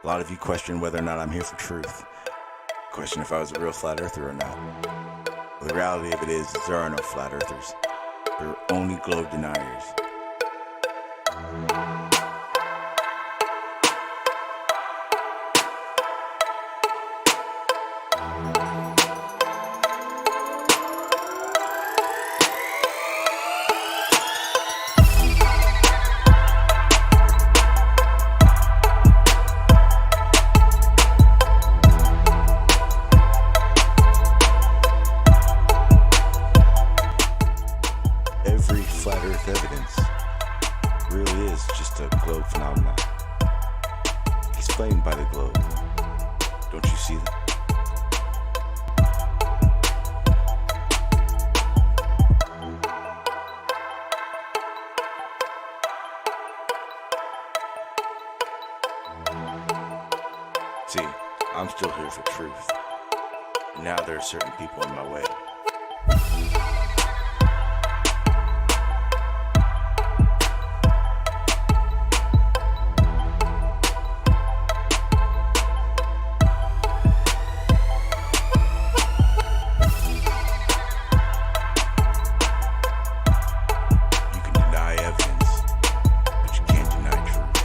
lot of you question whether or not I'm here for truth. Question if I was a real flat earther or not. Well, the reality of it is there are no flat earthers. There are only globe deniers. Every flat earth evidence really is just a globe phenomenon, explained by the globe. Don't you see that? See, I'm still here for truth. And now there are certain people in my way. You can deny evidence, but you can't deny truth.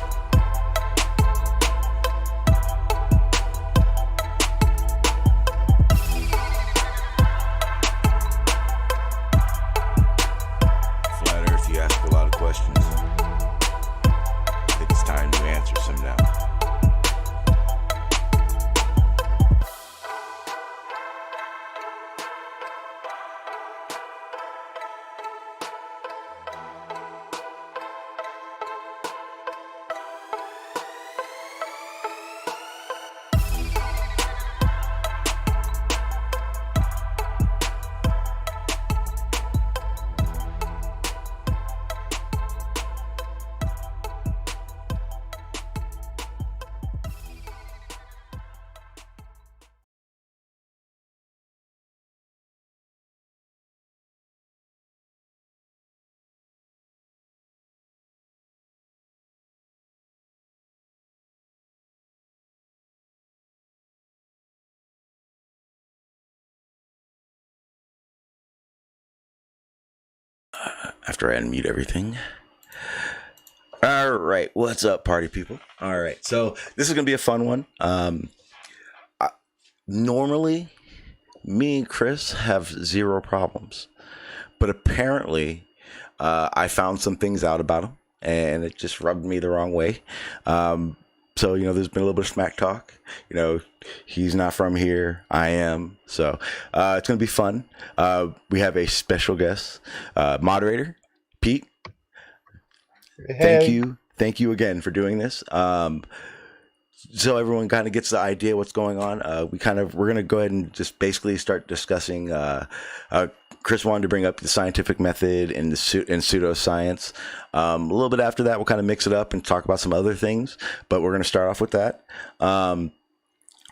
Flat Earth, you ask a lot of questions. I think it's time to answer some now. After I unmute everything. All right, what's up, party people? All right, so this is gonna be a fun one. Normally, me and Chris have zero problems, but apparently, I found some things out about him, and it just rubbed me the wrong way. So there's been a little bit of smack talk. He's not from here. I am. So it's gonna be fun. We have a special guest, moderator, Pete. Hey. Thank you again for doing this. So everyone kind of gets the idea what's going on. We're gonna go ahead and just basically start discussing. Chris wanted to bring up the scientific method and pseudoscience. A little bit after that, we'll kind of mix it up and talk about some other things. But we're gonna start off with that.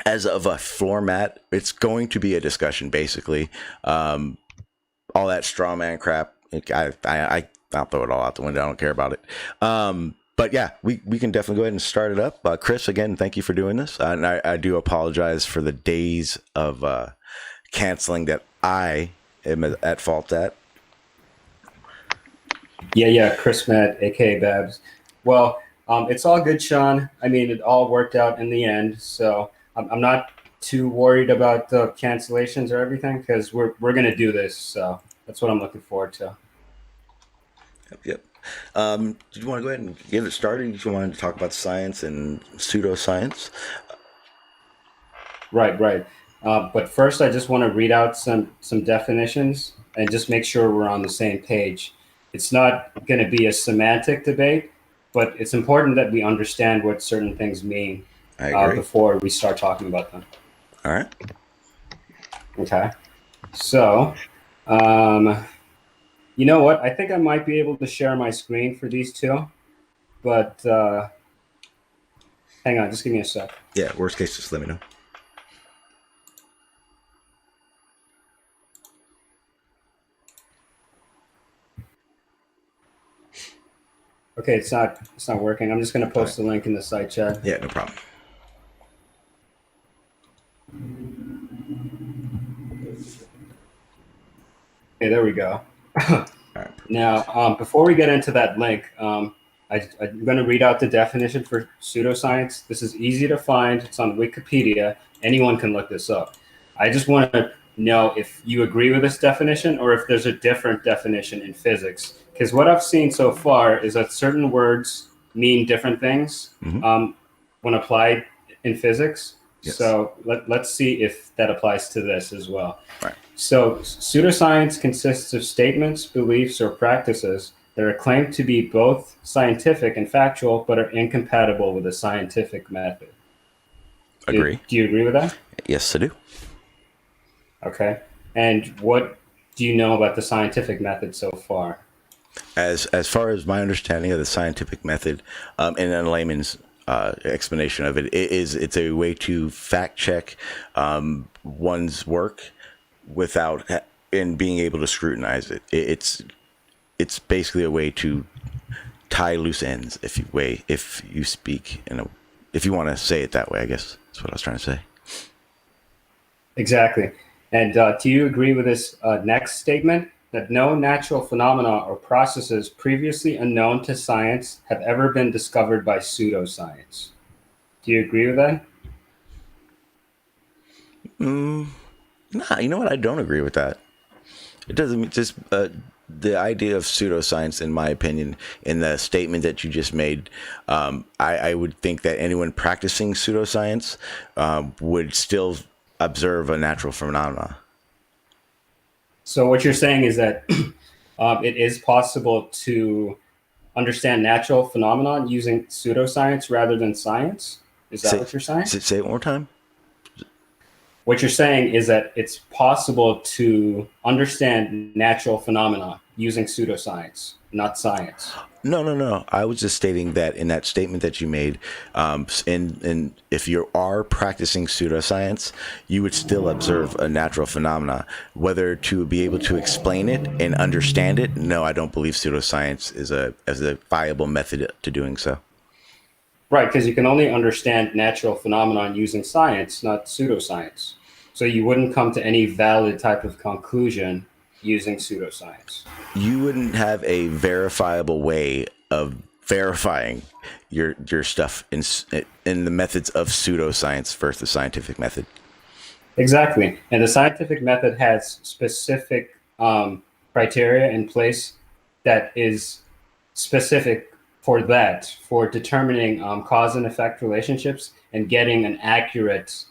As of a floor mat, it's going to be a discussion, basically. All that straw man crap, I'll throw it all out the window. I don't care about it. But yeah, we can definitely go ahead and start it up. Chris, again, thank you for doing this. And I do apologize for the days of canceling that I am at fault at. Yeah, Chris Matt, aka Babs. Well, it's all good, Sean. I mean, it all worked out in the end, so I'm not too worried about the cancellations or everything because we're gonna do this. So that's what I'm looking forward to. Yep. Did you want to go ahead and get it started? Did you want to talk about science and pseudoscience? Right. But first, I just want to read out some definitions and just make sure we're on the same page. It's not going to be a semantic debate, but it's important that we understand what certain things mean before we start talking about them. All right. Okay. So, you know what? I think I might be able to share my screen for these two, but hang on, just give me a sec. Yeah, worst case, just let me know. Okay, it's not working. I'm just going to post the link in the side chat. Yeah, no problem. Okay, there we go. All right. Now, before we get into that link, I'm going to read out the definition for pseudoscience. This is easy to find. It's on Wikipedia. Anyone can look this up. I just want to know if you agree with this definition or if there's a different definition in physics. Because what I've seen so far is that certain words mean different things when applied in physics. Yes. So let's see if that applies to this as well. Right. So pseudoscience consists of statements, beliefs, or practices that are claimed to be both scientific and factual, but are incompatible with the scientific method. Agree. Do you agree with that? Yes, I do. Okay. And what do you know about the scientific method so far? As far as my understanding of the scientific method, and a layman's explanation of it, it's a way to fact check one's work without and being able to scrutinize it. It's basically a way to tie loose ends, if you speak if you want to say it that way. I guess that's what I was trying to say. Exactly. And do you agree with this next statement, that no natural phenomena or processes previously unknown to science have ever been discovered by pseudoscience? Do you agree with that? Nah, you know what? I don't agree with that. It doesn't just the idea of pseudoscience, in my opinion, in the statement that you just made. I would think that anyone practicing pseudoscience would still observe a natural phenomena. So what you're saying is that it is possible to understand natural phenomenon using pseudoscience rather than science? Is that what you're saying? Say it one more time. What you're saying is that it's possible to understand natural phenomena using pseudoscience, not science. No. I was just stating that in that statement that you made, and if you are practicing pseudoscience, you would still observe a natural phenomena. Whether to be able to explain it and understand it, no, I don't believe pseudoscience is a viable method to doing so. Right, because you can only understand natural phenomenon using science, not pseudoscience. So you wouldn't come to any valid type of conclusion using pseudoscience. You wouldn't have a verifiable way of verifying your stuff in the methods of pseudoscience versus the scientific method. Exactly. And the scientific method has specific criteria in place that is specific for that, for determining cause and effect relationships and getting an accurate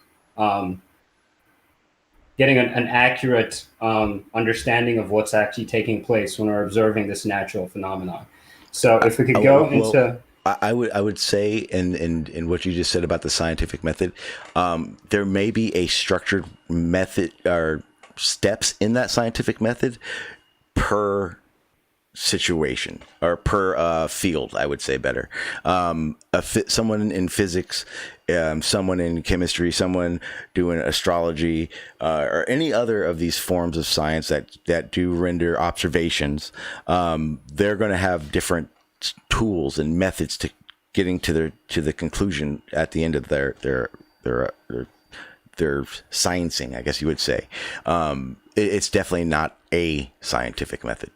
understanding of what's actually taking place when we're observing this natural phenomenon. So if we could go into... I would say in what you just said about the scientific method, there may be a structured method or steps in that scientific method per situation or per field, I would say better. Someone in physics, someone in chemistry, someone doing astrology, or any other of these forms of science that do render observations, they're going to have different tools and methods to getting to the conclusion at the end of their sciencing, I guess you would say. It's definitely not a scientific method.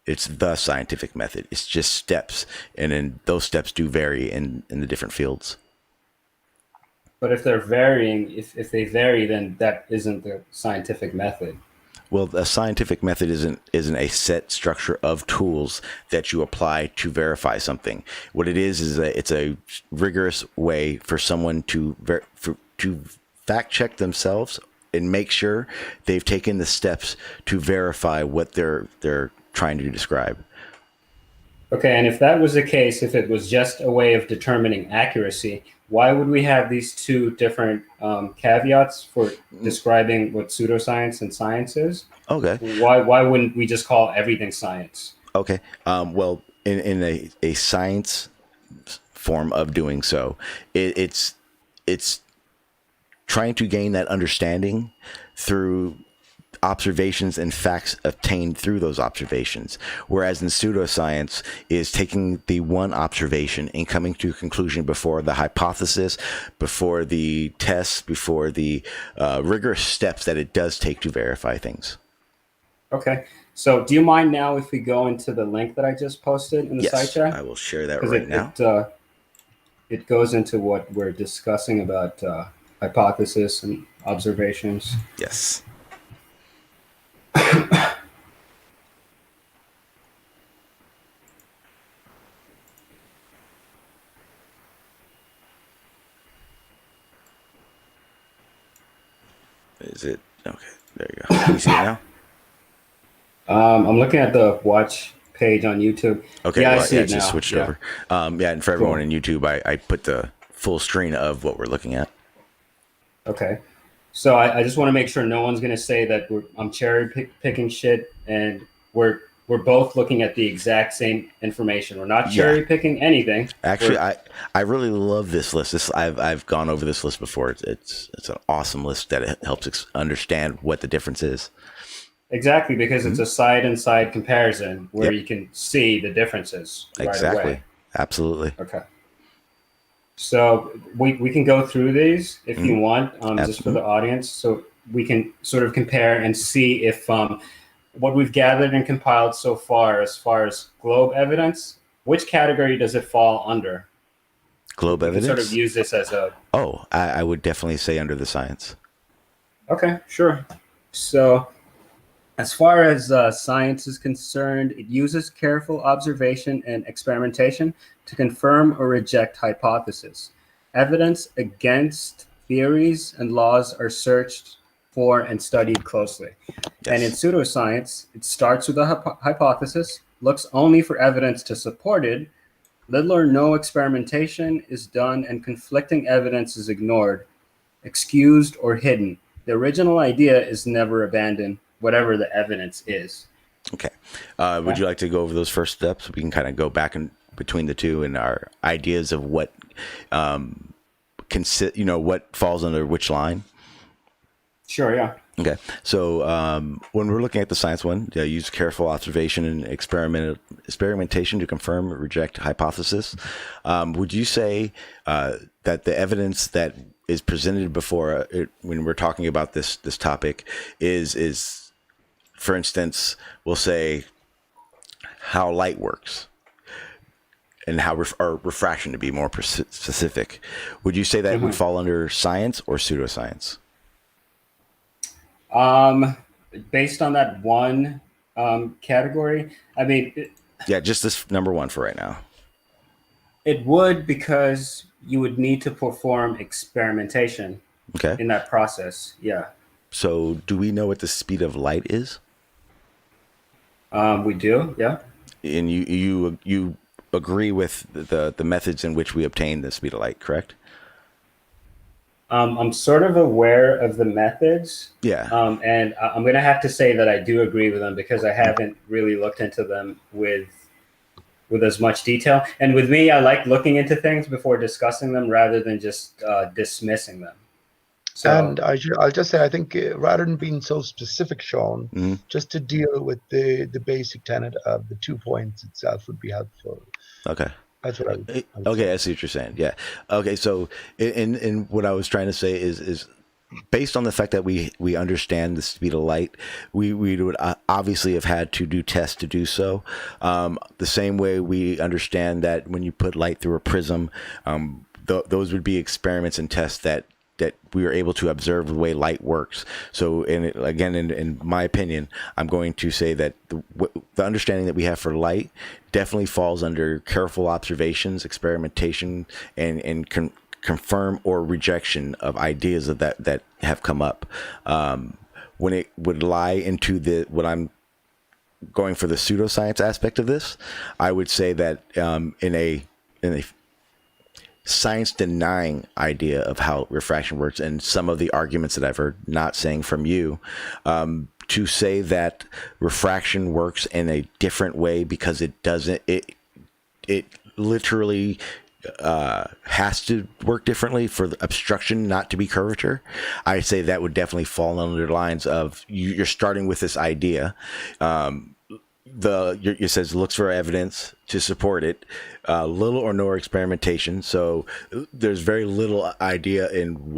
It's the scientific method. It's just steps, and then those steps do vary in the different fields. But if they're varying, if they vary, then that isn't the scientific method. Well, a scientific method isn't a set structure of tools that you apply to verify something. What it is it's a rigorous way for someone to fact check themselves and make sure they've taken the steps to verify what they're trying to describe. Okay, and if that was the case, if it was just a way of determining accuracy, why would we have these two different caveats for describing what pseudoscience and science is? Okay. Why wouldn't we just call everything science? Okay. Well, in a science form of doing so, it's trying to gain that understanding through observations and facts obtained through those observations, whereas in pseudoscience is taking the one observation and coming to a conclusion before the hypothesis, before the tests, before the rigorous steps that it does take to verify things. Okay. So do you mind now if we go into the link that I just posted in the site chat? I will share that right now. It goes into what we're discussing about hypothesis and observations. Yes. Is it? Okay, there you go. Can you see it now? I'm looking at the watch page on YouTube. Okay, yeah, well, I see I it just now. switched Yeah. over. And for everyone in YouTube, I put the full screen of what we're looking at. Okay. So I just want to make sure no one's going to say that I'm cherry picking shit, and we're both looking at the exact same information. We're not cherry picking anything. Actually, I really love this list. I've gone over this list before. It's an awesome list that it helps understand what the difference is. Exactly, because it's a side-and-side comparison where you can see the differences right away. Absolutely. Okay. So we can go through these if you want, just for the audience, so we can sort of compare and see if what we've gathered and compiled so far as globe evidence, which category does it fall under? Globe evidence? We can sort of use this as a... Oh, I would definitely say under the science. Okay, sure. So as far as science is concerned, it uses careful observation and experimentation to confirm or reject hypotheses. Evidence against theories and laws are searched for and studied closely. Yes. And in pseudoscience, it starts with a hypothesis, looks only for evidence to support it, little or no experimentation is done, and conflicting evidence is ignored, excused, or hidden. The original idea is never abandoned, whatever the evidence is. Okay. Would you like to go over those first steps? We can kind of go back in between the two and our ideas of what what falls under which line. Sure. Yeah. Okay. So when we're looking at the science one, use careful observation and experimentation to confirm or reject hypothesis. Would you say that the evidence that is presented before when we're talking about this topic is, for instance, we'll say how light works and how or refraction, to be more specific. Would you say that would fall under science or pseudoscience? Based on that one category, I mean, just this number one for right now. It would, because you would need to perform experimentation in that process. Yeah. So do we know what the speed of light is? We do. Yeah. And you agree with the methods in which we obtain the speed of light, correct? I'm sort of aware of the methods. Yeah. And I'm going to have to say that I do agree with them, because I haven't really looked into them with as much detail. And with me, I like looking into things before discussing them rather than just dismissing them. So, and I'll just say, I think rather than being so specific, Sean, just to deal with the basic tenet of the 2 points itself would be helpful. Okay. That's what I would okay, say. I see what you're saying. Yeah. Okay, so in what I was trying to say is based on the fact that we understand the speed of light, we would obviously have had to do tests to do so. The same way we understand that when you put light through a prism, those would be experiments and tests that we were able to observe the way light works. So, in my opinion, I'm going to say that the understanding that we have for light definitely falls under careful observations, experimentation, and confirm or rejection of ideas of that have come up. When it would lie into what I'm going for the pseudoscience aspect of this, I would say that in a science denying idea of how refraction works, and some of the arguments that I've heard, not saying from you, to say that refraction works in a different way because it doesn't, it literally has to work differently for the obstruction not to be curvature, I say that would definitely fall under the lines of you're starting with this idea. It says looks for evidence to support it, little or no experimentation. So there's very little idea in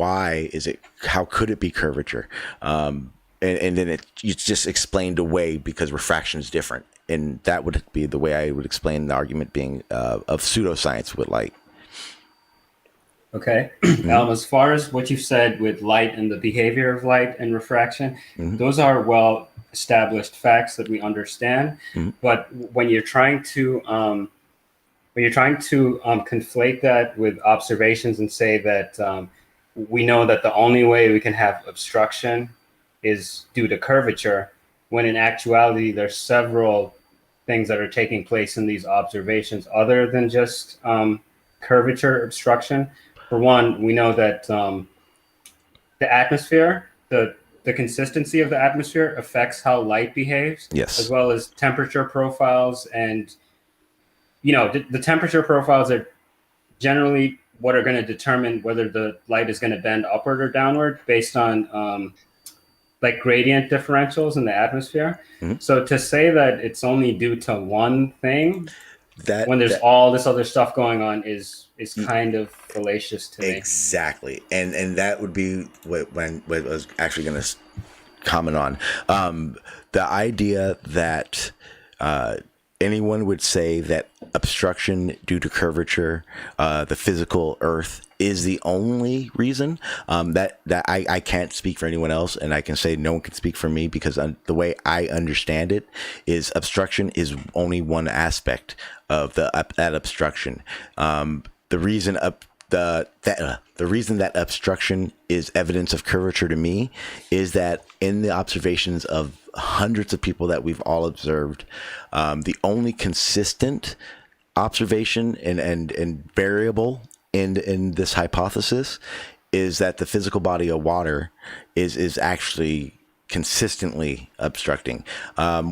how could it be curvature, and then it's just explained away because refraction is different, and that would be the way I would explain the argument being of pseudoscience with light. Okay. As far as what you've said with light and the behavior of light and refraction, those are well established facts that we understand. But when you're trying to conflate that with observations and say that we know that the only way we can have obstruction is due to curvature, when in actuality there's several things that are taking place in these observations other than just curvature obstruction. For one, we know that the atmosphere, the consistency of the atmosphere affects how light behaves, Yes. as well as temperature profiles. And, the temperature profiles are generally what are going to determine whether the light is going to bend upward or downward based on like gradient differentials in the atmosphere. So to say that it's only due to one thing, when there's all this other stuff going on is kind of fallacious to me. Exactly. And that would be what I was actually going to comment on. The idea that anyone would say that obstruction due to curvature, the physical Earth, is the only reason. That I can't speak for anyone else, and I can say no one can speak for me, because the way I understand it is obstruction is only one aspect of that obstruction. The reason the reason that obstruction is evidence of curvature to me is that in the observations of hundreds of people that we've all observed, the only consistent observation and variable in this hypothesis is that the physical body of water is actually consistently obstructing,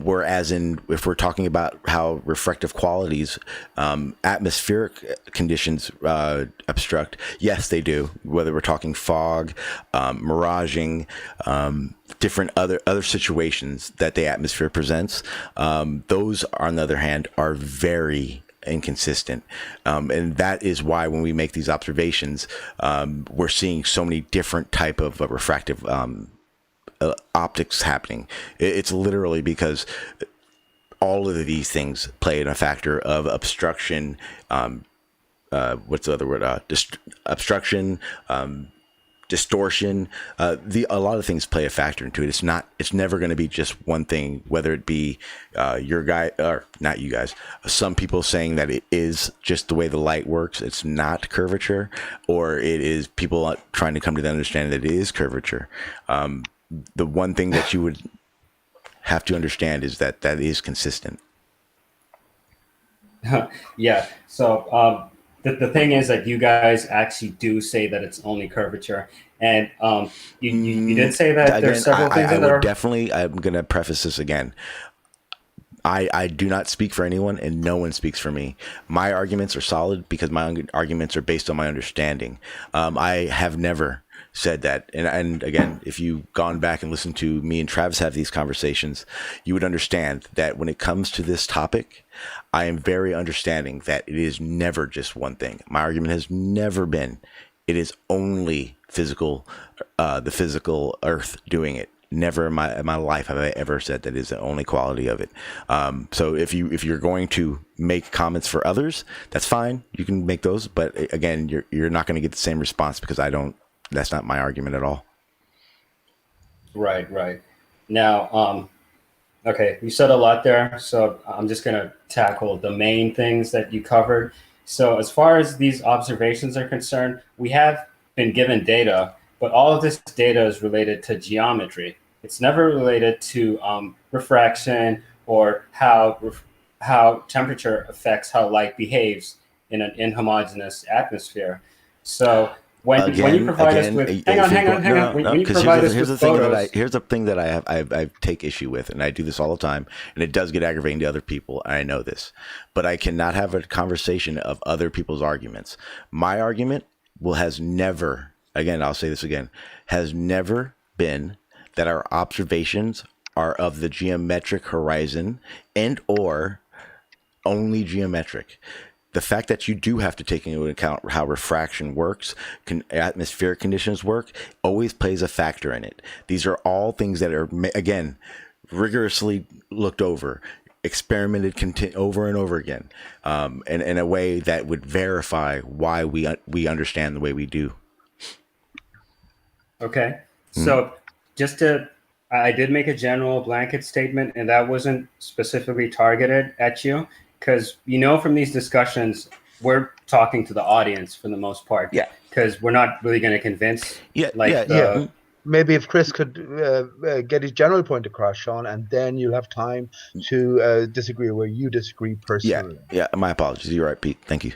whereas if we're talking about how refractive qualities, atmospheric conditions obstruct, yes they do, whether we're talking fog, miraging, different other situations that the atmosphere presents, those on the other hand are very inconsistent, and that is why when we make these observations, we're seeing so many different type of refractive optics happening. It's literally because all of these things play in a factor of obstruction. What's the other word? Obstruction, distortion. A lot of things play a factor into it. It's never going to be just one thing, whether it be your guy or not you guys. Some people saying that it is just the way the light works. It's not curvature, or it is people trying to come to the understanding that it is curvature. The one thing that you would have to understand is that is consistent. Yeah. So the thing is that you guys actually do say that it's only curvature, and you did say that again, there's several things that are definitely. I'm going to preface this again. I do not speak for anyone, and no one speaks for me. My arguments are solid because my arguments are based on my understanding. I have never said that. And again, if you've gone back and listened to me and Travis have these conversations, you would understand that when it comes to this topic, I am very understanding that it is never just one thing. My argument has never been it is only physical, the physical Earth doing it. Never in my life have I ever said that is the only quality of it. So if you're going to make comments for others, that's fine. You can make those, but again, you're not going to get the same response because that's not my argument at all. Right. Now, okay, you said a lot there, so I'm just going to tackle the main things that you covered. So as far as these observations are concerned, we have been given data, but all of this data is related to geometry. It's never related to refraction or how temperature affects how light behaves in an inhomogeneous atmosphere. So when you provide us with, hang on. When you provide us with photos, here's the thing that I take issue with, and I do this all the time, and it does get aggravating to other people. And I know this, but I cannot have a conversation of other people's arguments. My argument has never, again, I'll say this again, has never been that our observations are of the geometric horizon and or only geometric. The fact that you do have to take into account how refraction works, atmospheric conditions work, always plays a factor in it. These are all things that are, again, rigorously looked over, experimented over and over again, in a way that would verify why we understand the way we do. Okay, so I did make a general blanket statement, and that wasn't specifically targeted at you. Because, from these discussions, we're talking to the audience for the most part. Yeah. Because we're not really going to convince. Maybe if Chris could get his general point across, Sean, and then you'll have time to disagree where you disagree personally. Yeah. My apologies. You're right, Pete. Thank you.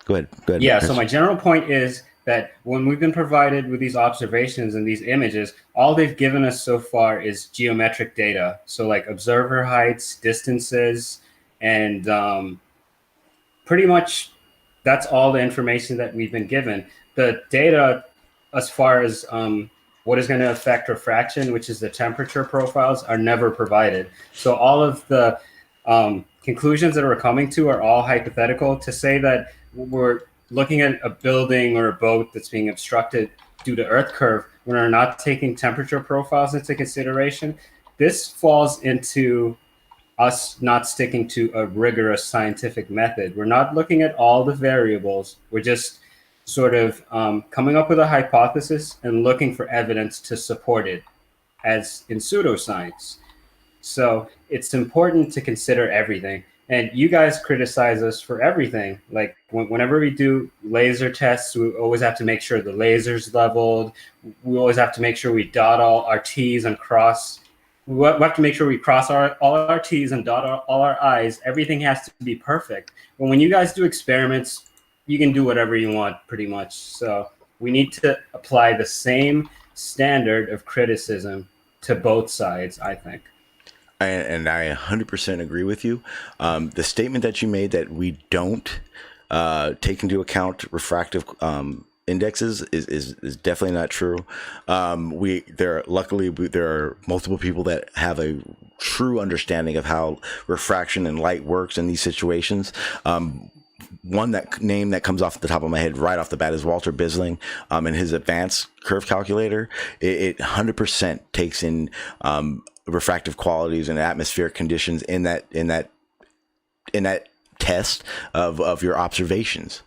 Go ahead. Yeah. Chris. So my general point is that when we've been provided with these observations and these images, all they've given us so far is geometric data. So like observer heights, distances, and pretty much that's all the information that we've been given. The data as far as what is going to affect refraction, which is the temperature profiles, are never provided. So all of the conclusions that we're coming to are all hypothetical. To say that we're looking at a building or a boat that's being obstructed due to Earth curve when we're not taking temperature profiles into consideration, this falls into us not sticking to a rigorous scientific method. We're not looking at all the variables. We're just sort of coming up with a hypothesis and looking for evidence to support it, as in pseudoscience. So it's important to consider everything. And you guys criticize us for everything. Like whenever we do laser tests, we always have to make sure the laser's leveled. We always have to make sure we dot all our T's and cross. We have to make sure we cross all our T's and dot all our I's. Everything has to be perfect. But when you guys do experiments, you can do whatever you want, pretty much. So we need to apply the same standard of criticism to both sides, I think. And I 100% agree with you. The statement that you made that we don't take into account refractive indexes is definitely not true. Luckily there are multiple people that have a true understanding of how refraction and light works in these situations. One name that comes off the top of my head right off the bat is Walter Bisling, and his advanced curve calculator. It 100% takes in refractive qualities and atmospheric conditions in that test of your observations.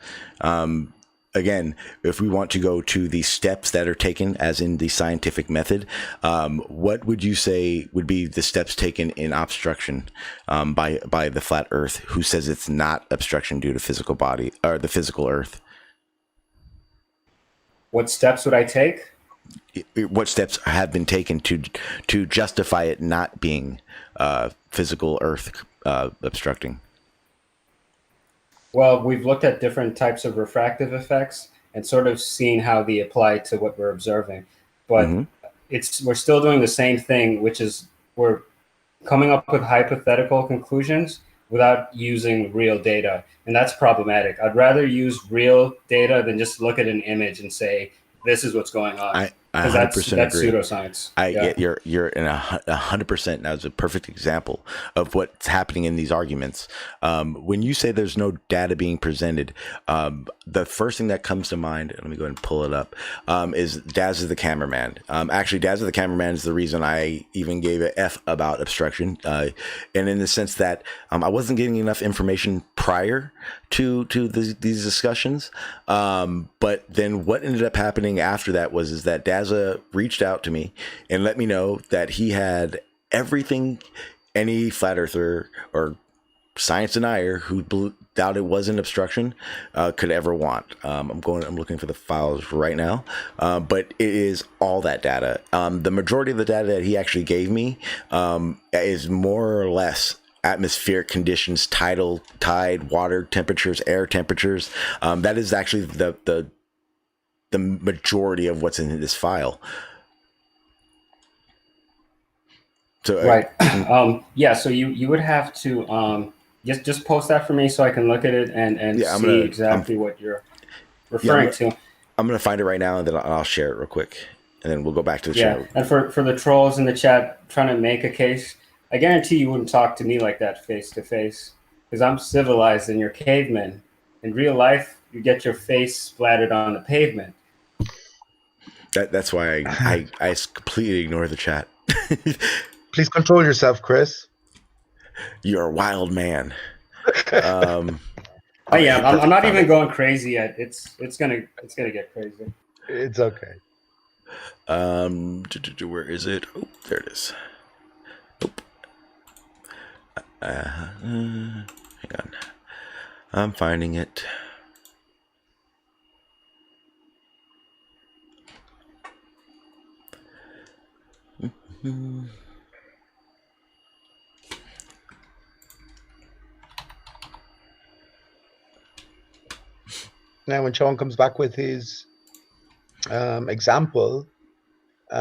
Again, if we want to go to the steps that are taken, as in the scientific method, what would you say would be the steps taken in obstruction by the flat Earth, who says it's not obstruction due to physical body or the physical Earth? What steps would I take? What steps have been taken to justify it not being physical Earth obstructing? Well, we've looked at different types of refractive effects and sort of seen how they apply to what we're observing. But we're still doing the same thing, which is we're coming up with hypothetical conclusions without using real data. And that's problematic. I'd rather use real data than just look at an image and say, this is what's going on. Because that's agree. Pseudoscience. You're in 100%. That was a perfect example of what's happening in these arguments. When you say there's no data being presented, the first thing that comes to mind, let me go ahead and pull it up, is Daz is the cameraman. Actually, Daz is the cameraman is the reason I even gave an F about obstruction, and in the sense that I wasn't getting enough information prior to these discussions. But then what ended up happening after that is that Daza reached out to me and let me know that he had everything any flat earther or science denier who doubt it wasn't obstruction could ever want. I'm looking for the files right now, but it is all that data. The majority of the data that he actually gave me is more or less atmospheric conditions, tide, water temperatures, air temperatures. That is actually the majority of what's in this file. So right. Yeah. So you would have to just post that for me so I can look at it and yeah, see exactly what you're referring to. I'm gonna find it right now, and then I'll share it real quick, and then we'll go back to the Yeah, chat. and for the trolls in the chat trying to make a case, I guarantee you wouldn't talk to me like that face to face, because I'm civilized and you're cavemen. In real life, you get your face splattered on the pavement. That's why I completely ignore the chat. Please control yourself, Chris. You're a wild man. Oh yeah, I'm not even going crazy yet. It's gonna get crazy. It's okay. Where is it? Oh, there it is. Oh. Hang on. I'm finding it. Now, when Sean comes back with his example,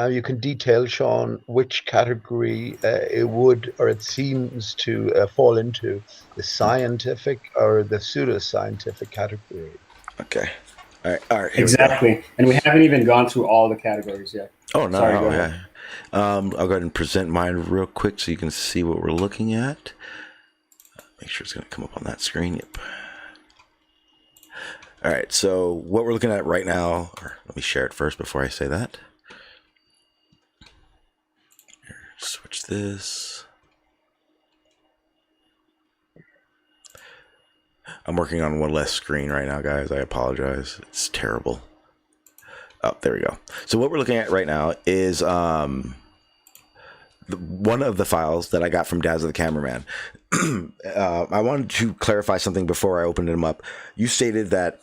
you can detail, Sean, which category it would or it seems to fall into, the scientific or the pseudoscientific category. Okay. All right. Here exactly. we go. And we haven't even gone through all the categories yet. Oh no! Sorry, go yeah. ahead. I'll go ahead and present mine real quick so you can see what we're looking at. Make sure it's going to come up on that screen. Yep. All right. So what we're looking at right now, or let me share it first before I say that. Here, switch this. I'm working on one less screen right now, guys. I apologize. It's terrible. Oh, there we go. So what we're looking at right now is one of the files that I got from Daz the Cameraman. I wanted to clarify something before I opened them up. You stated that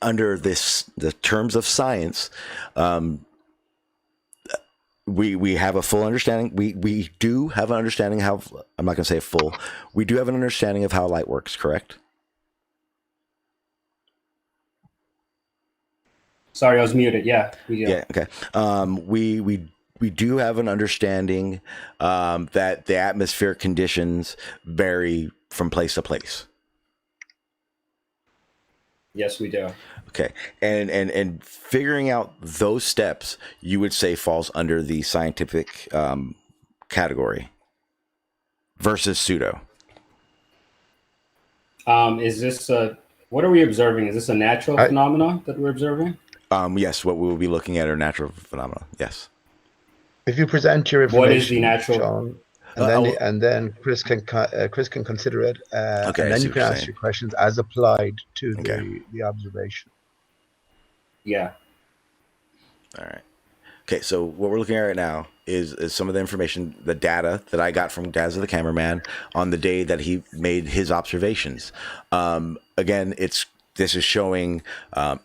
under the terms of science, we have a full understanding. We do have an understanding how, I'm not going to say full. We do have an understanding of how light works, correct? Sorry, I was muted. Yeah, we do. Yeah. Okay. We do have an understanding that the atmospheric conditions vary from place to place. Yes, we do. Okay. And figuring out those steps, you would say falls under the scientific category versus pseudo. Is this what are we observing? Is this a natural phenomenon that we're observing? Yes, what we will be looking at are natural phenomena. Yes. If you present your information, What is the natural? Sean, and then Chris can consider it, Okay, and then you can ask your questions as applied to the observation. Yeah. All right. Okay, so what we're looking at right now is some of the information, the data that I got from Daz the Cameraman on the day that he made his observations. Again, this is showing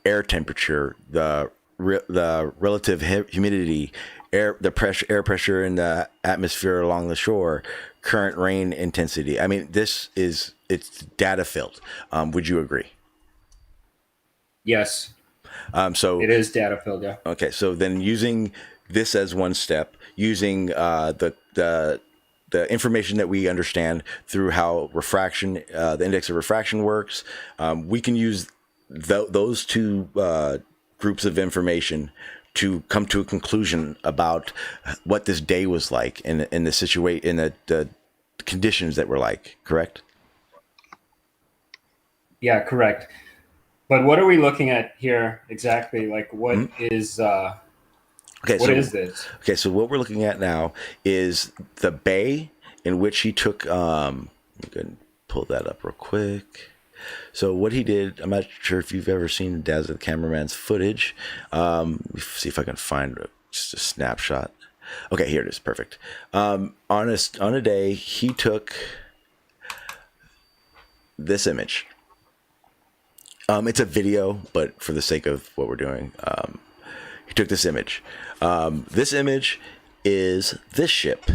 air temperature, the relative humidity, air pressure in the atmosphere along the shore, current rain intensity. I mean, it's data filled. Would you agree? Yes. So it is data filled. Yeah. Okay, so then using this as one step, using the information that we understand through how refraction, the index of refraction works, we can use those two groups of information to come to a conclusion about what this day was like in the situation, in the conditions that were like. Correct? Yeah, correct. But what are we looking at here exactly? Like, what is is this? Okay, so what we're looking at now is the bay in which he took. I'm going to pull that up real quick. So what he did, I'm not sure if you've ever seen Daz the Cameraman's footage. Let me see if I can find just a snapshot. Okay, here it is. Perfect. On a day, he took this image. It's a video, but for the sake of what we're doing, he took this image. This image is this ship.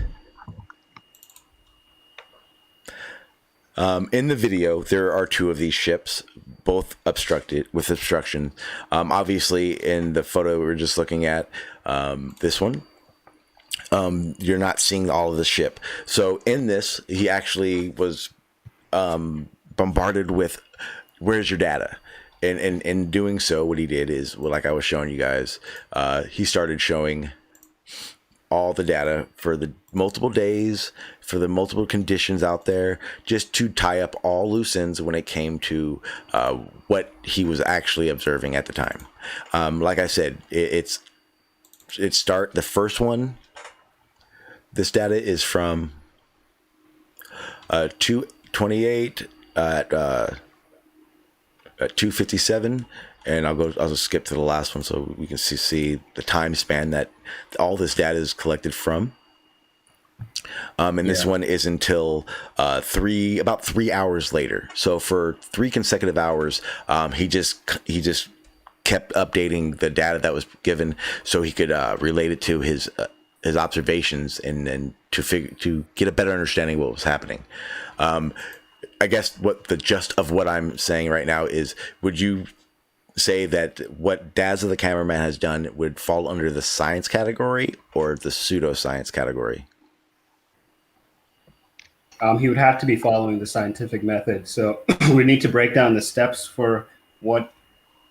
In the video, there are two of these ships, both obstructed with obstruction. Obviously, in the photo we were just looking at, this one, you're not seeing all of the ship. So in this, he actually was bombarded with, where's your data? And in doing so, what he did is, well, like I was showing you guys, he started showing all the data for the multiple days, for the multiple conditions out there, just to tie up all loose ends when it came to what he was actually observing at the time. Like I said, the first one, this data is from 228 at 257, and I'll just skip to the last one so we can see the time span that all this data is collected from. And this one is until about 3 hours later. So for 3 consecutive hours, he just kept updating the data that was given so he could relate it to his observations and to get a better understanding of what was happening. I guess the gist of what I'm saying right now is, would you say that what Dazza the cameraman has done would fall under the science category or the pseudoscience category? He would have to be following the scientific method. So we need to break down the steps for what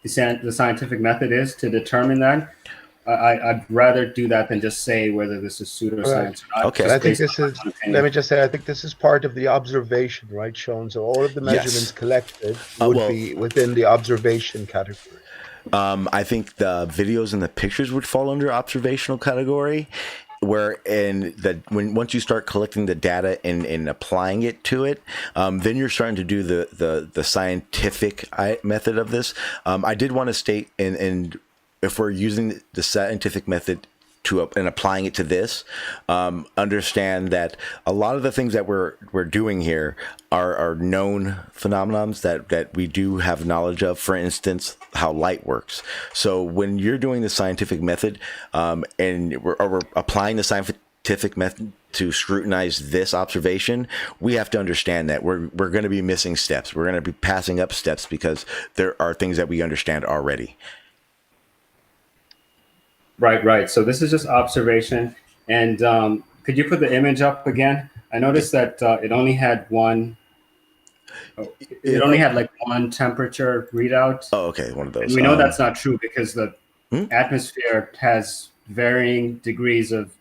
the scientific method is to determine that. I'd rather do that than just say whether this is pseudoscience or not. Okay. I think this is, let me just say, I think this is part of the observation, right, Sean? So all of the measurements collected would be within the observation category. I think the videos and the pictures would fall under observational category, where once you start collecting the data and applying it to it, then you're starting to do the scientific method of this. I did want to state, and if we're using the scientific method and applying it to this, understand that a lot of the things that we're doing here are known phenomenons that we do have knowledge of. For instance, how light works. So when you're doing the scientific method, and we're applying the scientific method to scrutinize this observation, we have to understand that we're going to be missing steps. We're going to be passing up steps because there are things that we understand already. Right. So this is just observation. And could you put the image up again? I noticed that it only had one. It only had like one temperature readout. Oh, okay, one of those. And we know that's not true because the atmosphere has varying degrees of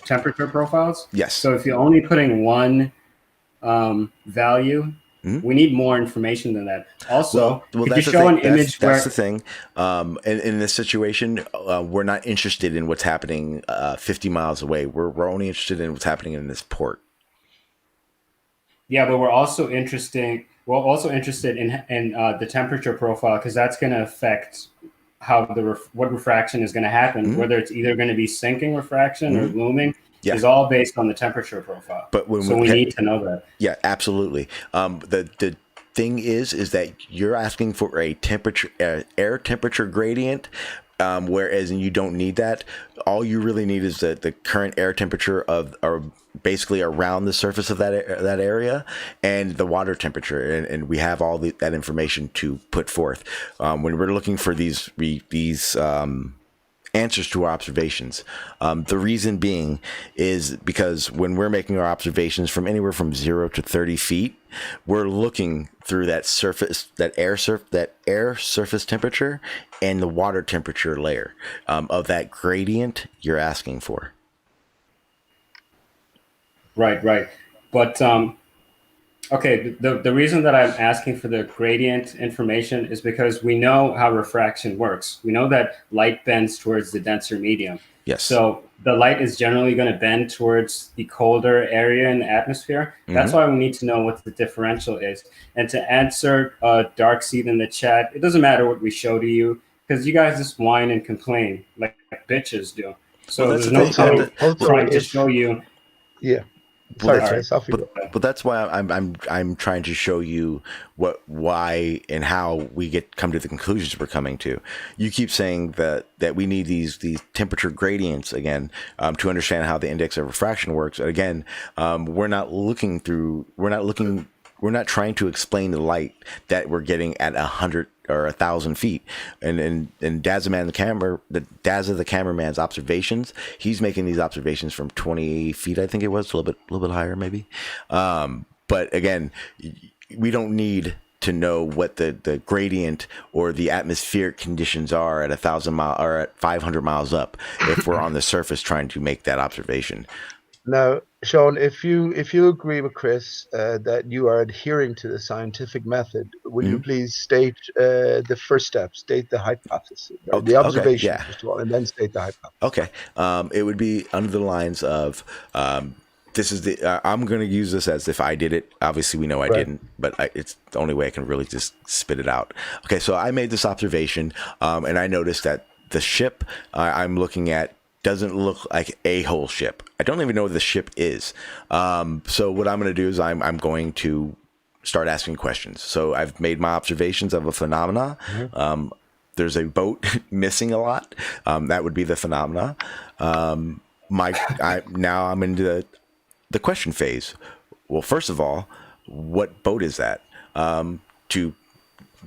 temperature profiles. Yes. So if you're only putting one value, we need more information than that. Also, could you show an image where... That's the thing. In this situation, we're not interested in what's happening 50 miles away. We're only interested in what's happening in this port. Yeah, but we're also interested in the temperature profile, because that's going to affect how what refraction is going to happen. Whether it's either going to be sinking refraction or looming is all based on the temperature profile. But we need to know that. Yeah, absolutely. The thing is that you're asking for a air temperature gradient, whereas you don't need that. All you really need is the current air temperature or basically around the surface of that area, and the water temperature, and we have all that information to put forth when we're looking for these answers to our observations. The reason being is because when we're making our observations from anywhere from 0 to 30 feet, we're looking through that air surface temperature and the water temperature layer of that gradient you're asking for. Right. But okay, the reason that I'm asking for the gradient information is because we know how refraction works. We know that light bends towards the denser medium. Yes. So the light is generally going to bend towards the colder area in the atmosphere. That's why we need to know what the differential is. And to answer Dark Seed in the chat, it doesn't matter what we show to you, because you guys just whine and complain like bitches do. So there's no point trying to show you. Yeah. But that's why I'm trying to show you why and how we come to the conclusions we're coming to. You keep saying that we need these temperature gradients again to understand how the index of refraction works. Again, we're not looking trying to explain the light that we're getting at 100 or 1,000 feet. And Dazza the cameraman's observations, he's making these observations from 20 feet, I think it was, a little bit higher maybe. But again, we don't need to know what the gradient or the atmospheric conditions are at 1,000 miles or at 500 miles up if we're on the surface trying to make that observation. Now, Sean, if you agree with Chris that you are adhering to the scientific method, will you please state the first step, state the hypothesis, or the observation, first of all, and then state the hypothesis. Okay. It would be under the lines of, this is I'm going to use this as if I did it. Obviously, we know I didn't, but it's the only way I can really just spit it out. Okay, so I made this observation, and I noticed that the ship I'm looking at doesn't look like a whole ship. I don't even know what the ship is. So what I'm going to do is I'm going to start asking questions. So I've made my observations of a phenomena. There's a boat missing a lot. That would be the phenomena. Now I'm into the question phase. Well, first of all, what boat is that? To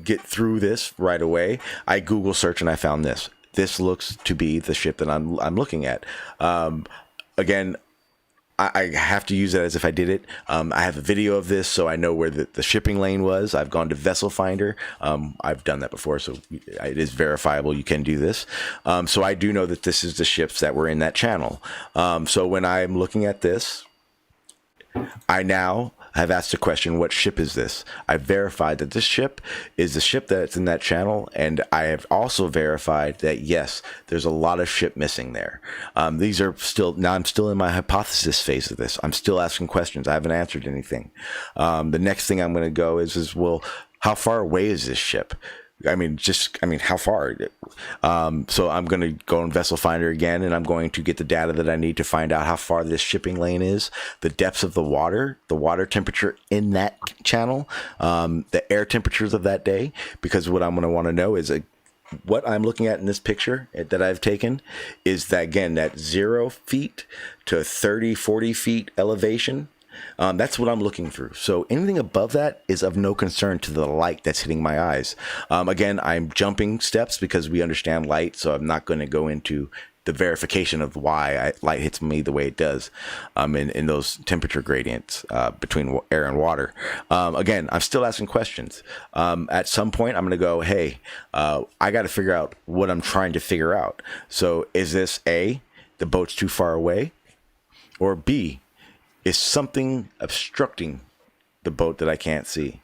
get through this right away, I Google search and I found this. This looks to be the ship that I'm looking at. Again, I have to use that as if I did it. I have a video of this, so I know where the shipping lane was. I've gone to Vessel Finder. I've done that before, so it is verifiable. You can do this. So I do know that this is the ships that were in that channel. So when I'm looking at this, I now have asked the question, what ship is this? I've verified that this ship is the ship that's in that channel, and I have also verified that, yes, there's a lot of ship missing there. These are still, now I'm still in my hypothesis phase of this. I'm still asking questions. I haven't answered anything. The next thing I'm going to go is, well, how far away is this ship? I mean, how far? So I'm going to go in Vessel Finder again, and I'm going to get the data that I need to find out how far this shipping lane is, the depths of the water temperature in that channel, the air temperatures of that day, because what I'm going to want to know is what I'm looking at in this picture that I've taken is that, again, that 0 feet to 30, 40 feet elevation. That's what I'm looking through. So anything above that is of no concern to the light that's hitting my eyes. Again, I'm jumping steps because we understand light, so I'm not going to go into the verification of why light hits me the way it does in those temperature gradients between air and water. Again, I'm still asking questions. At some point, I'm going to go, hey, I got to figure out what I'm trying to figure out. So is this A, the boat's too far away, or B, is something obstructing the boat that I can't see?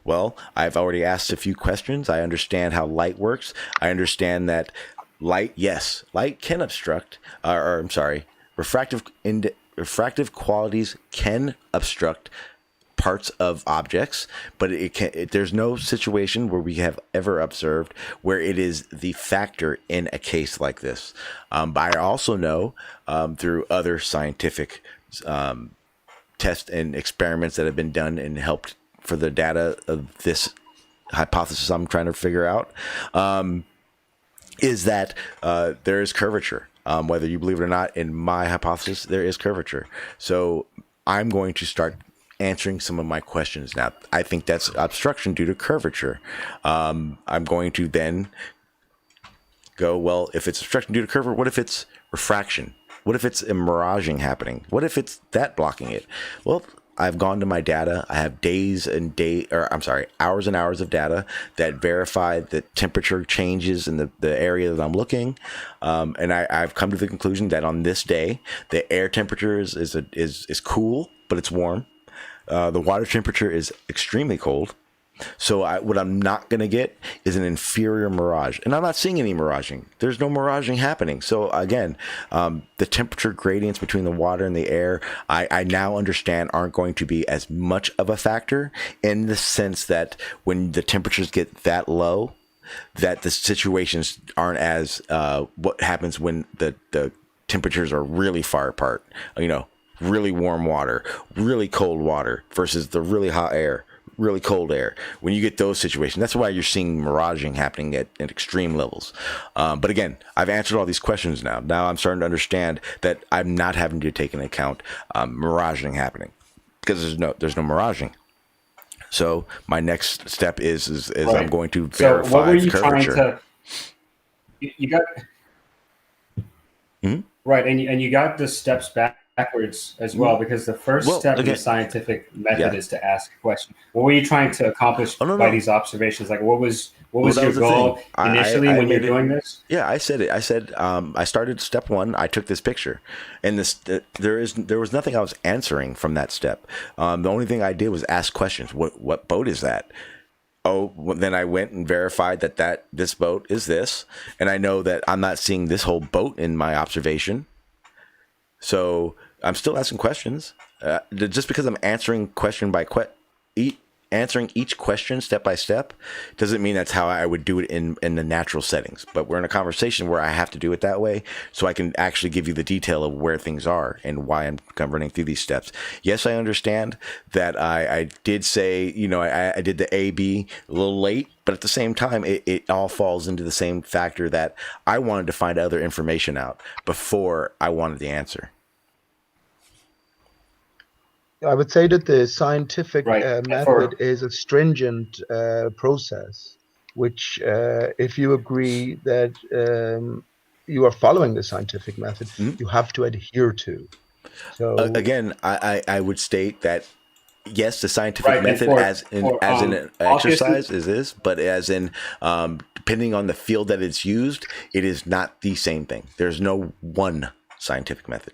Well, I've already asked a few questions. I understand how light works. I understand that light can obstruct, refractive qualities can obstruct parts of objects, but there's no situation where we have ever observed where it is the factor in a case like this. But I also know through other scientific tests and experiments that have been done and helped for the data of this hypothesis I'm trying to figure out, is that there is curvature. Whether you believe it or not, in my hypothesis, there is curvature. So I'm going to start answering some of my questions now. I think that's obstruction due to curvature. I'm going to then go, well, if it's obstruction due to curvature, what if it's refraction? What if it's a miraging happening? What if it's that blocking it? Well, I've gone to my data. I have hours and hours of data that verify the temperature changes in the area that I'm looking. And I've come to the conclusion that on this day, the air temperature is cool, but it's warm. The water temperature is extremely cold. So what I'm not going to get is an inferior mirage. And I'm not seeing any miraging. There's no miraging happening. So again, the temperature gradients between the water and the air, I now understand aren't going to be as much of a factor, in the sense that when the temperatures get that low, that the situations aren't as what happens when the temperatures are really far apart. Really warm water, really cold water versus the really hot air, really cold air. When you get those situations, that's why you're seeing miraging happening at extreme levels. But again, I've answered all these questions now. Now I'm starting to understand that I'm not having to take into account miraging happening, because there's no miraging. So my next step is Right. I'm going to So what verify were the you trying curvature. to? You got Mhm. right, and you got the steps backwards as well, because the first Well, step in the again, scientific method yeah. is to ask a question. What were you trying to accomplish Oh no, by no. these observations? Like, what was Well, that your was the thing. goal initially I when you're made it. doing this? Yeah, I said it. I said I started step one. I took this picture, and there was nothing I was answering from that step. The only thing I did was ask questions. What boat is that? Oh, well, then I went and verified that this boat is this, and I know that I'm not seeing this whole boat in my observation. So I'm still asking questions. Just because I'm answering question by answering each question step by step, doesn't mean that's how I would do it in the natural settings. But we're in a conversation where I have to do it that way, so I can actually give you the detail of where things are and why I'm running through these steps. Yes, I understand that I did say, I did the A B a little late, but at the same time, it all falls into the same factor that I wanted to find other information out before I wanted the answer. I would say that the scientific Right. And method is a stringent process, which, if you agree that you are following the scientific method, you have to adhere to. So, Again, I would state that yes, the scientific right, and method as in an obviously, exercise is this, but as in depending on the field that it's used, it is not the same thing. There's no one scientific method.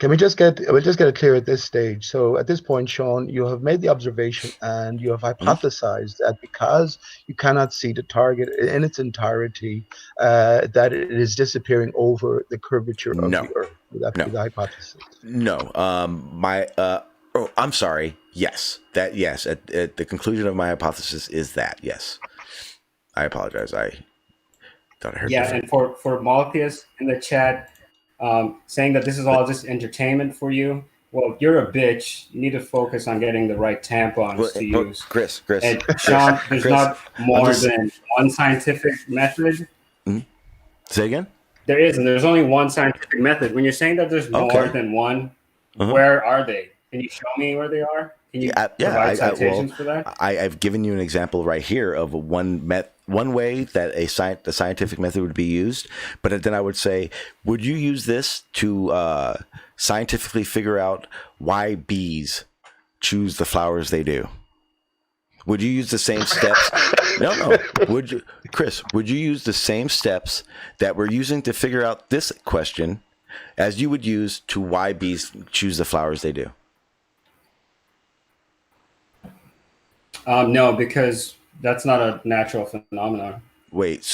we'll just get it clear at this stage. So at this point, Sean, you have made the observation and you have hypothesized that because you cannot see the target in its entirety, that it is disappearing over the curvature of No, the Earth. Would that no, be the hypothesis? no. Oh, I'm sorry. Yes, yes. At the conclusion of my hypothesis is that yes. I apologize. I thought I heard yeah, different. and for Malchus in the chat, saying that this is all just entertainment for you. Well, you're a bitch. You need to focus on getting the right tampons to use. Chris, And Sean, there's Chris, not more than one scientific method. Say again? There is, and there's only one scientific method. When you're saying that there's more than one, where are they? Can you show me where they are? Can you provide citations for that? I've given you an example right here of one way that the scientific method would be used. But then I would say, would you use this to scientifically figure out why bees choose the flowers they do? Would you use the same steps? No. Would you, Chris? Would you use the same steps that we're using to figure out this question as you would use to why bees choose the flowers they do? No, because that's not a natural phenomenon. Wait.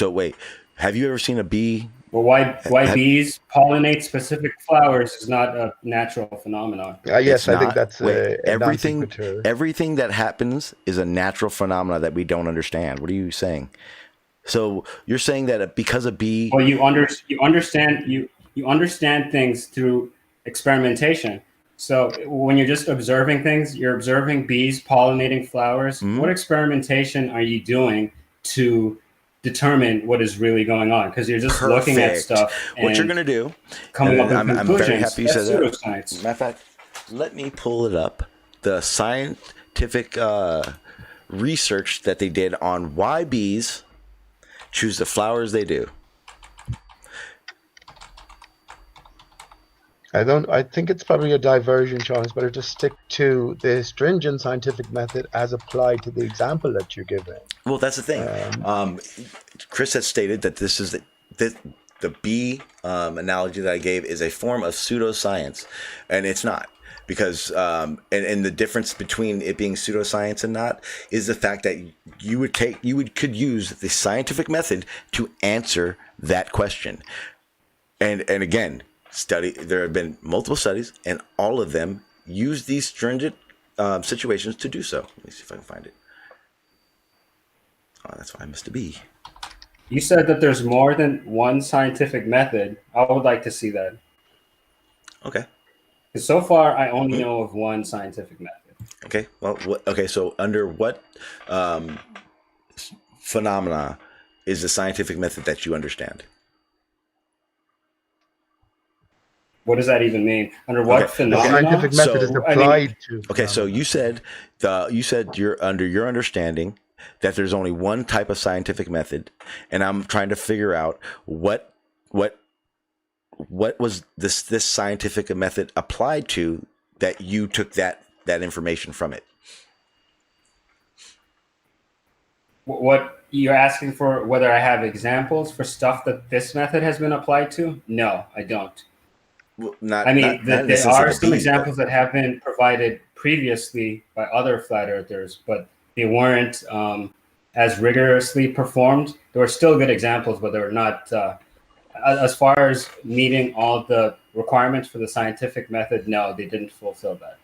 Have you ever seen a bee? Well, why bees pollinate specific flowers is not a natural phenomenon. Yes, I think that's everything. Everything that happens is a natural phenomena that we don't understand. What are you saying? So you're saying that because a bee? Well, you understand things through experimentation. So when you're just observing things, you're observing bees pollinating flowers. Mm-hmm. What experimentation are you doing to determine what is really going on? Because you're just looking at stuff. What you're going to do, coming up with conclusions. I'm very happy you said that. Pseudoscience. Matter of fact, let me pull it up. The scientific research that they did on why bees choose the flowers they do. I think it's probably a diversion, Sean. It's better to stick to the stringent scientific method as applied to the example that you're giving. Well, that's the thing. Chris has stated that this is the bee analogy that I gave is a form of pseudoscience, and it's not. Because and the difference between it being pseudoscience and not is the fact that could use the scientific method to answer that question. And again, there have been multiple studies, and all of them use these stringent situations to do so. Let me see if I can find it. Oh, that's why I missed a bee. You said that there's more than one scientific method. I would like to see that. Okay. Because so far, I only know of one scientific method. Okay. Well, so under what phenomena is the scientific method that you understand? What does that even mean? Under what Okay. The phenomenon? scientific method is So, I applied mean, to. Okay, so phenomena. you said you're under your understanding that there's only one type of scientific method, and I'm trying to figure out what was this scientific method applied to that you took that information from it. what you're asking for, whether I have examples for stuff that this method has been applied to? No, I don't. Well, I mean, not in the there sense of are the some bees, examples that have been provided previously by other flat earthers, but they weren't as rigorously performed. There were still good examples, but they were not, as far as meeting all the requirements for the scientific method, no, they didn't fulfill that.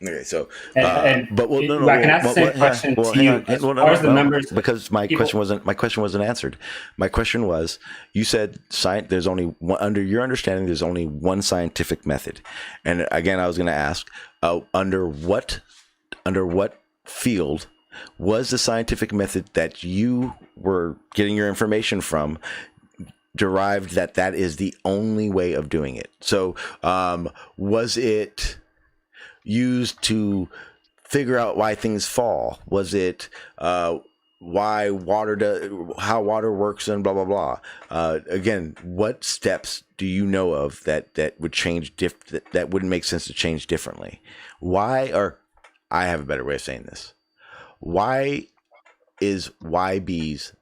Okay, so And but well, no, I can ask the same hang on, question well, to hang you. on, As well, far as the members, because my question wasn't answered. My question was, you said there's only one, under your understanding, there's only one scientific method, and again, I was going to ask, under what field was the scientific method that you were getting your information from derived that is the only way of doing it? So, was it used to figure out why things fall? Was it why how water works and blah blah blah? Again, what steps do you know of that would change that wouldn't make sense to change differently? Why, or I have a better way of saying this. Why bees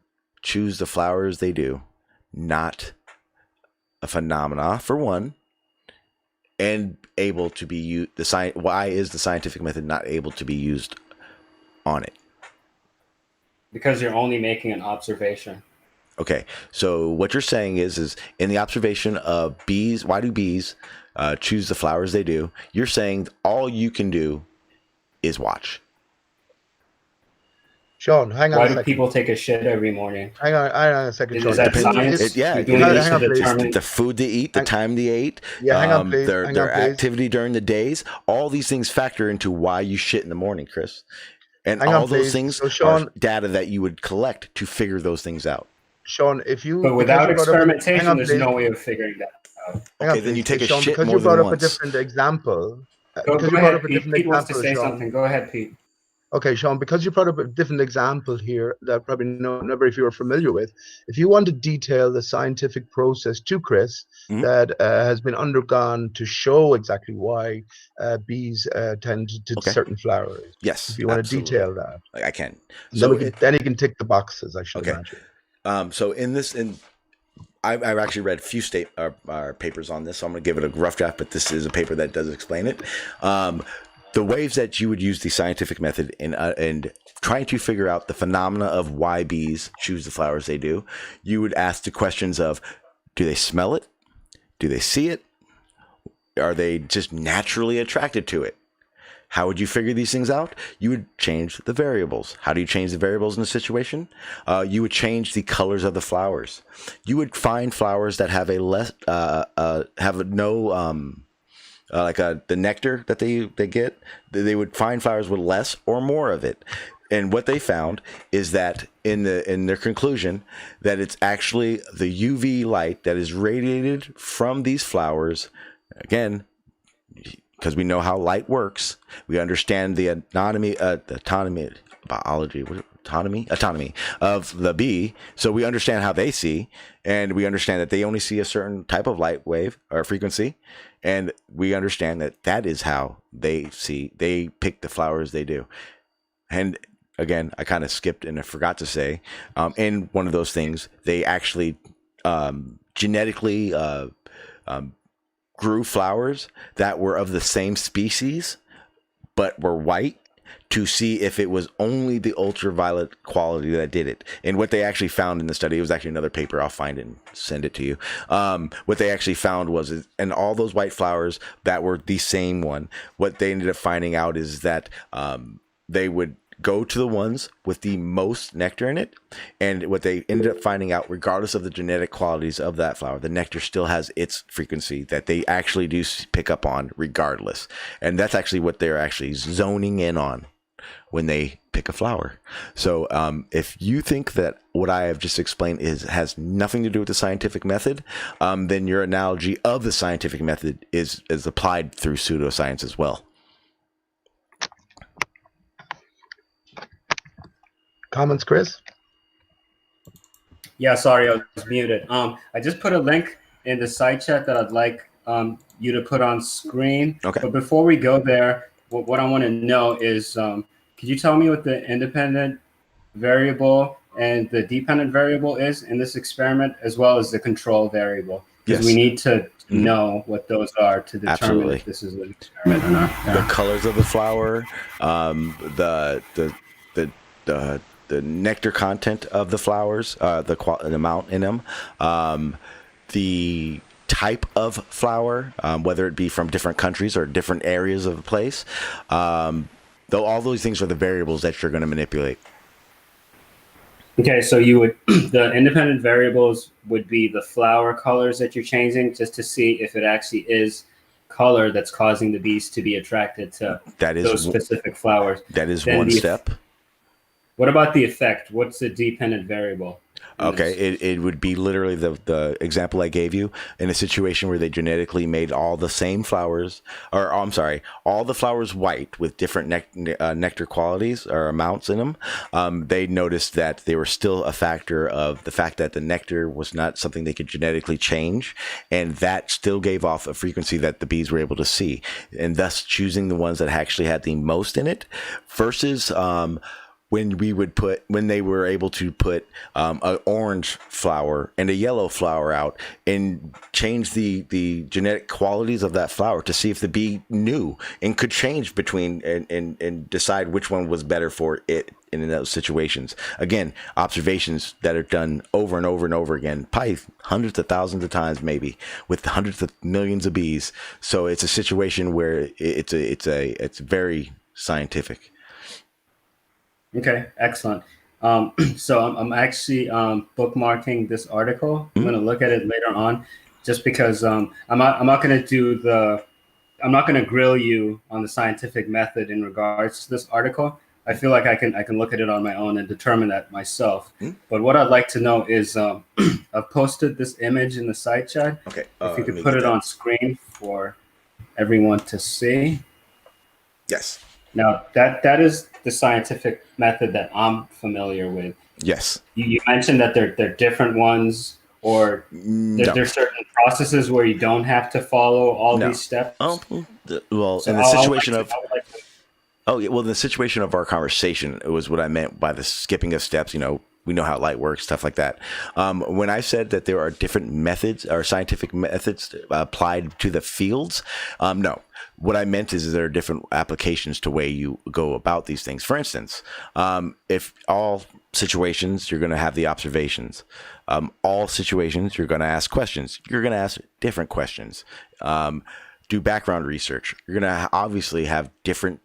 choose the flowers they do not a phenomena, for one, and able to be used? Why is the scientific method not able to be used on it? because you're only making an observation. Okay, so what you're saying is in the observation of bees, why do bees choose the flowers they do? You're saying all you can do is watch. Sean, hang on Why a do second. people take a shit every morning? Hang on a second, Sean. Is that Depends- science? yeah, You're it doing is. this Hang on, to please. determine. The food they eat, the time they ate, Yeah, hang on, please. their Hang on, please. activity during the days, all these things factor into why you shit in the morning, Chris. And Hang all on, those please. things So, Sean, are data that you would collect to figure those things out. Sean, if you But because without you brought up experimentation, hang on, there's please. no way of figuring that out. Hang on, Okay, then you please. take a Sean, shit because more you brought than up once. a different example. Go Because you brought up ahead, a Pete. different Pete wants to example, say Sean. something. Go ahead, Pete. Okay, Sean, because you brought up a different example here that probably nobody of you are familiar with. If you want to detail the scientific process to Chris that has been undergone to show exactly why bees tend to certain flowers. Yes, if you want absolutely. to detail that, I can. so then he can tick the boxes, I should Okay. imagine. So I've actually read a few papers on this, so I'm going to give it a rough draft, but this is a paper that does explain it. The ways that you would use the scientific method in trying to figure out the phenomena of why bees choose the flowers they do, you would ask the questions of, do they smell it? Do they see it? Are they just naturally attracted to it? How would you figure these things out? You would change the variables. How do you change the variables in a situation? You would change the colors of the flowers. You would find flowers that have the nectar that they get. They would find flowers with less or more of it. And what they found is that in their conclusion, that it's actually the UV light that is radiated from these flowers. Again, because we know how light works, we understand the autonomy of the bee. So we understand how they see, and we understand that they only see a certain type of light wave or frequency. And we understand that is how they see. They pick the flowers they do. And again, I kind of skipped and I forgot to say, in one of those things, they actually genetically grew flowers that were of the same species but were white, to see if it was only the ultraviolet quality that did it. And what they actually found in the study, it was actually another paper, I'll find it and send it to you. What they actually found was, and all those white flowers that were the same one, what they ended up finding out is that they would go to the ones with the most nectar in it. And what they ended up finding out, regardless of the genetic qualities of that flower, the nectar still has its frequency that they actually do pick up on regardless. And that's actually what they're actually zoning in on. when they pick a flower. So if you think that what I have just explained has nothing to do with the scientific method, then your analogy of the scientific method is applied through pseudoscience as well. Comments, Chris? Yeah, sorry, I was muted. I just put a link in the side chat that I'd like you to put on screen. Okay. But before we go there, what I want to know is, could you tell me what the independent variable and the dependent variable is in this experiment, as well as the control variable? Because we need to know what those are to determine if this is an experiment or not. Yeah. The colors of the flower, the nectar content of the flowers, the amount in them, the type of flower, whether it be from different countries or different areas of the place. Though all those things are the variables that you're going to manipulate. Okay, so you would the independent variables would be the flower colors that you're changing, just to see if it actually is color that's causing the bees to be attracted to those specific flowers. That is one step. What about the effect? What's the dependent variable? Okay, it would be literally the example I gave you in a situation where they genetically made all the same flowers, or I'm sorry, all the flowers white with different nectar qualities or amounts in them. They noticed that they were still a factor of the fact that the nectar was not something they could genetically change, and that still gave off a frequency that the bees were able to see, and thus choosing the ones that actually had the most in it versus when they were able to put an orange flower and a yellow flower out and change the genetic qualities of that flower to see if the bee knew and could change between and decide which one was better for it in those situations. Again, observations that are done over and over and over again, probably hundreds of thousands of times, maybe with hundreds of millions of bees. So it's a situation where it's very scientific. Okay, excellent. So I'm actually bookmarking this article. I'm going to look at it later on, just because I'm not going to grill you on the scientific method in regards to this article. I feel like I can look at it on my own and determine that myself. But what I'd like to know is, I've posted this image in the side chat. Okay, if you could put it on screen for everyone to see. Yes. Now that is the scientific method that I'm familiar with. Yes. You mentioned that they're different ones, or there's certain processes where you don't have to follow all these steps. Well, so in the situation in the situation of our conversation, it was what I meant by the skipping of steps. We know how light works, stuff like that. When I said that there are different methods or scientific methods applied to the fields, no. What I meant is there are different applications to way you go about these things. For instance, if all situations, you're going to have the observations. All situations, you're going to ask questions. You're going to ask different questions. Do background research. You're going to obviously have different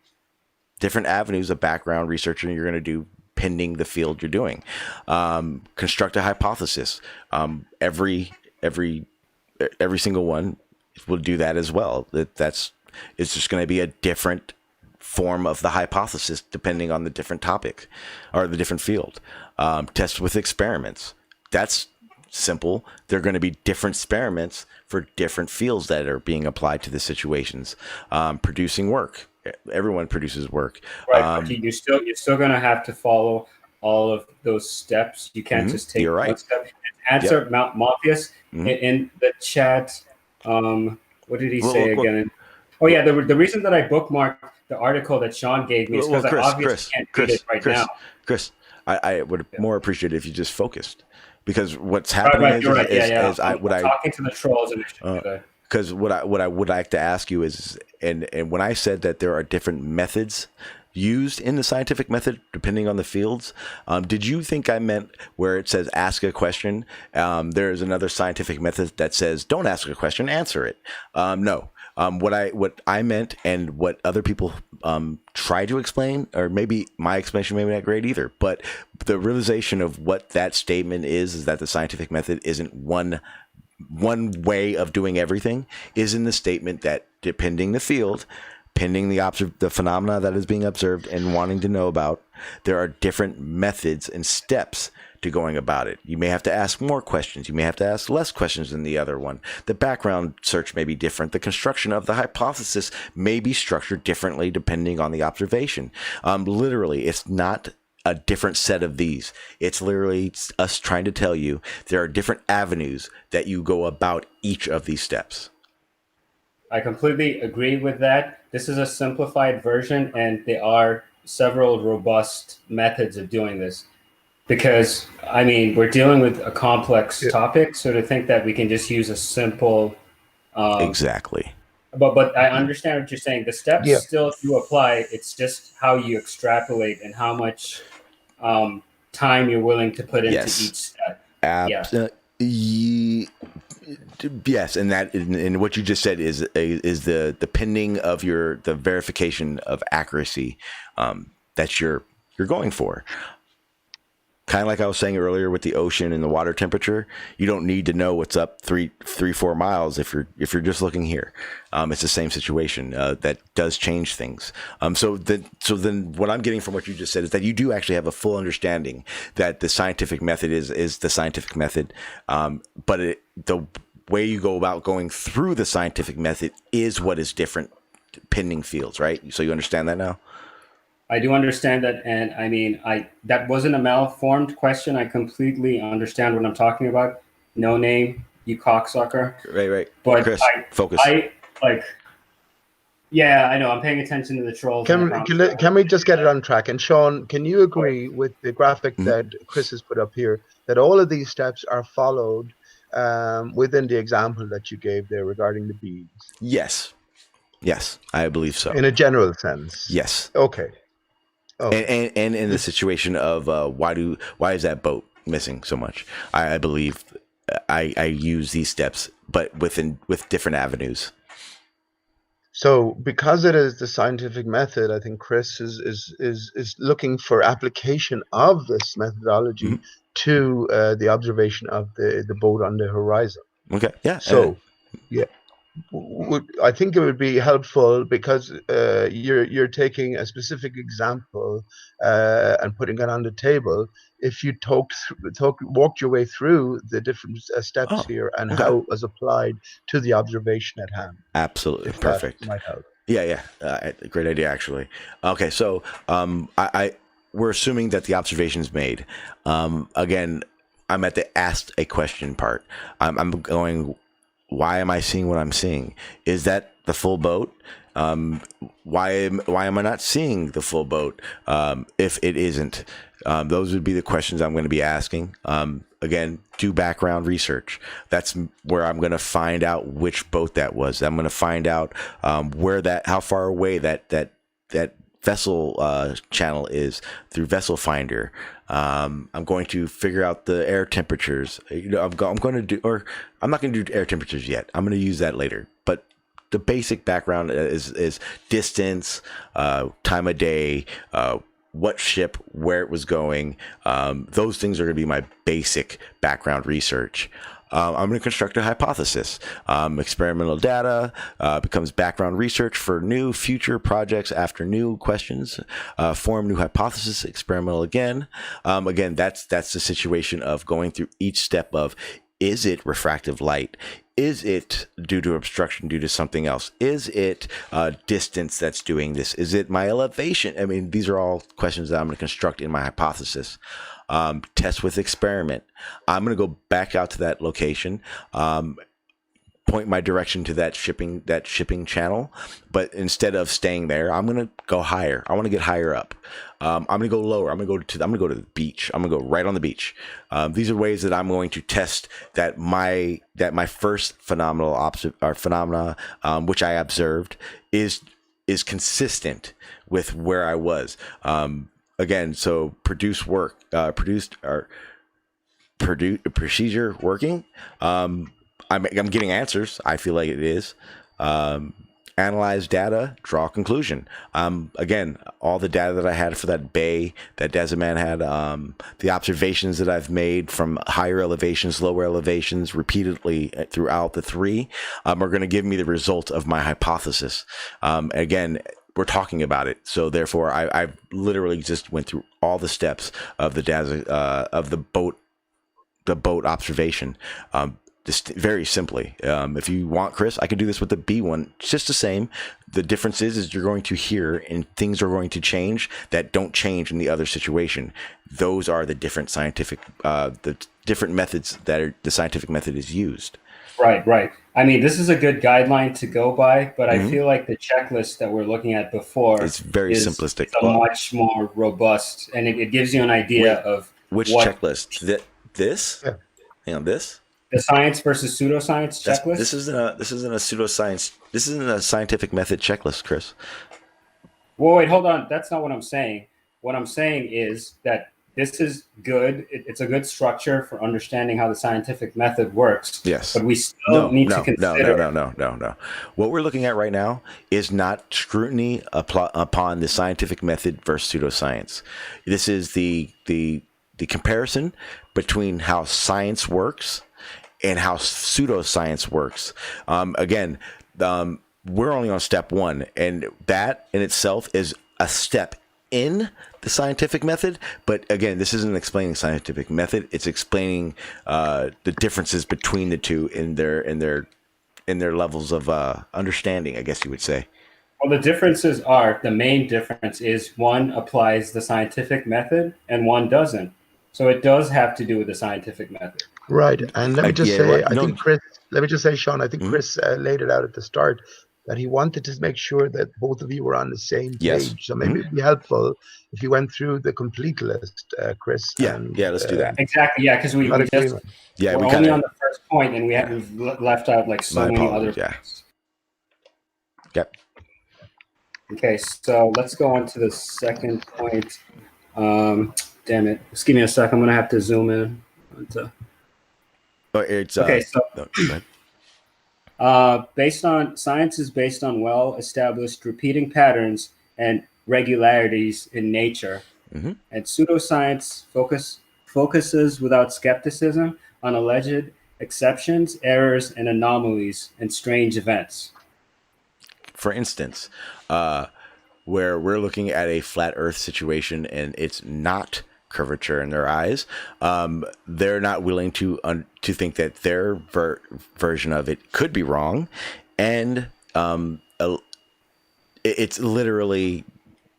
avenues of background research, and you're going to do pending the field you're doing. Construct a hypothesis. Every single one will do that as well. It's just going to be a different form of the hypothesis depending on the different topic or the different field. Test with experiments. That's simple. They're going to be different experiments for different fields that are being applied to the situations. Producing work. Everyone produces work. Right, but you're still going to have to follow all of those steps. You can't just take one step. Answer Malpius in the chat. What did he say again? Oh yeah, the reason that I bookmarked the article that Sean gave me is because I obviously can't read it right now. Chris, I would more appreciate it if you just focused, because what's happening is I'm talking to the trolls because what I would like to ask you is, and when I said that there are different methods used in the scientific method depending on the fields, did you think I meant where it says ask a question? There's another scientific method that says don't ask a question, answer it. No. What I meant, and what other people try to explain, or maybe my explanation may be not great either, but the realization of what that statement is that the scientific method isn't one way of doing everything, is in the statement that depending the field, pending the phenomena that is being observed and wanting to know about, there are different methods and steps to going about it. You may have to ask more questions. You may have to ask less questions than the other one. The background search may be different. The construction of the hypothesis may be structured differently depending on the observation. Literally, it's not a different set of these. It's literally us trying to tell you there are different avenues that you go about each of these steps. I completely agree with that. This is a simplified version, and there are several robust methods of doing this. Because, I mean, we're dealing with a complex topic, so to think that we can just use a simple... Exactly. But I understand what you're saying. The steps Yeah. still do apply. It's just how you extrapolate and how much time you're willing to put into each step. Yes, and that and what you just said is the pending of the verification of accuracy that you're going for. Kind of like I was saying earlier with the ocean and the water temperature, you don't need to know what's up 4 miles if you're just looking here. It's the same situation that does change things. So then what I'm getting from what you just said is that you do actually have a full understanding that the scientific method is the scientific method, but the way you go about going through the scientific method is what is different pending fields, right? So you understand that now? I do understand that, and I mean, that wasn't a malformed question. I completely understand what I'm talking about. No name, you cocksucker. Right. But Chris, focus. Yeah, I know. I'm paying attention to the trolls. Can we just get it on track? And Sean, can you agree with the graphic that Chris has put up here, that all of these steps are followed within the example that you gave there regarding the beads? Yes, I believe so. In a general sense? Yes. Okay. And in the situation of why is that boat missing so much? I believe I use these steps, but with different avenues. So because it is the scientific method, I think Chris is looking for application of this methodology to the observation of the boat on the horizon. Okay. Yeah. So I think it would be helpful because you're taking a specific example and putting it on the table. If you walked your way through the different steps here and how it was applied to the observation at hand. Absolutely. Perfect. That might help. Yeah. Great idea, actually. Okay. So we're assuming that the observation is made. Again, I'm at the asked a question part. I'm going, why am I seeing what I'm seeing? Is that the full boat? Why am I not seeing the full boat if it isn't? Those would be the questions I'm going to be asking. Again, do background research. That's where I'm going to find out which boat that was. I'm going to find out how far away that vessel channel is through Vessel Finder. I'm going to figure out the air temperatures. I'm not going to do air temperatures yet. I'm going to use that later. But the basic background is distance, time of day, what ship, where it was going. Those things are going to be my basic background research. I'm going to construct a hypothesis. Experimental data becomes background research for new future projects after new questions. Form new hypothesis, experimental again. Again, that's the situation of going through each step of, is it refractive light? Is it due to obstruction due to something else? Is it distance that's doing this? Is it my elevation? I mean, these are all questions that I'm going to construct in my hypothesis. Test with experiment. I'm going to go back out to that location, point my direction to that shipping channel, but instead of staying there, I'm going to go higher. I want to get higher up. I'm going to go lower. I'm going to go to the beach. I'm going to go right on the beach. These are ways that I'm going to test that my first phenomena, which I observed, is consistent with where I was. Again, so procedure working. I'm getting answers. I feel like it is. analyze data, draw a conclusion. Again, all the data that I had for that bay that Desiman had, the observations that I've made from higher elevations, lower elevations, repeatedly throughout the three, are going to give me the result of my hypothesis. Again, we're talking about it, so therefore, I literally just went through all the steps of the data of the boat observation. Just very simply. If you want, Chris, I can do this with the B one. It's just the same. The difference is you're going to hear and things are going to change that don't change in the other situation. Those are the different scientific, the different methods that the scientific method is used. Right. I mean, this is a good guideline to go by, but I feel like the checklist that we're looking at before it's very simplistic. It's much more robust, and it gives you an idea of which checklist. This? Yeah. Hang on, this? The science versus pseudoscience checklist? This isn't a pseudoscience. This isn't a scientific method checklist, Chris. Well, wait, hold on. That's not what I'm saying. What I'm saying is that this is good. It's a good structure for understanding how the scientific method works. Yes. But we still need to consider. No. What we're looking at right now is not scrutiny upon the scientific method versus pseudoscience. This is the comparison between how science works and how pseudoscience works. Again, we're only on step one, and that in itself is a step in the scientific method. But again, this isn't explaining scientific method. It's explaining the differences between the two in their levels of understanding, I guess you would say. Well, the main difference is one applies the scientific method and one doesn't. So it does have to do with the scientific method. Right. And let me just say, Sean, I think Chris laid it out at the start that he wanted to make sure that both of you were on the same page. Yes. So maybe it'd be helpful if you went through the complete list, Chris. Yeah, let's do that. Exactly, yeah, because we're only on the first point, and we've left out like so many other points. Yep. Okay, so let's go on to the second point. Damn it. Just give me a sec. I'm going to have to zoom in. Science is based on well-established repeating patterns and regularities in nature. And pseudoscience focuses without skepticism on alleged exceptions, errors, and anomalies and strange events. For instance, where we're looking at a flat Earth situation and it's not curvature in their eyes, they're not willing to think that their version of it could be wrong, and it's literally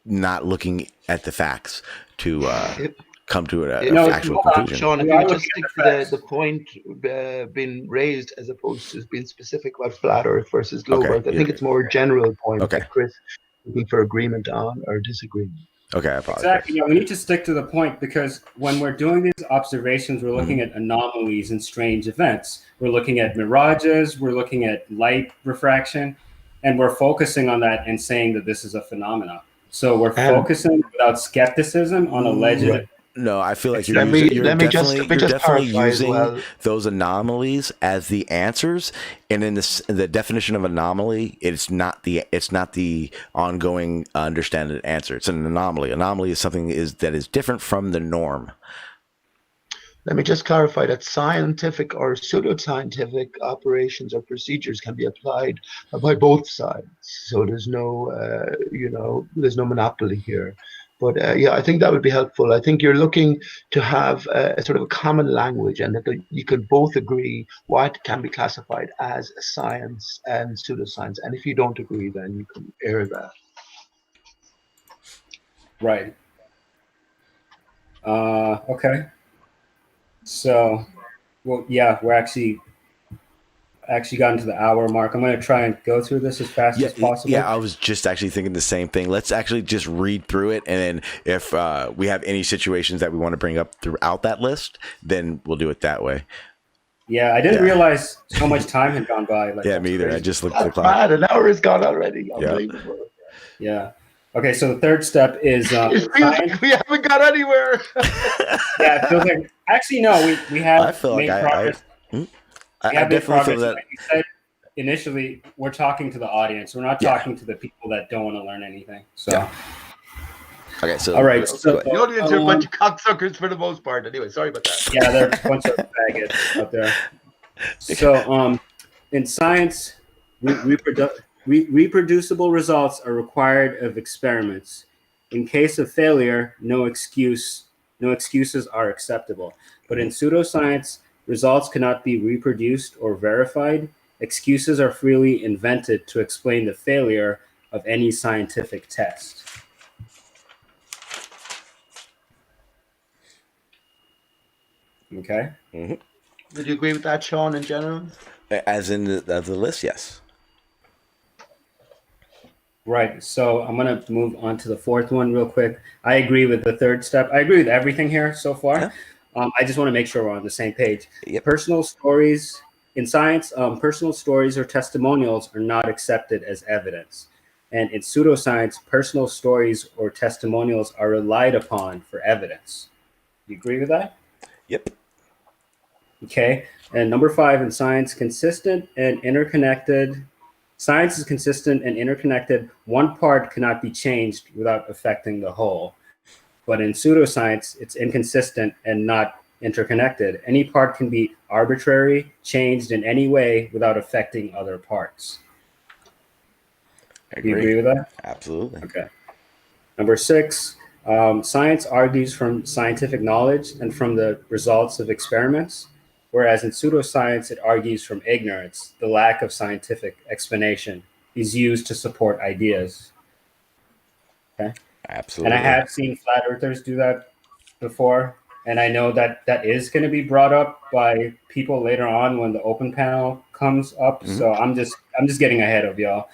not looking at the facts to come to an actual conclusion. Sean, if you just stick to the point being raised as opposed to being specific about flat Earth versus low Earth, I think it's more a general point that Chris looking for agreement on or disagreement. Okay, I apologize. Exactly. Yeah, we need to stick to the point because when we're doing these observations, we're looking at anomalies and strange events. We're looking at mirages, we're looking at light refraction, and we're focusing on that and saying that this is a phenomenon. So we're focusing without skepticism on alleged. No, I feel like you're definitely using those anomalies as the answers, and in the definition of anomaly, it's not the ongoing understanding answer. It's an anomaly. Anomaly is something that is different from the norm. Let me just clarify that scientific or pseudoscientific operations or procedures can be applied by both sides. So there's no, there's no monopoly here. But I think that would be helpful. I think you're looking to have a sort of a common language, and that you can both agree what can be classified as a science and pseudoscience. And if you don't agree, then you can air that. Right. Okay. So, we're actually gotten to the hour mark. I'm going to try and go through this as fast as possible. Yeah, I was just actually thinking the same thing. Let's actually just read through it, and then if we have any situations that we want to bring up throughout that list, then we'll do it that way. Yeah, I didn't realize so much time had gone by. Me either. I just looked at the clock. Bad. An hour is gone already. Unbelievable. Yeah. Okay, so the third step is it feels like we haven't got anywhere. Yeah, it feels like actually no, we have made progress. I definitely feel that. initially we're talking to the audience. We're not talking to the people that don't want to learn anything. So, Okay, so all right. So the audience are a bunch of cocksuckers for the most part. Anyway, sorry about that. yeah, they're a bunch of faggots out there. So, in science, reproducible results are required of experiments. In case of failure, no excuses are acceptable. But in pseudoscience, results cannot be reproduced or verified. Excuses are freely invented to explain the failure of any scientific test. Okay. Would you agree with that, Sean, in general? As in the list, yes. Right. So I'm going to move on to the fourth one real quick. I agree with the third step. I agree with everything here so far. Yeah. I just want to make sure we're on the same page. Yep. Personal stories in science, personal stories or testimonials are not accepted as evidence. And in pseudoscience, personal stories or testimonials are relied upon for evidence. You agree with that? Yep. Okay. And number 5 in science, consistent and interconnected. Science is consistent and interconnected. One part cannot be changed without affecting the whole. But in pseudoscience, it's inconsistent and not interconnected. Any part can be arbitrary, changed in any way without affecting other parts. Do you agree with that? Absolutely. Okay. Number 6, science argues from scientific knowledge and from the results of experiments, whereas in pseudoscience, it argues from ignorance. The lack of scientific explanation is used to support ideas. Okay. Absolutely. And I have seen flat earthers do that before. And I know that that is going to be brought up by people later on when the open panel comes up. So I'm just getting ahead of y'all.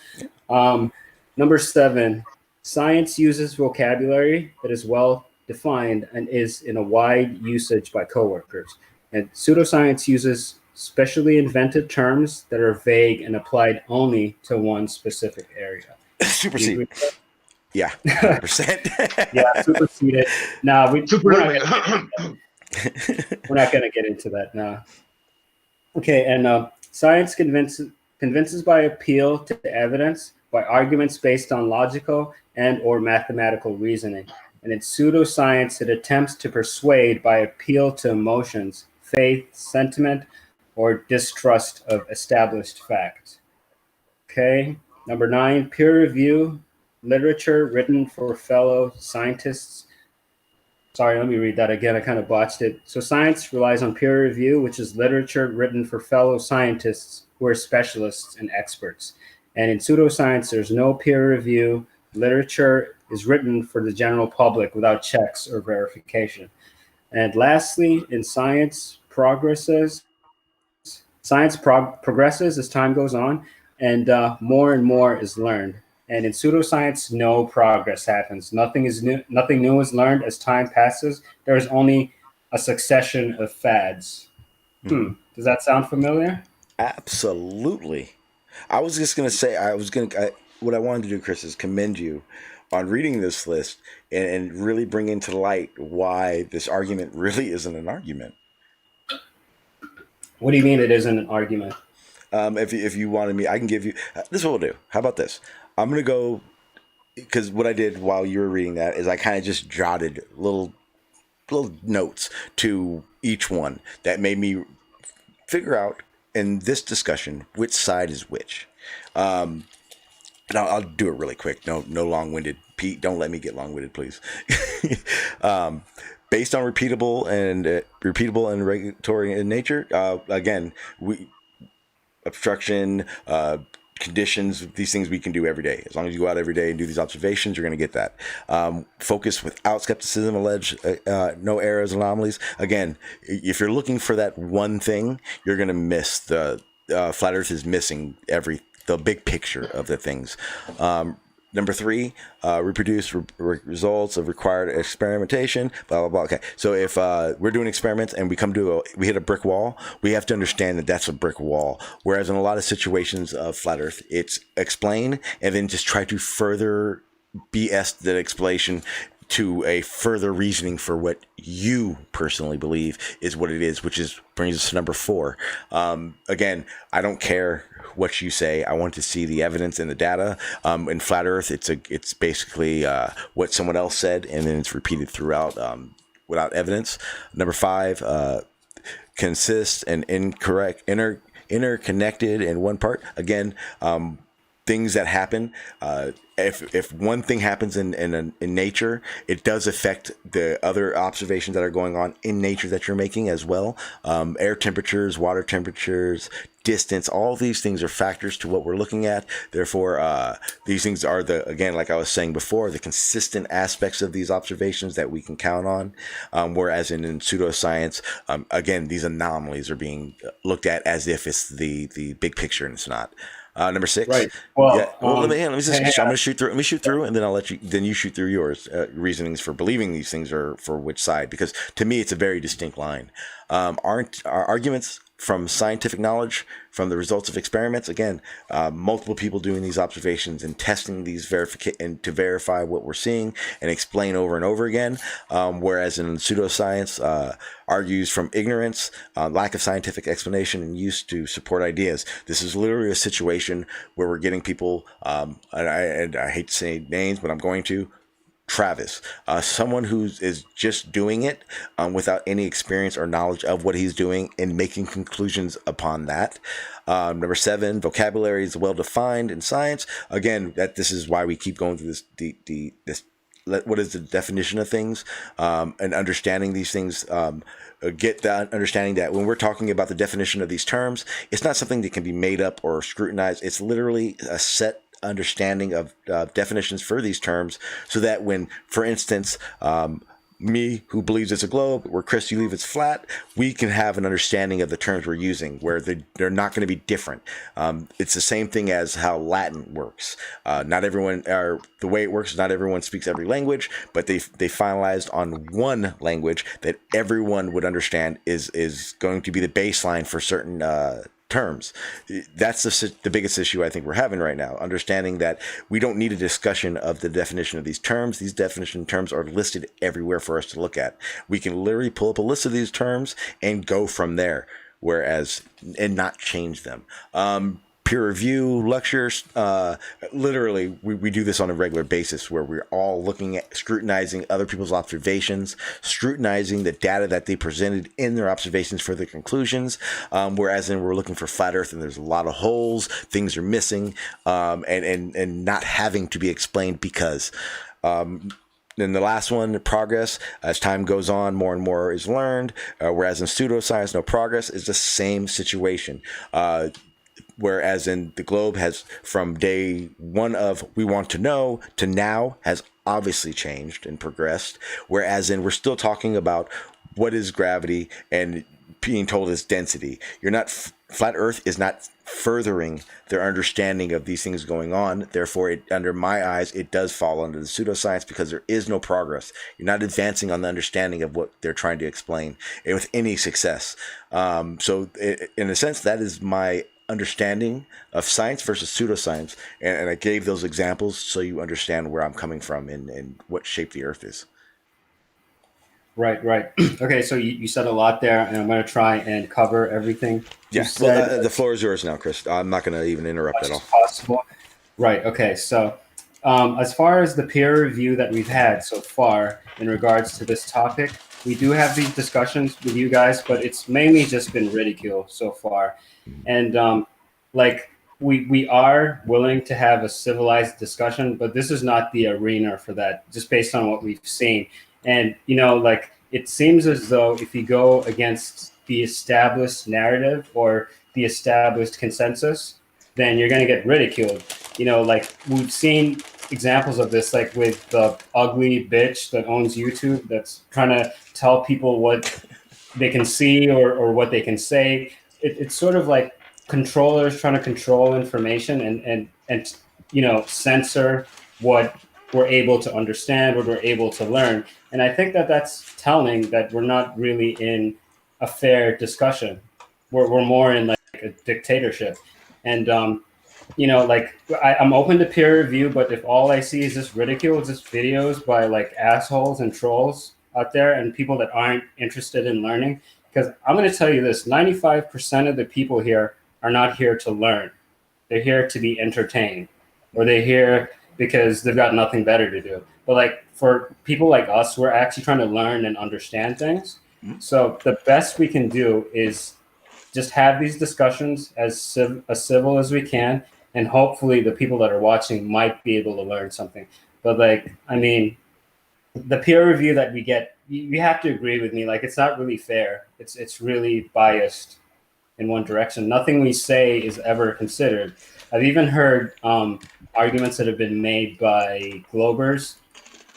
Number 7, science uses vocabulary that is well defined and is in a wide usage by coworkers. And pseudoscience uses specially invented terms that are vague and applied only to one specific area. Supersede. Yeah, 100%. Yeah, superseded. Nah, we're not going to get into that now. Okay, and science convinces by appeal to evidence, by arguments based on logical and or mathematical reasoning. And in pseudoscience, it attempts to persuade by appeal to emotions, faith, sentiment, or distrust of established fact. Okay, number 9, peer review, literature written for fellow scientists. Sorry, let me read that again. I kind of botched it. So science relies on peer review, which is literature written for fellow scientists who are specialists and experts. And in pseudoscience, there's no peer review. Literature is written for the general public without checks or verification. And lastly, in science progresses as time goes on, and more is learned. And in pseudoscience, no progress happens. Nothing new is learned as time passes. There is only a succession of fads. Does that sound familiar? Absolutely. I was just going to say, what I wanted to do, Chris, is commend you on reading this list and really bring into light why this argument really isn't an argument. What do you mean it isn't an argument? If you wanted me, I can give you, this is what we'll do. How about this? I'm going to go, because what I did while you were reading that is I kind of just jotted little notes to each one that made me figure out in this discussion which side is which. And I'll do it really quick. No long-winded. Pete, don't let me get long-winded, please. Based on repeatable and regulatory in nature, again, obstruction, conditions, these things we can do every day. As long as you go out every day and do these observations, you're going to get that. Focus without skepticism, allege no errors, anomalies. Again, if you're looking for that one thing, you're going to miss the flat Earth is missing the big picture of the things. Number 3, reproduce results of required experimentation, blah, blah, blah. Okay, so if we're doing experiments and we hit a brick wall, we have to understand that that's a brick wall. Whereas in a lot of situations of flat Earth, it's explain and then just try to further BS that explanation to a further reasoning for what you personally believe is what it is, which is brings us to number 4. Again, I don't care what you say. I want to see the evidence and the data. In flat Earth, it's basically what someone else said, and then it's repeated throughout without evidence. Number 5, consists and interconnected in one part. Again, things that happen. If one thing happens in nature, it does affect the other observations that are going on in nature that you're making as well. Air temperatures, water temperatures, distance, all these things are factors to what we're looking at. Therefore, these things are again, like I was saying before, the consistent aspects of these observations that we can count on. Whereas in pseudoscience, again, these anomalies are being looked at as if it's the big picture, and it's not. Number 6. Right. Well, yeah. Well, let me just. hey, I'm going to shoot through. Let me shoot through, and then I'll let you. Then you shoot through yours reasonings for believing these things are for which side. Because to me, it's a very distinct line. Aren't our arguments from scientific knowledge, from the results of experiments? Again, multiple people doing these observations and testing these and to verify what we're seeing and explain over and over again. Whereas in pseudoscience, argues from ignorance, lack of scientific explanation, and use to support ideas. This is literally a situation where we're getting people, and I hate to say names, but I'm going to, Travis, someone who is just doing it without any experience or knowledge of what he's doing and making conclusions upon that. Number 7, vocabulary is well defined in science. Again, this is why we keep going through this. What is the definition of things, and understanding these things. Get that understanding that when we're talking about the definition of these terms, it's not something that can be made up or scrutinized. It's literally a set understanding of definitions for these terms, so that when, for instance, me who believes it's a globe, where Chris, you believe it's flat, we can have an understanding of the terms we're using, where they're not going to be different. It's the same thing as how Latin works. Not everyone, or the way it works, not everyone speaks every language, but they finalized on one language that everyone would understand is going to be the baseline for certain terms. That's the biggest issue I think we're having right now, understanding that we don't need a discussion of the definition of these terms. These definition terms are listed everywhere for us to look at. We can literally pull up a list of these terms and go from there, and not change them. Peer review lectures, literally we do this on a regular basis, where we're all looking at scrutinizing other people's observations, scrutinizing the data that they presented in their observations for their conclusions, whereas then we're looking for flat earth and there's a lot of holes, things are missing, and not having to be explained because then the last one, progress. As time goes on, more and more is learned, whereas in pseudoscience, no progress is the same situation. Whereas in the globe has, from day one of we want to know to now, has obviously changed and progressed. Whereas in we're still talking about what is gravity and being told is density. You're not flat Earth is not furthering their understanding of these things going on. Therefore, under my eyes, it does fall under the pseudoscience, because there is no progress. You're not advancing on the understanding of what they're trying to explain with any success. So in a sense, that is my understanding of science versus pseudoscience, and I gave those examples so you understand where I'm coming from and what shape the earth is. Right. Okay, so you said a lot there, and I'm going to try and cover everything. Yeah, well, the floor is yours now, Chris. I'm not going to even interrupt at all. Possible. Right. Okay. So as far as the peer review that we've had so far in regards to this topic, we do have these discussions with you guys, but it's mainly just been ridicule so far. And we are willing to have a civilized discussion, but this is not the arena for that, just based on what we've seen. And, it seems as though if you go against the established narrative or the established consensus, then you're going to get ridiculed. We've seen examples of this, like with the ugly bitch that owns YouTube, that's trying to tell people what they can see or what they can say. It's sort of like controllers trying to control information and censor what we're able to understand, what we're able to learn. And I think that that's telling that we're not really in a fair discussion. We're more in like a dictatorship. And you know, like I'm open to peer review, but if all I see is just ridicule, just videos by like assholes and trolls out there and people that aren't interested in learning, because I'm going to tell you this: 95% of the people here are not here to learn. They're here to be entertained, or they're here because they've got nothing better to do. But like for people like us, we're actually trying to learn and understand things. So the best we can do is just have these discussions as civil as we can, and hopefully the people that are watching might be able to learn something. But like, I mean, the peer review that we get, you have to agree with me. Like, it's not really fair. It's really biased in one direction. Nothing we say is ever considered. I've even heard arguments that have been made by Globers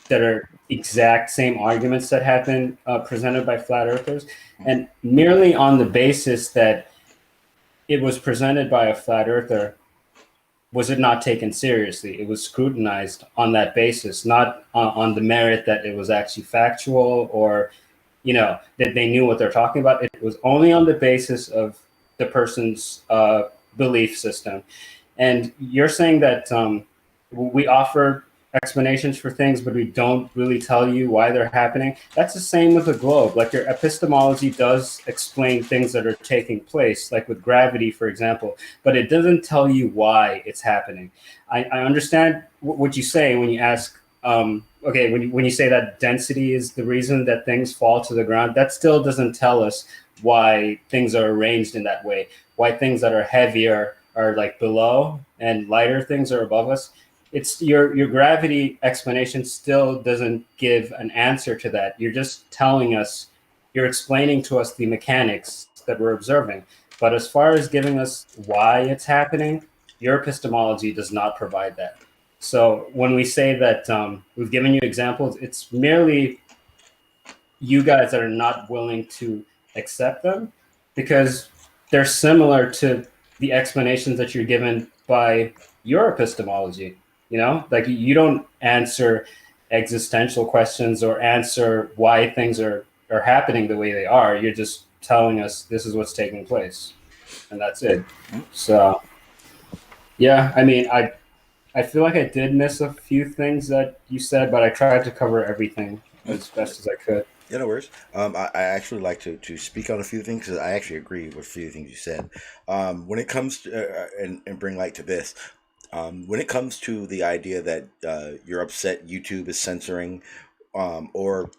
that are exact same arguments that have been presented by flat earthers, and merely on the basis that it was presented by a flat earther was it not taken seriously. It was scrutinized on that basis, not on the merit that it was actually factual, or you know, that they knew what they're talking about. It was only on the basis of the person's belief system. And you're saying that we offer explanations for things, but we don't really tell you why they're happening. That's the same with the globe. Like, your epistemology does explain things that are taking place, like with gravity, for example, but it doesn't tell you why it's happening. I understand what you say when you ask, okay, when you say that density is the reason that things fall to the ground, that still doesn't tell us why things are arranged in that way, why things that are heavier are like below and lighter things are above us. It's your gravity explanation still doesn't give an answer to that. You're just telling us, you're explaining to us the mechanics that we're observing. But as far as giving us why it's happening, your epistemology does not provide that. So when we say that we've given you examples, it's merely you guys that are not willing to accept them because they're similar to the explanations that you're given by your epistemology. You know, like, you don't answer existential questions or answer why things are happening the way they are. You're just telling us this is what's taking place, and that's it. So yeah, I mean, I feel like I did miss a few things that you said, but I tried to cover everything as best as I could. Yeah, no worries. I actually like to speak on a few things because I actually agree with a few things you said. When it comes to, and bring light to this, when it comes to the idea that you're upset YouTube is censoring, or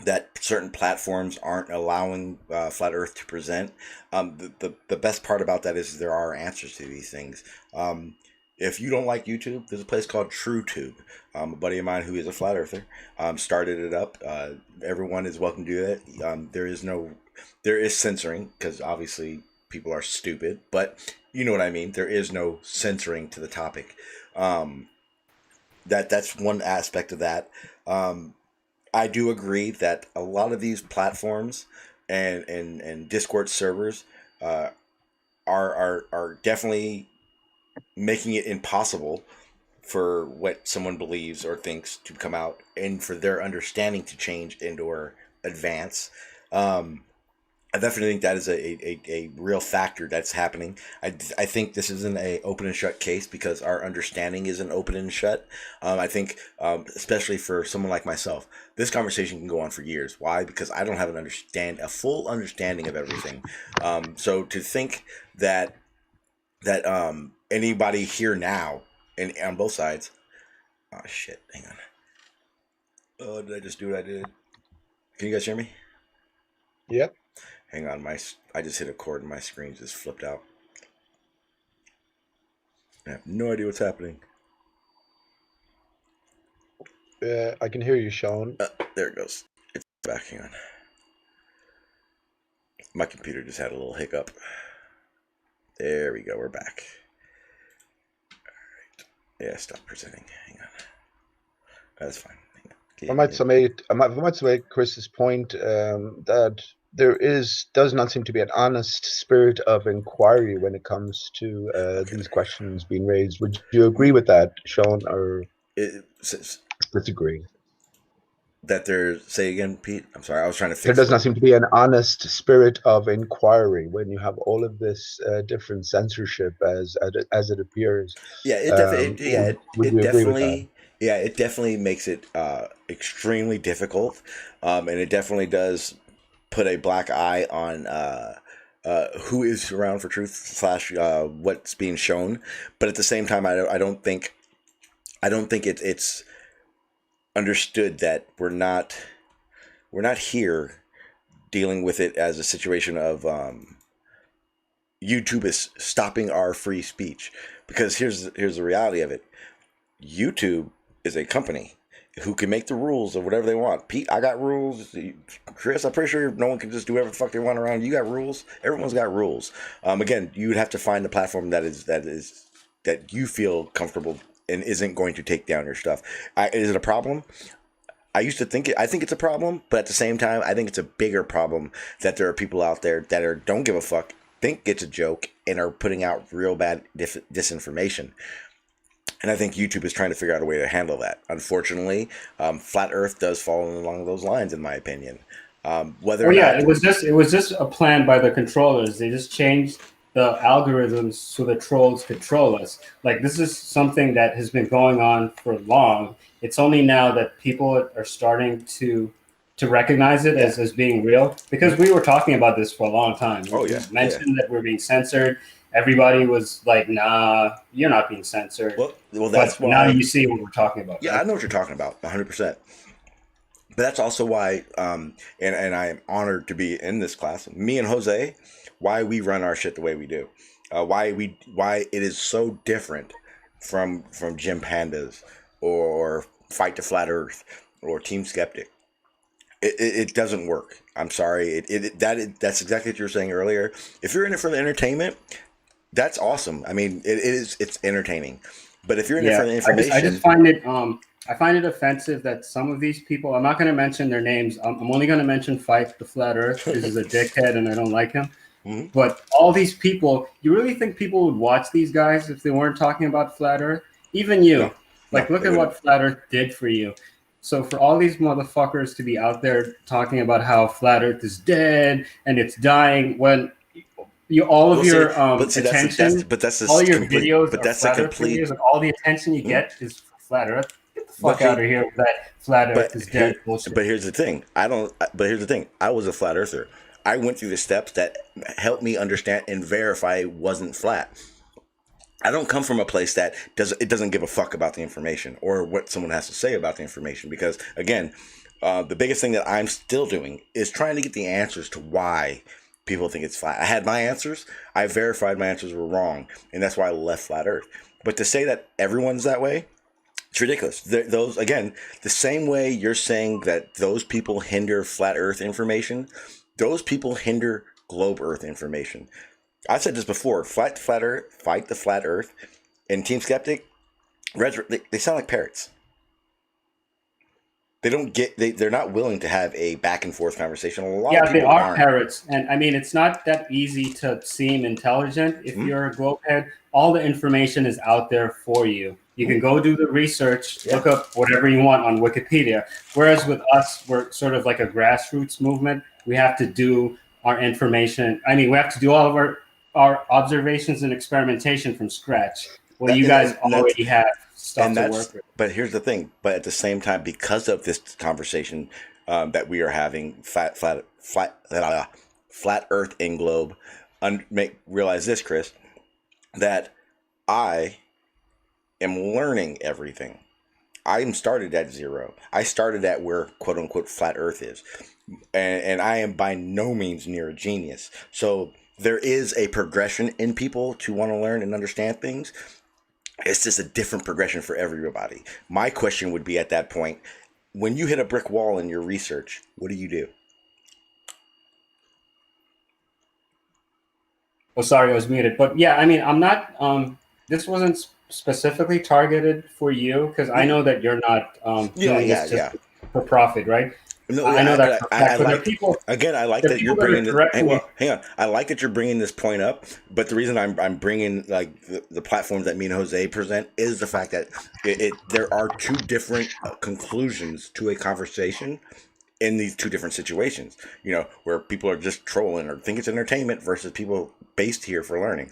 that certain platforms aren't allowing flat Earth to present, the best part about that is there are answers to these things. If you don't like YouTube, there's a place called TRUUTUBE. A buddy of mine who is a flat earther started it up. Everyone is welcome to do that. There is censoring because obviously people are stupid, but you know what I mean. There is no censoring to the topic. That's one aspect of that. I do agree that a lot of these platforms and Discord servers are definitely making it impossible for what someone believes or thinks to come out, and for their understanding to change and or advance. I definitely think that is a real factor that's happening. I think this isn't a open and shut case because our understanding isn't open and shut. I think, especially for someone like myself, this conversation can go on for years. Why? Because I don't have a full understanding of everything. So to think that anybody here now and on both sides, oh shit, hang on. Oh, did I just do what I did? Can you guys hear me? Yep. Hang on, I just hit a chord and my screen just flipped out. I have no idea what's happening. I can hear you, Sean. There it goes. It's back. Hang on. My computer just had a little hiccup. There we go. We're back. All right. Yeah, stop presenting. Hang on. That's fine. I might summate Chris's point that there does not seem to be an honest spirit of inquiry when it comes to these questions being raised. Would you agree with that, Sean, or disagree? that they're say again, Pete. I'm sorry, I was trying to There fix does it. not seem to be an honest spirit of inquiry when you have all of this different censorship as it appears. Yeah, it definitely. Yeah, Would you agree with that? it definitely makes it extremely difficult, and it definitely does put a black eye on who is around for truth slash what's being shown. But at the same time, I don't think it's understood that we're not here dealing with it as a situation of YouTube is stopping our free speech, because here's the reality of it. YouTube is a company who can make the rules of whatever they want. Pete, I got rules. Chris, I'm pretty sure no one can just do whatever the fuck they want around. You got rules. Everyone's got rules. Again, you would have to find the platform that you feel comfortable and isn't going to take down your stuff. Is it a problem? I think it's a problem, but at the same time, I think it's a bigger problem that there are people out there that don't give a fuck, think it's a joke, and are putting out real bad disinformation. And I think YouTube is trying to figure out a way to handle that. Unfortunately, Flat Earth does fall along those lines, in my opinion. Whether or not, it was just a plan by the controllers. They just changed the algorithms so the trolls control us. Like, this is something that has been going on for long. It's only now that people are starting to recognize it as being real, because we were talking about this for a long time. Oh, We yeah, mentioned that we're being censored. Everybody was like, "Nah, you're not being censored." well, that's But now why. you see what we're talking about. Yeah, Right? I know what you're talking about, 100%. But that's also why, and I am honored to be in this class. Me and Jose, why we run our shit the way we do, why it is so different from Jim Pandas or Fight the Flat Earth or Team Skeptic. It doesn't work. I'm sorry. That's exactly what you were saying earlier. If you're in it for the entertainment, that's awesome. I mean, it's entertaining. But if you're in it for the information, I just find it offensive that some of these people. I'm not going to mention their names. I'm only going to mention Fight the Flat Earth because he's a dickhead and I don't like him. Mhm. But all these people, you really think people would watch these guys if they weren't talking about Flat Earth? Even you, look at what Flat Earth did for you. So for all these motherfuckers to be out there talking about how Flat Earth is dead and it's dying, when all of your attention, all your videos, but that's a Flat Earth complete. videos, and all the attention you get is for Flat Earth. Get the fuck out of here with that Flat Earth is dead bullshit. But here's the thing. But here's the thing. I was a flat earther. I went through the steps that helped me understand and verify it wasn't flat. I don't come from a place that doesn't give a fuck about the information or what someone has to say about the information, because again, the biggest thing that I'm still doing is trying to get the answers to why people think it's flat. I had my answers. I verified my answers were wrong, and that's why I left Flat Earth. But to say that everyone's that way, it's ridiculous. Those, again, the same way you're saying that those people hinder Flat Earth information, those people hinder Globe Earth information. I've said this before. Fight the Flat Earth, and Team Skeptic, they sound like parrots. They're not willing to have a back and forth conversation. A lot of people they are aren't. parrots, and I mean, it's not that easy to seem intelligent if you're a globehead. All the information is out there for you. You can go do the research, look up whatever you want on Wikipedia. Whereas with us, we're sort of like a grassroots movement. We have to do our information. I mean, we have to do all of our observations and experimentation from scratch. Well, you guys already have stuff to work with. But here's the thing. But at the same time, because of this conversation that we are having, flat Earth and globe, realize this, Chris, that I am learning everything. I'm started at zero. I started at where quote unquote flat Earth is, and I am by no means near a genius. So there is a progression in people to want to learn and understand things. It's just a different progression for everybody. My question would be at that point, when you hit a brick wall in your research, what do you do? Oh, sorry, I was muted. But yeah, I mean, I'm not. This wasn't specifically targeted for you because I know that you're not doing this just for profit, right? No, I know that for a fact. But like I like that you're bringing this. Hang on. I like that you're bringing this point up. But the reason I'm bringing like the platform that me and Jose present is the fact that there are two different conclusions to a conversation in these two different situations. You know, where people are just trolling or think it's entertainment versus people based here for learning.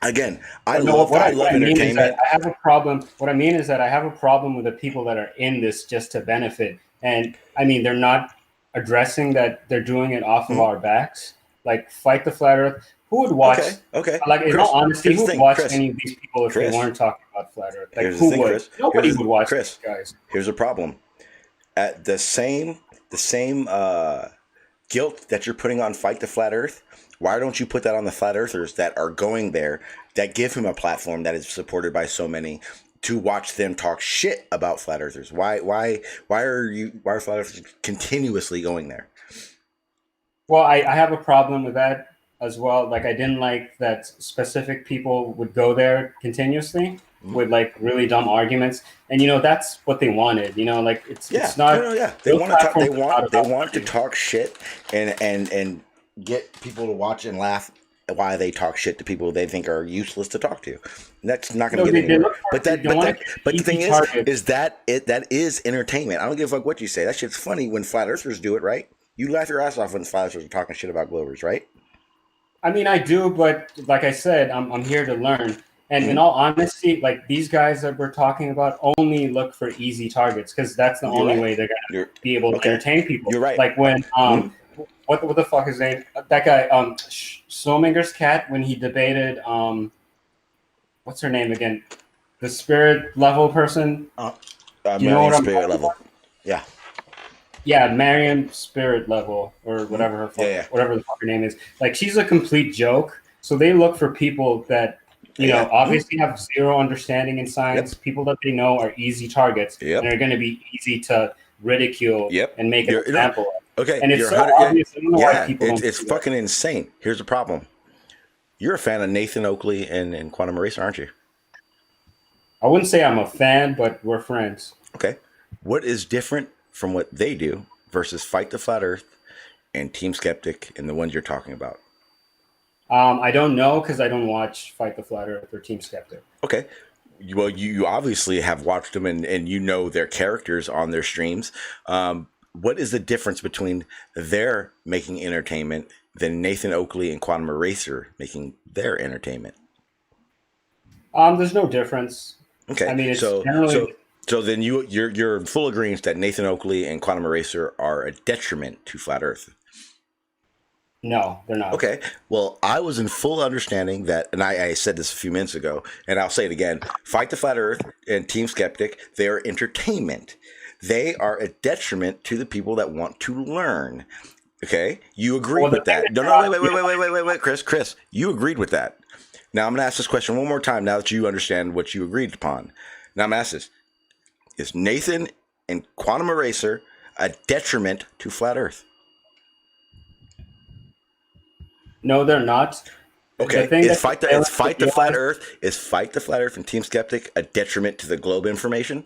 Again, I love entertainment. I have a problem. What I mean is that I have a problem with the people that are in this just to benefit. And I mean, they're not addressing that they're doing it off of our backs. Like, fight the flat Earth. Who would watch? Okay. Like, in all honesty, who would watch any of these people if they weren't talking about flat Earth? Like, who would? Nobody would watch these guys. Here's a problem. At the same guilt that you're putting on Fight the Flat Earth, why don't you put that on the flat earthers that are going there, that give him a platform that is supported by so many, to watch them talk shit about flat earthers? Why are flat earthers continuously going there? Well, I have a problem with that as well. Like, I didn't like that specific people would go there continuously with like really dumb arguments, and that's what they wanted. Like, it's not. They want to talk shit and get people to watch and laugh while they talk shit to people they think are useless to talk to. That's not going to get anywhere. But the thing is that is entertainment. I don't give a fuck what you say. That shit's funny when flat earthers do it, right? You laugh your ass off when flat earthers are talking shit about globers, right? I mean, I do, but like I said, I'm here to learn. And in all honesty, like, these guys that we're talking about only look for easy targets, because that's the only way they're going to be able to entertain people. You're right. Like when what the fuck is his name? That guy, Slominger's cat, when he debated what's her name again? The spirit level person. You know what I'm spirit level. Yeah. Yeah, Mariam Spirit Level, or whatever whatever the fuck her name is. Like, she's a complete joke. So they look for people that obviously have zero understanding in science. People that they know are easy targets and are going to be easy to ridicule and make an example of. Okay, and it's so obvious. I don't know why people don't it's fucking insane. Here's the problem. You're a fan of Nathan Oakley and Quantum Eraser, aren't you? I wouldn't say I'm a fan, but we're friends. Okay. What is different from what they do versus Fight the Flat Earth and Team Skeptic and the ones you're talking about? I don't know, because I don't watch Fight the Flat Earth or Team Skeptic. Okay. Well, you obviously have watched them and you know their characters on their streams. What is the difference between their making entertainment than Nathan Oakley and Quantum Eraser making their entertainment? There's no difference. Okay. I mean, it's generally... So then you're in full agreement that Nathan Oakley and Quantum Eraser are a detriment to Flat Earth. No, they're not. Okay. Well, I was in full understanding that, and I said this a few minutes ago, and I'll say it again. Fight the Flat Earth and Team Skeptic, they are entertainment. They are a detriment to the people that want to learn. Okay? You agreed with that. No, wait, Chris, you agreed with that. Now I'm going to ask this question one more time now that you understand what you agreed upon. Now I'm going to ask this. Is Nathan and Quantum Eraser a detriment to Flat Earth? No, they're not. Okay. Is Fight the Flat Earth and Team Skeptic a detriment to the globe information?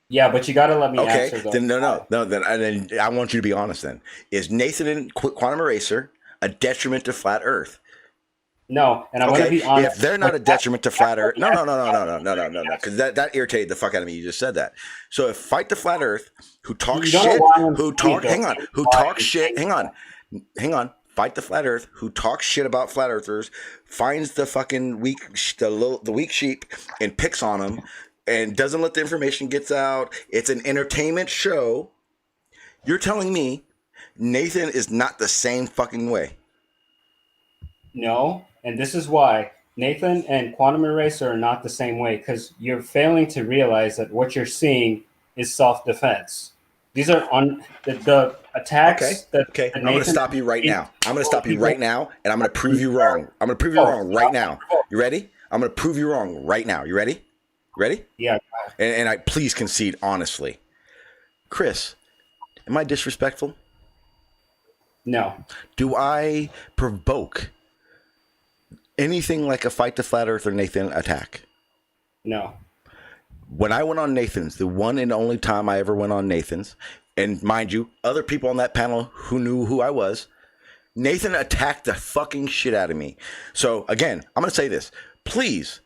Yeah, but you got to let me answer those. Then no. Then I want you to be honest. Then is Nathan and Quantum Eraser a detriment to Flat Earth? No, and I want to be honest. If they're not a detriment to Flat Earth, no, because that irritated the fuck out of me. You just said that. So if Fight the Flat Earth, who talks shit, Fight the Flat Earth, who talks shit about flat earthers, finds the fucking the weak sheep and picks on them, and doesn't let the information get out. It's an entertainment show. You're telling me Nathan is not the same fucking way? No, and this is why Nathan and Quantum Eraser are not the same way, because you're failing to realize that what you're seeing is self-defense. These are the attacks. Okay. I'm going to stop you right now. I'm going to stop you right now, and I'm going to prove you wrong. I'm going to prove you wrong right now. You ready? I'm going to prove you wrong right now. You ready? Ready? Yeah. And I please concede honestly. Chris, am I disrespectful? No. Do I provoke anything like a Fight the Flat Earth or Nathan attack? No. When I went on Nathan's, the one and only time I ever went on Nathan's, and mind you, other people on that panel who knew who I was, Nathan attacked the fucking shit out of me. So again, I'm going to say this. Please,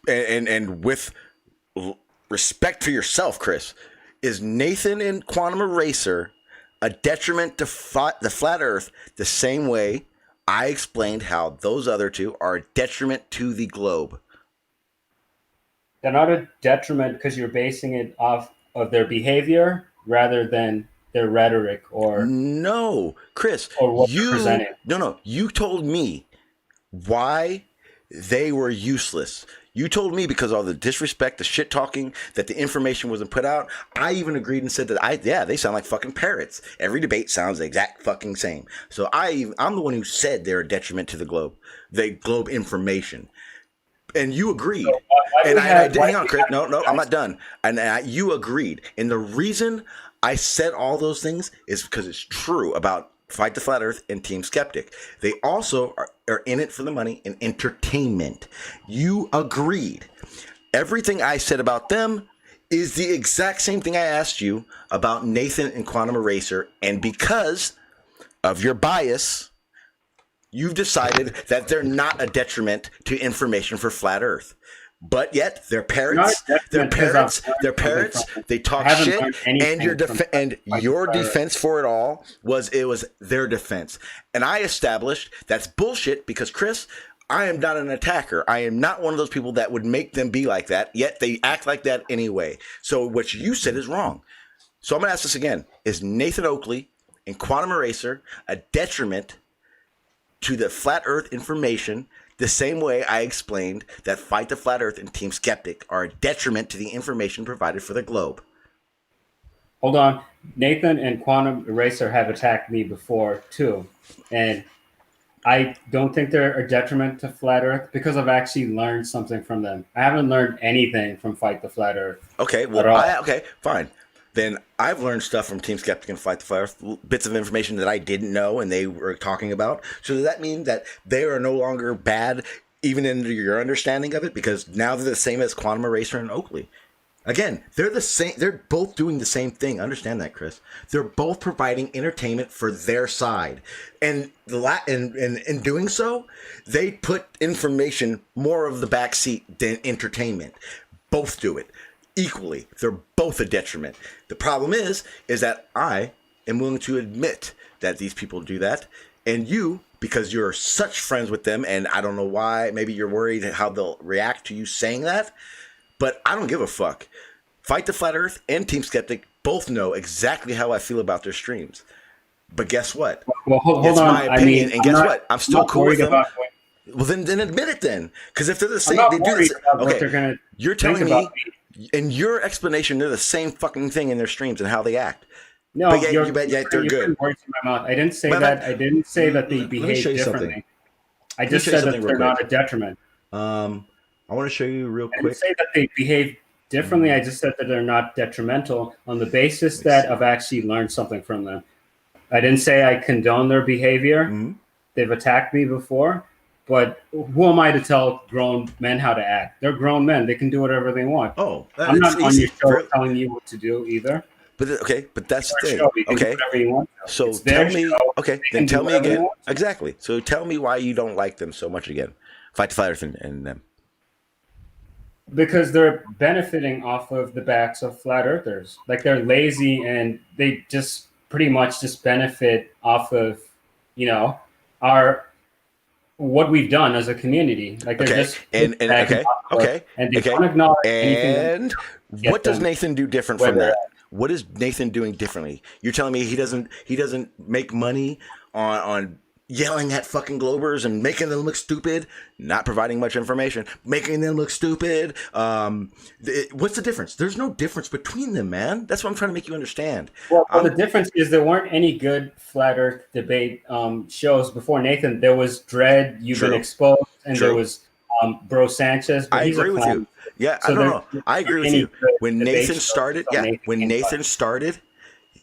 and with respect for yourself, Chris, is Nathan in Quantum Eraser a detriment to the flat Earth the same way I explained how those other two are a detriment to the globe? They're not a detriment because you're basing it off of their behavior rather than their rhetoric or no, Chris, or what they're presenting. You told me why they were useless. You told me because of all the disrespect, the shit talking, that the information wasn't put out. I even agreed and said that they sound like fucking parrots. Every debate sounds the exact fucking same. So I'm the one who said they're a detriment to the globe information. And you agreed. So hang on, Chris. No, I'm not done. And you agreed. And the reason I said all those things is because it's true about Fight the Flat Earth and Team Skeptic. They also are in it for the money and entertainment. You agreed. Everything I said about them is the exact same thing I asked you about Nathan and Quantum Eraser. And because of your bias, you've decided that they're not a detriment to information for Flat Earth. But yet they're parrots. They talk shit, and your defense for it all was their defense. And I established that's bullshit because, Chris, I am not an attacker. I am not one of those people that would make them be like that. Yet they act like that anyway. So what you said is wrong. So I'm gonna ask this again: is Nathan Oakley and Quantum Eraser a detriment to the Flat Earth information? The same way I explained that Fight the Flat Earth and Team Skeptic are a detriment to the information provided for the globe. Hold on. Nathan and Quantum Eraser have attacked me before, too. And I don't think they're a detriment to Flat Earth because I've actually learned something from them. I haven't learned anything from Fight the Flat Earth. Okay, okay, fine. Then I've learned stuff from Team Skeptic and Fight the Flat Earth, bits of information that I didn't know and they were talking about. So does that mean that they are no longer bad, even in your understanding of it? Because now they're the same as Quantum Eraser and Oakley. Again, they're the same. They're both doing the same thing. Understand that, Chris. They're both providing entertainment for their side, and in doing so, they put information more of the backseat than entertainment. Both do it equally. They're both a detriment. The problem is that I am willing to admit that these people do that, and you, because you're such friends with them, and I don't know why, maybe you're worried how they'll react to you saying that, but I don't give a fuck. Fight the Flat Earth and Team Skeptic both know exactly how I feel about their streams. But guess what? Well, hold it's on. my opinion, and guess what? I'm still cool with them. Well, then admit it then, because if they're the same, they do this. Okay, you're telling me. In your explanation, they're the same fucking thing in their streams and how they act. No, but yet they're good. Words in my mouth. I didn't say that. I didn't say that they behave differently. I just said that they're not a detriment. I want to show you real quick. I didn't say that they behave differently. I just said that they're not detrimental on the basis that I've actually learned something from them. I didn't say I condone their behavior. Mm-hmm. They've attacked me before. But who am I to tell grown men how to act? They're grown men. They can do whatever they want. Oh, I'm not on your show telling you what to do either. But that's the thing. Okay, so tell me. Okay, then tell me again. Exactly. So tell me why you don't like them so much again. Fight the Flat Earth and them. Because they're benefiting off of the backs of flat earthers. Like they're lazy and they just pretty much just benefit off of, what we've done as a community. Like they're just and they don't acknowledge anything. And what does Nathan do different from that? What is Nathan doing differently? You're telling me he doesn't make money on yelling at fucking Globers and making them look stupid, not providing much information, making them look stupid. What's the difference? There's no difference between them, man. That's what I'm trying to make you understand. Well, the difference is there weren't any good flat earth debate shows before Nathan. There was Dread, You've Been Exposed, and there was Bro Sanchez. I agree with you. Yeah, so I don't know. I agree with you. When Nathan started,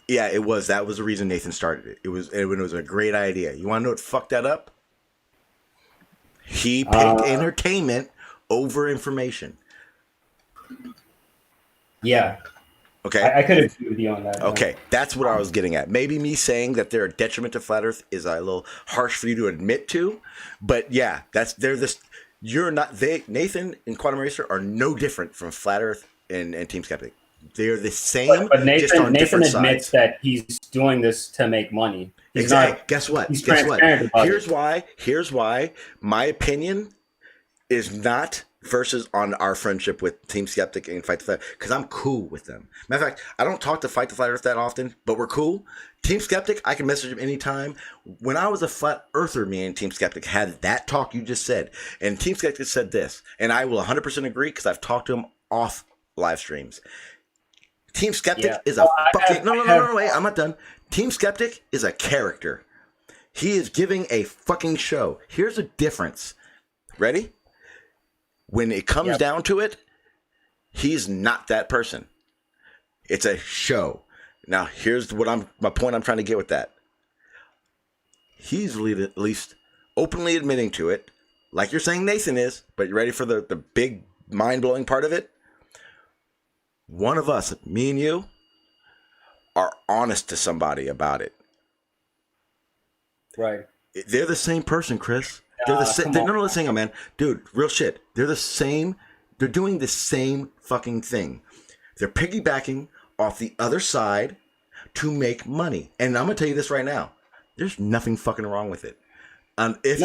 it was. That was the reason Nathan started it. It was a great idea. You want to know what fucked that up? He picked entertainment over information. Yeah. Okay. I could agree with you on that. Okay, that's what I was getting at. Maybe me saying that they're a detriment to flat Earth is a little harsh for you to admit to, but yeah, they're this. You're not Nathan and Quantum Racer are no different from flat Earth and Team Skeptic. They're the same, But just on Nathan different admits sides. that he's doing this to make money. He's Exactly. not. Guess what? He's Guess what? transparent about Here's it. why. Here's why. My opinion is not versus on our friendship with Team Skeptic and Fight the Flat, because I'm cool with them. Matter of fact, I don't talk to Fight the Flat Earth that often, but we're cool. Team Skeptic, I can message him anytime. When I was a Flat Earther, me and Team Skeptic had that talk you just said, and Team Skeptic said this, and I will 100% agree because I've talked to him off live streams. Team Skeptic is a fucking... No, wait, I'm not done. Team Skeptic is a character. He is giving a fucking show. Here's the difference. Ready? When it comes down to it, he's not that person. It's a show. Now, here's my point I'm trying to get with that. He's at least openly admitting to it, like you're saying Nathan is, but you ready for the big mind-blowing part of it? One of us, me and you, are honest to somebody about it. Right. They're the same person, Chris. They're the same. No, let's hang on, man. Dude, real shit. They're the same. They're doing the same fucking thing. They're piggybacking off the other side to make money. And I'm gonna tell you this right now. There's nothing fucking wrong with it. If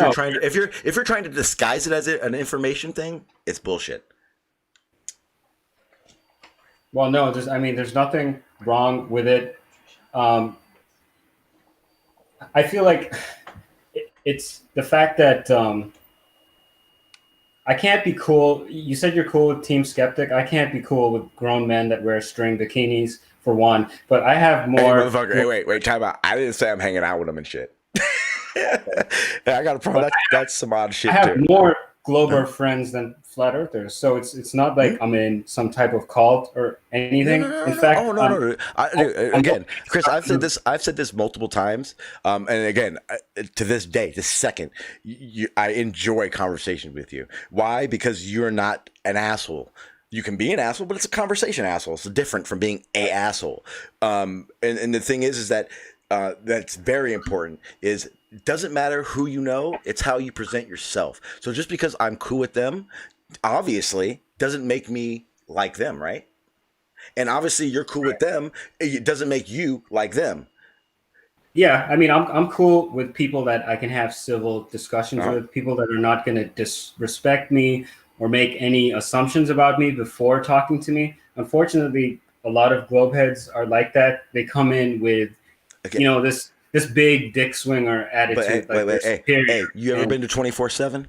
you're trying to disguise it as an information thing, it's bullshit. Well, no, there's nothing wrong with it. I feel like it's the fact that I can't be cool. You said you're cool with Team Skeptic. I can't be cool with grown men that wear string bikinis, for one. But I have more. Hey, motherfucker. Hey, wait, time out. I didn't say I'm hanging out with them and shit. I got a problem. That's some odd shit. I have more Glober friends than flat earthers, so it's not like I'm in some type of cult or anything. In fact, again, Chris, I've said this multiple times, and again, to this day, this second, I enjoy conversation with you. Why? Because you're not an asshole. You can be an asshole, but it's a conversation asshole. It's different from being a asshole. And the thing is that that's very important. It doesn't matter who you know, it's how you present yourself. So just because I'm cool with them, obviously, doesn't make me like them, right? And obviously, you're cool with them, it doesn't make you like them. Yeah, I'm cool with people that I can have civil discussions with, people that are not going to disrespect me or make any assumptions about me before talking to me. Unfortunately, a lot of globeheads are like that. They come in with, this big dick swinger attitude. Hey, you ever been to 24/7?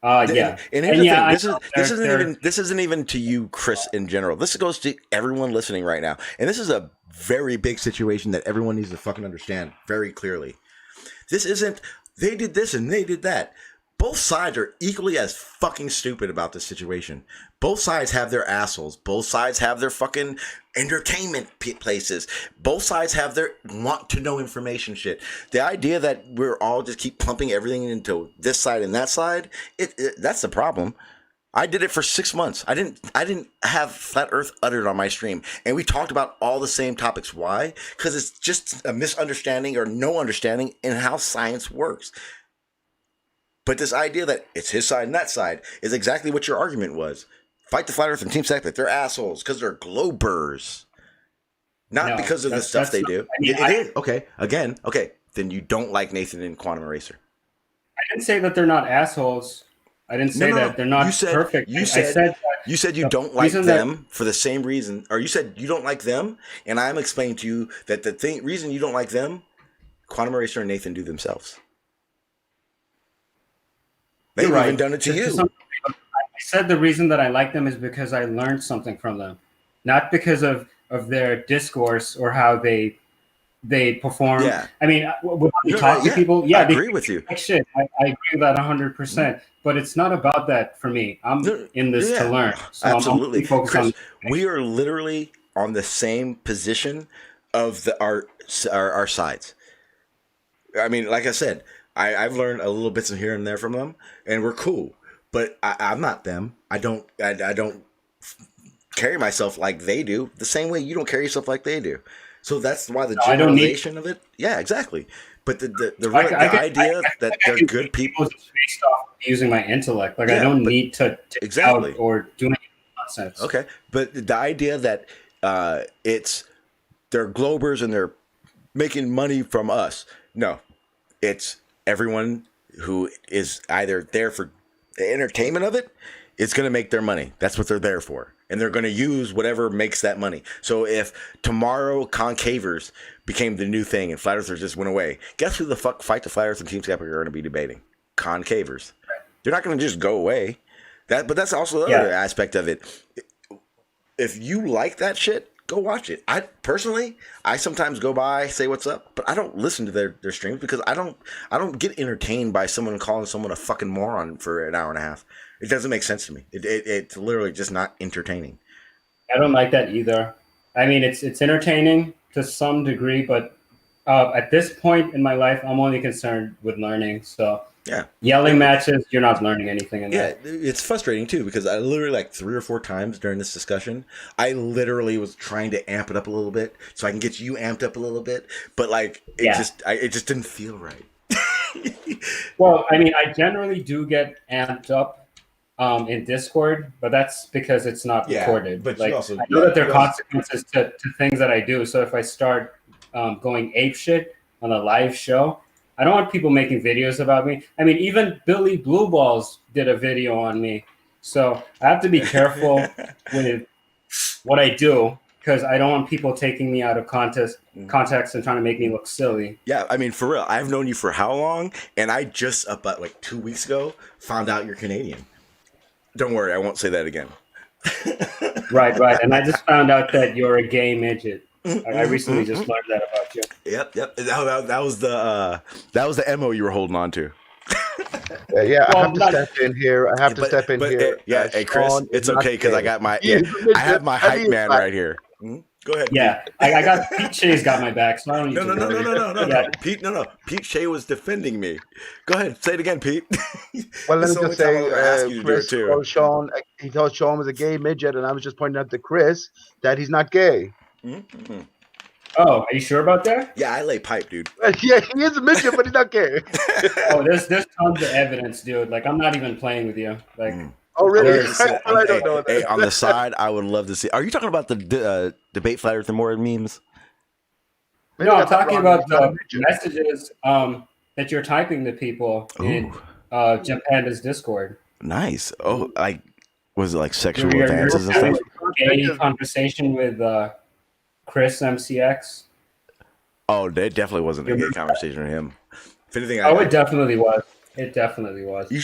Yeah. And here's the thing. This isn't even to you, Chris, in general. This goes to everyone listening right now. And this is a very big situation that everyone needs to fucking understand very clearly. This isn't, they did this and they did that. Both sides are equally as fucking stupid about this situation. Both sides have their assholes. Both sides have their fucking entertainment places. Both sides have their want to know information shit. The idea that we're all just keep pumping everything into this side and that side, that's the problem. I did it for 6 months. I didn't have Flat Earth uttered on my stream. And we talked about all the same topics. Why? Because it's just a misunderstanding or no understanding in how science works. But this idea that it's his side and that side is exactly what your argument was. Fight the Flat Earth and Team Skeptic. They're assholes because they're globers. Not because of the stuff they do. It is. Okay. Again. Okay. Then you don't like Nathan and Quantum Eraser. I didn't say that they're not assholes. I didn't say that they're not perfect. You said you don't like them for the same reason. Or you said you don't like them. And I'm explaining to you that the reason you don't like them, Quantum Eraser and Nathan do themselves. They've even done it to you. I said the reason that I like them is because I learned something from them, not because of their discourse or how they perform. Yeah. When you talk to people, I agree with you. Like shit. I agree with that 100%. But it's not about that for me. I'm in this to learn. So absolutely. I'm Chris, we are literally on the same position of our sides. I mean, like I said, I've learned a little bits of here and there from them, and we're cool. But I'm not them. I don't carry myself like they do, the same way you don't carry yourself like they do. So that's why the No, I don't need. generalization of it. Yeah, exactly. But I the idea that they're can good read people. people just based off using my intellect. Like I Yeah, don't but need to take out exactly. or do any nonsense. Okay, but the idea that it's they're globers and they're making money from us. No, it's everyone who is either there for the entertainment of it. It's going to make their money. That's what they're there for. And they're going to use whatever makes that money. So if tomorrow concavers became the new thing and flat earthers just went away, guess who the fuck Fight the Flat Earth and Team Skeptic are going to be debating? Concavers. They're not going to just go away. But that's also the other aspect of it. If you like that shit, go watch it. I personally, I sometimes go by, say what's up, but I don't listen to their streams because I don't get entertained by someone calling someone a fucking moron for an hour and a half. It doesn't make sense to me. It's literally just not entertaining. I don't like that either. I mean, it's entertaining to some degree, but at this point in my life, I'm only concerned with learning. So Yeah. yelling matches, you're not learning anything in Yeah, that. it's frustrating too because I literally like 3 or 4 times during this discussion, I literally was trying to amp it up a little bit so I can get you amped up a little bit, but like it just didn't feel right. Well, I mean, I generally do get amped up in Discord, but that's because it's not recorded. But like, you also, I know that there are consequences to things that I do. So if I start going ape shit on a live show, I don't want people making videos about me. I mean, even Billy Blue Balls did a video on me. So I have to be careful with what I do because I don't want people taking me out of context and trying to make me look silly. Yeah, I mean, for real, I've known you for how long? And I just, about like 2 weeks ago, found out you're Canadian. Don't worry, I won't say that again. Right. And I just found out that you're a gay midget. I recently just learned that about you. Yep. That was the MO you were holding on to. Yeah, I have to step in here. Hey, Chris, Sean it's is okay not because gay. I got my He is a midget, I have my and hype he is man black. right here. Go ahead. Yeah, I got Pete Shea's got my back, so I don't need to worry. No. Pete, no. Pete Shea was defending me. Go ahead, say it again, Pete. Well, let me just say, Chris, Sean, he thought Sean was a gay midget, and I was just pointing out to Chris that he's not gay. Mm-hmm. Oh, are you sure about that? Yeah, I lay pipe, dude. Yeah, he is a midget, but he's not gay. Oh, there's tons of evidence, dude. Like, I'm not even playing with you. Like, Oh, really? I don't know that. Hey, on the side, I would love to see. Are you talking about the debate flat earth and more memes? Maybe no, I I'm got that talking wrong. about the messages that you're typing to people in Jim Panda's Discord. Nice. Oh, like, was it like sexual You're advances and stuff? gay conversation with Chris MCX. Oh, that definitely wasn't a gay conversation with him. If anything, it definitely was. It definitely was. You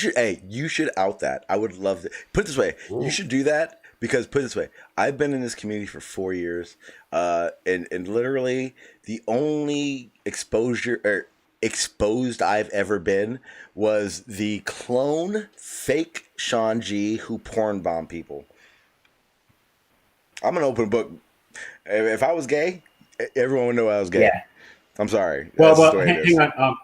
should out that. I would love to. Put it this way, you should do that because, put it this way, I've been in this community for 4 years, and literally the only exposed I've ever been was the clone fake Sean G who porn bomb people. I'm an open book. If I was gay, everyone would know I was gay. Yeah. I'm sorry. Well, hang on.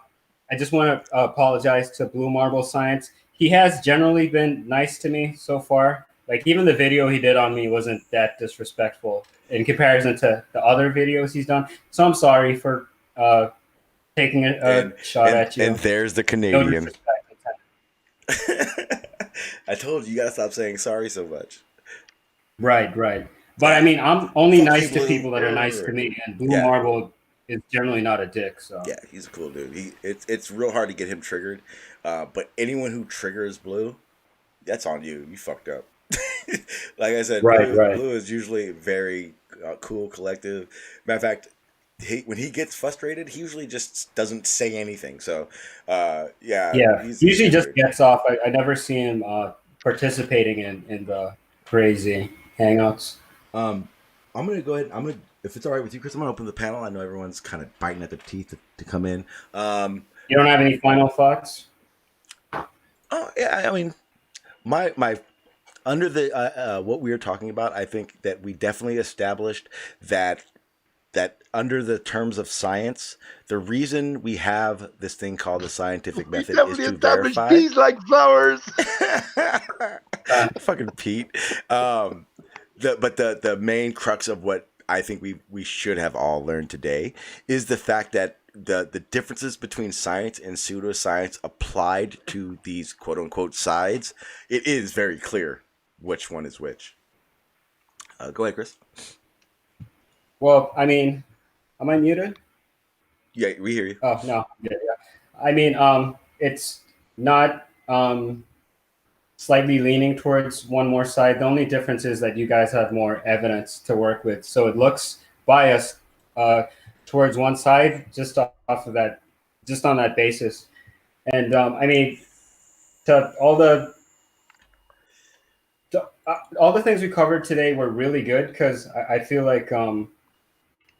I just want to apologize to Blue Marble Science. He has generally been nice to me so far. Like, even the video he did on me wasn't that disrespectful in comparison to the other videos he's done. So I'm sorry for taking a shot at you. And there's the Canadian. No I told you got to stop saying sorry so much. Right. But I mean, I'm only nice to people that are nice to me, and Blue Marble is generally not a dick. So yeah, he's a cool dude. It's real hard to get him triggered, but anyone who triggers Blue, that's on you. You fucked up. Like I said, Blue is usually very cool, collective. Matter of fact, when he gets frustrated, he usually just doesn't say anything. So he usually just gets off. I never see him participating in the crazy hangouts. I'm gonna go ahead. If it's all right with you, Chris, I'm gonna open the panel. I know everyone's kind of biting at their teeth to come in. You don't have any final thoughts? Oh yeah, I mean, my under the what we were talking about, I think that we definitely established that under the terms of science, the reason we have this thing called the scientific method is to verify. Bees like flowers. Fucking Pete. the main crux of what I think we should have all learned today is the fact that the differences between science and pseudoscience applied to these quote unquote sides, it is very clear which one is which. Go ahead, Chris. Well, I mean, am I muted? Yeah, we hear you. Oh no, yeah. I mean, it's not slightly leaning towards one more side. The only difference is that you guys have more evidence to work with, so it looks biased towards one side just off of that, just on that basis. And I mean, to all the things we covered today were really good because I feel like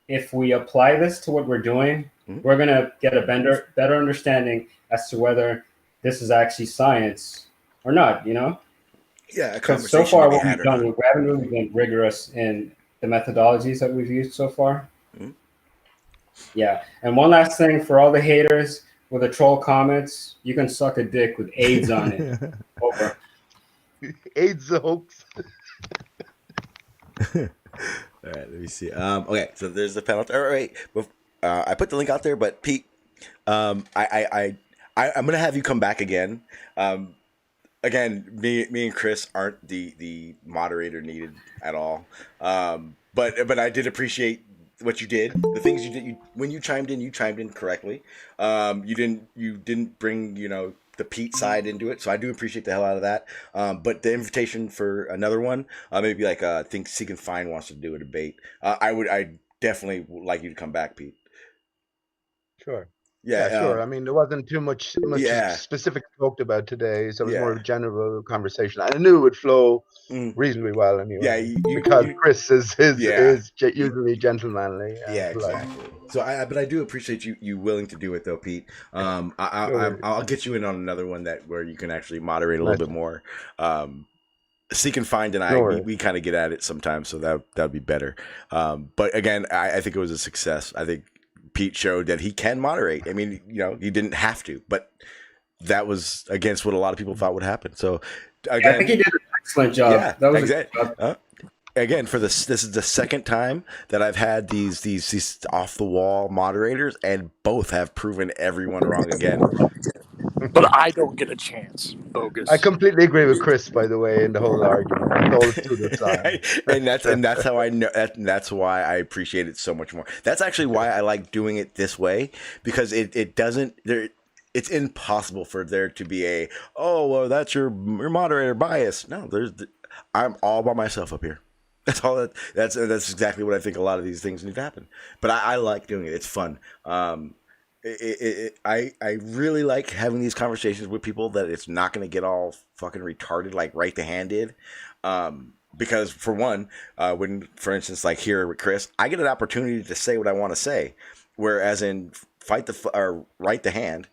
if we apply this to what we're doing, we're gonna get a better understanding as to whether this is actually science or not. You know? Yeah, because so far what we've done, we haven't really been rigorous in the methodologies that we've used so far. Mm-hmm. Yeah, and one last thing for all the haters with the troll comments, you can suck a dick with AIDS on it. Over. AIDS a hoax. All right, let me see. Okay, so there's the penalty. All right, I put the link out there, but Pete, I'm gonna have you come back again. Again, me and Chris aren't the moderator needed at all. But I did appreciate what you did. The things you did. When you chimed in correctly. You didn't bring the Pete side into it, so I do appreciate the hell out of that. But the invitation for another one, maybe like I think Seek and Find wants to do a debate. I definitely would like you to come back, Pete. Sure. Yeah, sure. I mean, there wasn't too much specific talked about today, so it was more of a general conversation. I knew it would flow reasonably well anyway. Yeah, because Chris is usually gentlemanly. Yeah, exactly. So, but I do appreciate you willing to do it, though, Pete. I'll get you in on another one where you can actually moderate a little bit more. Seek and Find and we kind of get at it sometimes, so that'd be better. But again, I think it was a success. I think Pete showed that he can moderate. I mean, he didn't have to, but that was against what a lot of people thought would happen. So, again, I think he did an excellent job. Yeah, that was exactly. Again, this is the second time that I've had these off the wall moderators, and both have proven everyone wrong again. But I don't get a chance. Bogus. I completely agree with Chris, by the way, in the whole argument. and that's how I know. That's why I appreciate it so much more. That's actually why I like doing it this way, because it doesn't. It's impossible for there to be that's your moderator bias. No, I'm all by myself up here. That's all. That's exactly what I think. A lot of these things need to happen. But I like doing it. It's fun. I really like having these conversations with people that it's not going to get all fucking retarded like Right the Hand did. Because for one, when, for instance, like here with Chris, I get an opportunity to say what I want to say. Whereas in Right the Hand,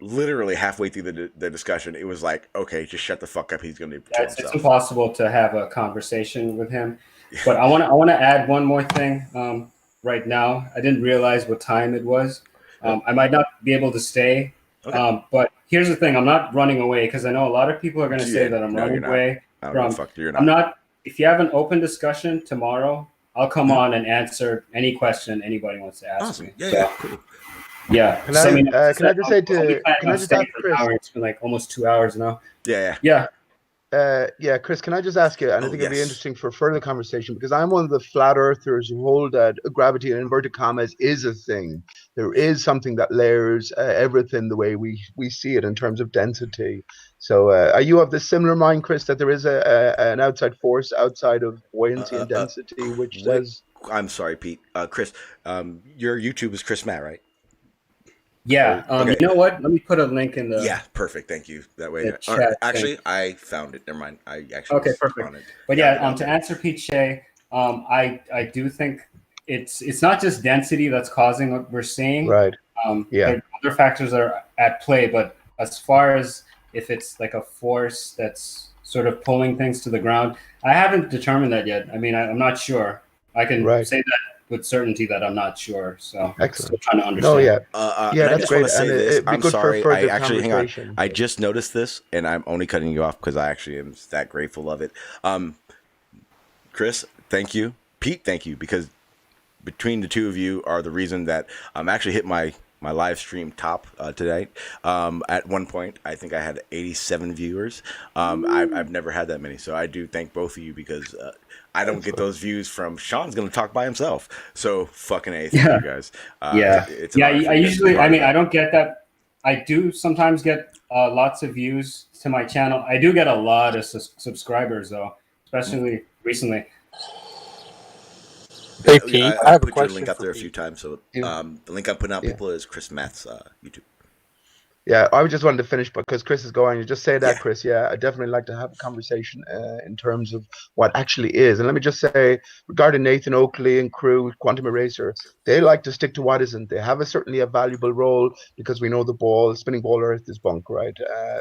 literally halfway through the discussion, it was like, okay, just shut the fuck up. He's going to kill himself. It's impossible to have a conversation with him. But I want to add one more thing. Right now, I didn't realize what time it was. I might not be able to stay. Okay. But here's the thing: I'm not running away, because I know a lot of people are going to say that I'm running away. You're not. I'm not. If you have an open discussion tomorrow, I'll come on and answer any question anybody wants to ask me. Yeah, cool. Yeah. Can I just say to Chris? It's been like almost 2 hours now. Yeah. Chris, can I just ask you, and I think it'd be interesting for further conversation, because I'm one of the flat earthers who hold that gravity in inverted commas is a thing. There is something that layers everything the way we see it in terms of density. So are you of the similar mind, Chris, that there is an outside force outside of buoyancy and density, which says... I'm sorry, Pete. Chris, your YouTube is Chris Matt, right? Yeah. Okay. You know what? Let me put a link in the... Yeah, perfect. Thank you. That way... actually, I found it. Never mind. I actually... Okay, perfect. But to answer Pete Shea, I do think it's not just density that's causing what we're seeing. Right. There are other factors that are at play, but as far as if it's like a force that's sort of pulling things to the ground, I haven't determined that yet. I mean, I'm not sure. I can say that with certainty that I'm not sure. So I'm still trying to understand. That's great. I'm sorry. I actually, hang on. I just noticed this, and I'm only cutting you off because I actually am that grateful of it. Chris, thank you. Pete, thank you, because between the two of you are the reason that I'm actually hit my live stream top today. At one point, I think I had 87 viewers. I've never had that many, so I do thank both of you because I don't get those views from Sean's going to talk by himself. So fucking A, thank you guys. It's an honor for I you guys to be usually, part I of mean, that. I don't get that. I do sometimes get lots of views to my channel. I do get a lot of subscribers though, especially recently. Hey, Pete, I I've have a put your link question up for there a few Pete. times. So Yeah. the link I'm putting out, Yeah. people, is Chris Math's YouTube. Yeah, I just wanted to finish because Chris is going. You just say that, Yeah. Chris. Yeah, I definitely like to have a conversation in terms of what actually is. And let me just say, regarding Nathan Oakley and crew, Quantum Eraser, they like to stick to what isn't. They have certainly a valuable role because we know the spinning ball Earth is bunk, right?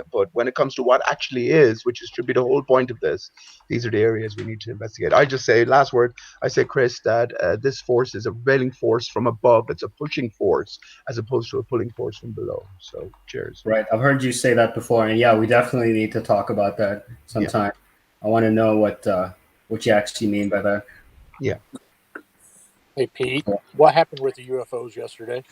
But when it comes to what actually is, which should be the whole point of this, these are the areas we need to investigate. I just say, last word, I say, Chris, that this force is a prevailing force from above. It's a pushing force as opposed to a pulling force from below. So cheers. Right. I've heard you say that before, and yeah, we definitely need to talk about that sometime. I want to know what you actually mean by that. Yeah. Hey, Pete, what happened with the UFOs yesterday?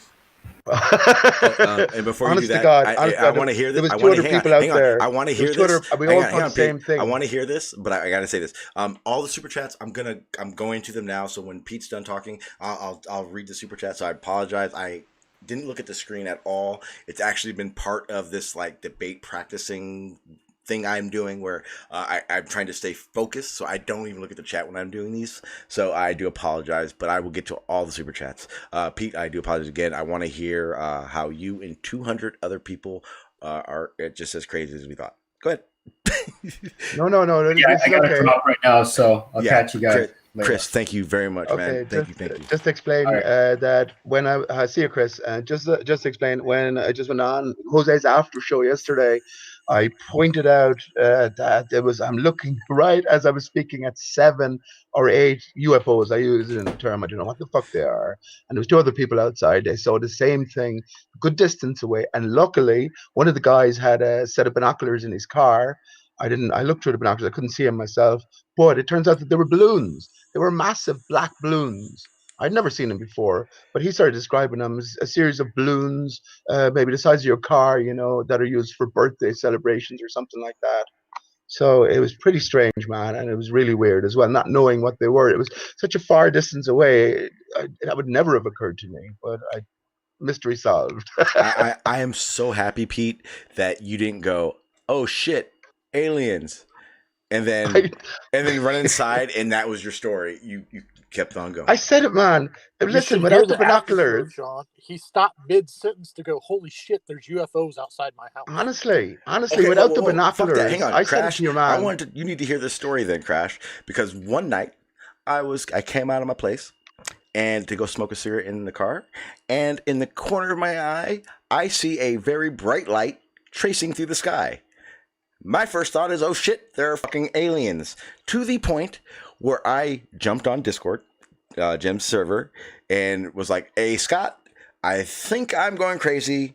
And before you do Honest to that, God, I want to hear there this. was I two want to other people out hang on. there. I want to There was hear two other. this. We Hang all on, thought the Pete. same thing. I want to hear this, but I got to say this. All the super chats, I'm going to them now. So when Pete's done talking, I'll read the super chat. So I apologize. I didn't look at the screen at all. It's actually been part of this like debate practicing thing I'm doing where I'm trying to stay focused, so I don't even look at the chat when I'm doing these. So I do apologize, but I will get to all the super chats. Pete, I do apologize again. I want to hear how you and 200 other people are just as crazy as we thought. Go ahead. No. Yeah, This I is got to okay. drop right now, so I'll catch you guys later. Chris, thank you very much, man. Okay, Thank you. just explain Right. that when I see you, Chris. Just explain when I just went on Jose's after show yesterday. I pointed out that there was. I'm looking right as I was speaking at 7 or 8 UFOs. I use it in the term. I don't know what the fuck they are. And there was two other people outside. They saw the same thing, good distance away. And luckily, one of the guys had a set of binoculars in his car. I didn't. I looked through the binoculars. I couldn't see him myself. But it turns out that there were balloons. They were massive black balloons. I'd never seen them before, but he started describing them as a series of balloons, maybe the size of your car, that are used for birthday celebrations or something like that. So it was pretty strange, man, and it was really weird as well, not knowing what they were. It was such a far distance away. That would never have occurred to me, but mystery solved. I am so happy, Pete, that you didn't go, oh shit, aliens, and then run inside, and that was your story. You kept on going. I said it, man. You Listen, should hear without the the after show, binoculars, Sean. He stopped mid-sentence to go, holy shit, there's UFOs outside my house. honestly, Okay, without the whoa. Fuck that. Hang binoculars, on, I said it Crash. to your man. You need to hear this story then, Crash, because one night I came out of my place and to go smoke a cigarette in the car, and in the corner of my eye, I see a very bright light tracing through the sky. My first thought is, oh shit, there are fucking aliens. To the point where I jumped on Discord, Jim's server, and was like, hey, Scott, I think I'm going crazy.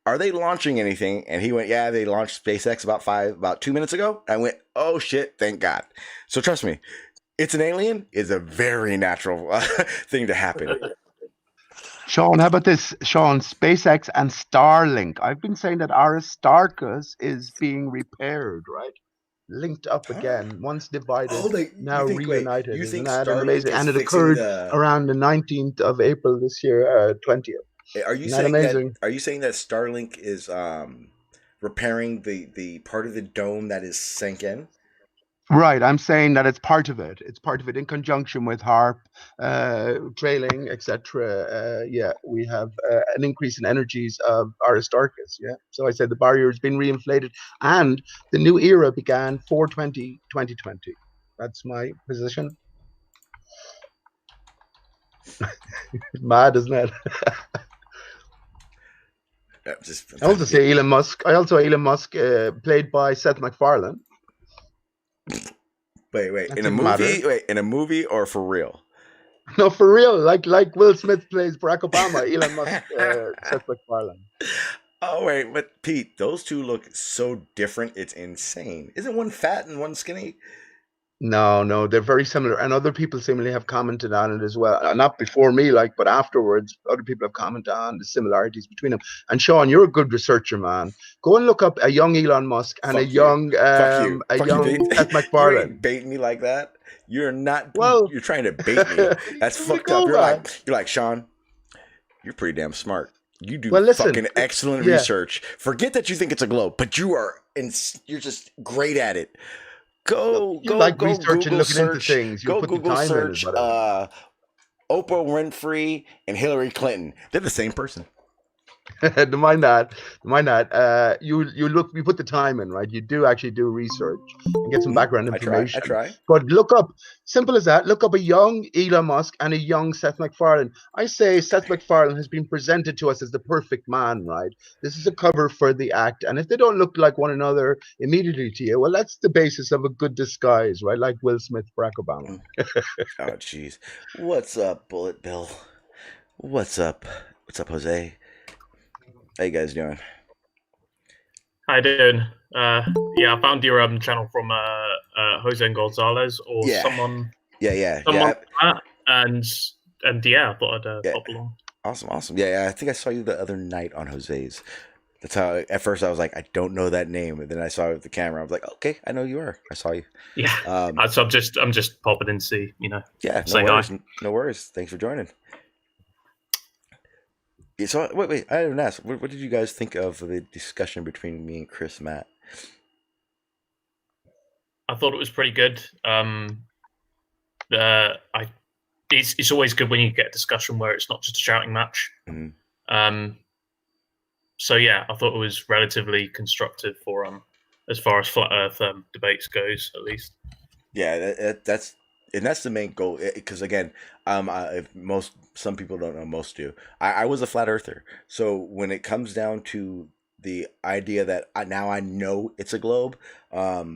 Are they launching anything? And he went, yeah, they launched SpaceX about 2 minutes ago. I went, oh shit, thank God. So trust me, it's an alien is a very natural thing to happen. Sean, how about this? Sean, SpaceX and Starlink. I've been saying that Aristarchus is being repaired, right? Linked up again, once divided, now reunited. You Isn't think that Starlink amazing? is And it fixing occurred the? around the 19th of April this year, 20th. Are you Isn't that saying that? amazing? Are you saying that Starlink is repairing the part of the dome that is sunk in? Right, I'm saying that it's part of it. It's part of it in conjunction with HARP, trailing, etc. Yeah, we have an increase in energies of Aristarchus. Yeah, so I said the barrier has been reinflated, and the new era began 4/20/2020. That's my position. Mad, isn't it? I also say Elon Musk. Elon Musk, played by Seth MacFarlane. Wait. That's In a even movie? madder. Wait, in a movie or for real? No, for real. Like Will Smith plays Barack Obama. Elon Musk, Seth MacFarlane. Oh wait, but Pete, those two look so different. It's insane. Isn't one fat and one skinny? No, they're very similar, and other people seemingly have commented on it as well. Not before me, like, but afterwards, other people have commented on the similarities between them. And Sean, you're a good researcher, man. Go and look up a young Elon Musk and Fuck you. Fuck you. a Fuck you, young bait. Seth You MacFarlane. ain't baiting me like that. You're not. Well, You're trying to bait me. That's here we fucked up. go, man. You're like Sean. You're pretty damn smart. You do Well, listen, fucking excellent yeah. research. Forget that you think it's a globe, but you're just great at it. Go like go researching, Google looking into search. things. You Go put the Google time in, search. is what I Oprah Winfrey and Hillary Clinton. They're the same person. mind that. You put the time in, right? You do actually do research and get some background information. I try. But look up, simple as that. Look up a young Elon Musk and a young Seth MacFarlane. I say Seth MacFarlane has been presented to us as the perfect man, right? This is a cover for the act, and if they don't look like one another immediately to you, well, that's the basis of a good disguise, right? Like Will Smith, Barack Obama. Oh, jeez. What's up, Bullet Bill? What's up? What's up, Jose? How you guys doing? How you doing? Yeah, I found your channel from Jose Gonzalez or someone. Yeah. And yeah, I thought I'd pop along. Awesome. Yeah, I think I saw you the other night on Jose's. That's how. At first, I was like, I don't know that name, and then I saw it with the camera. I was like, okay, I know you are. I saw you. Yeah. So I'm just popping in to see, Yeah. say worries. hi. No worries. Thanks for joining. Yeah, so wait. I didn't ask. What did you guys think of the discussion between me and Chris Matt? I thought it was pretty good. It's always good when you get a discussion where it's not just a shouting match. Mm-hmm. So yeah, I thought it was relatively constructive for as far as flat Earth debates goes, at least. Yeah, that's the main goal. Because again, if some people don't know, most do. I was a flat earther, so when it comes down to the idea that now I know it's a globe, I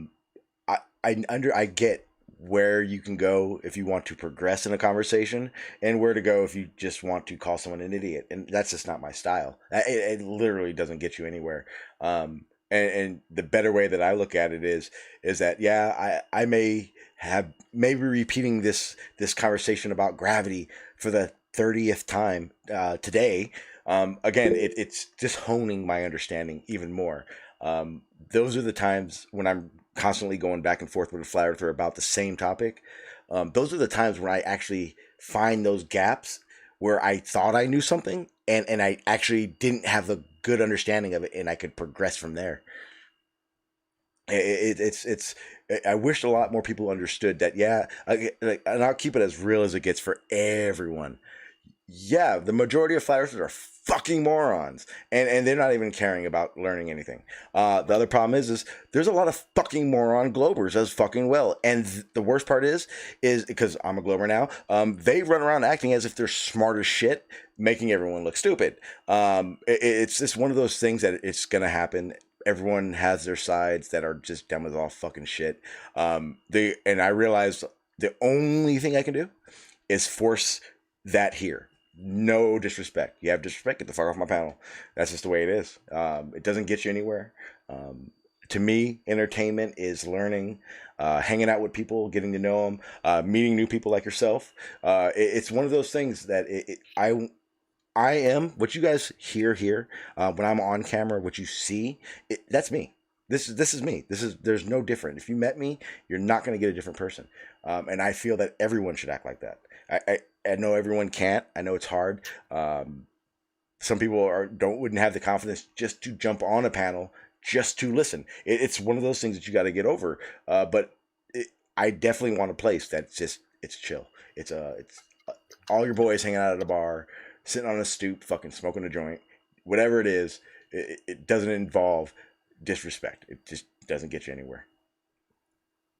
get where you can go if you want to progress in a conversation, and where to go if you just want to call someone an idiot, and that's just not my style. It literally doesn't get you anywhere. And the better way that I look at it is that I may be repeating this conversation about gravity for the 30th time today. Again, it's just honing my understanding even more. Those are the times when I'm constantly going back and forth with a flat earther about the same topic. Those are the times when I actually find those gaps where I thought I knew something and I actually didn't have a good understanding of it, and I could progress from there. I wish a lot more people understood that. And I'll keep it as real as it gets for everyone. Yeah, the majority of flat earthers are fucking morons, and they're not even caring about learning anything. The other problem is there's a lot of fucking moron globers as fucking well, and the worst part is because I'm a glober now, they run around acting as if they're smart as shit, making everyone look stupid. It's just one of those things that it's gonna happen. Everyone has their sides that are just dumb as all fucking shit. And I realized the only thing I can do is force that here. No disrespect. You have disrespect, get the fuck off my panel. That's just the way it is. It doesn't get you anywhere. To me, entertainment is learning, hanging out with people, getting to know them, meeting new people like yourself. It's one of those things that I am what you guys hear here when I'm on camera. What you see, that's me. This is me. There's no different. If you met me, you're not going to get a different person. And I feel that everyone should act like that. I know everyone can't. I know it's hard. Some people wouldn't have the confidence just to jump on a panel, just to listen. It's one of those things that you got to get over. But I definitely want a place that's it's chill. It's all your boys hanging out at a bar, sitting on a stoop, fucking smoking a joint, whatever it is. It doesn't involve disrespect. It just doesn't get you anywhere.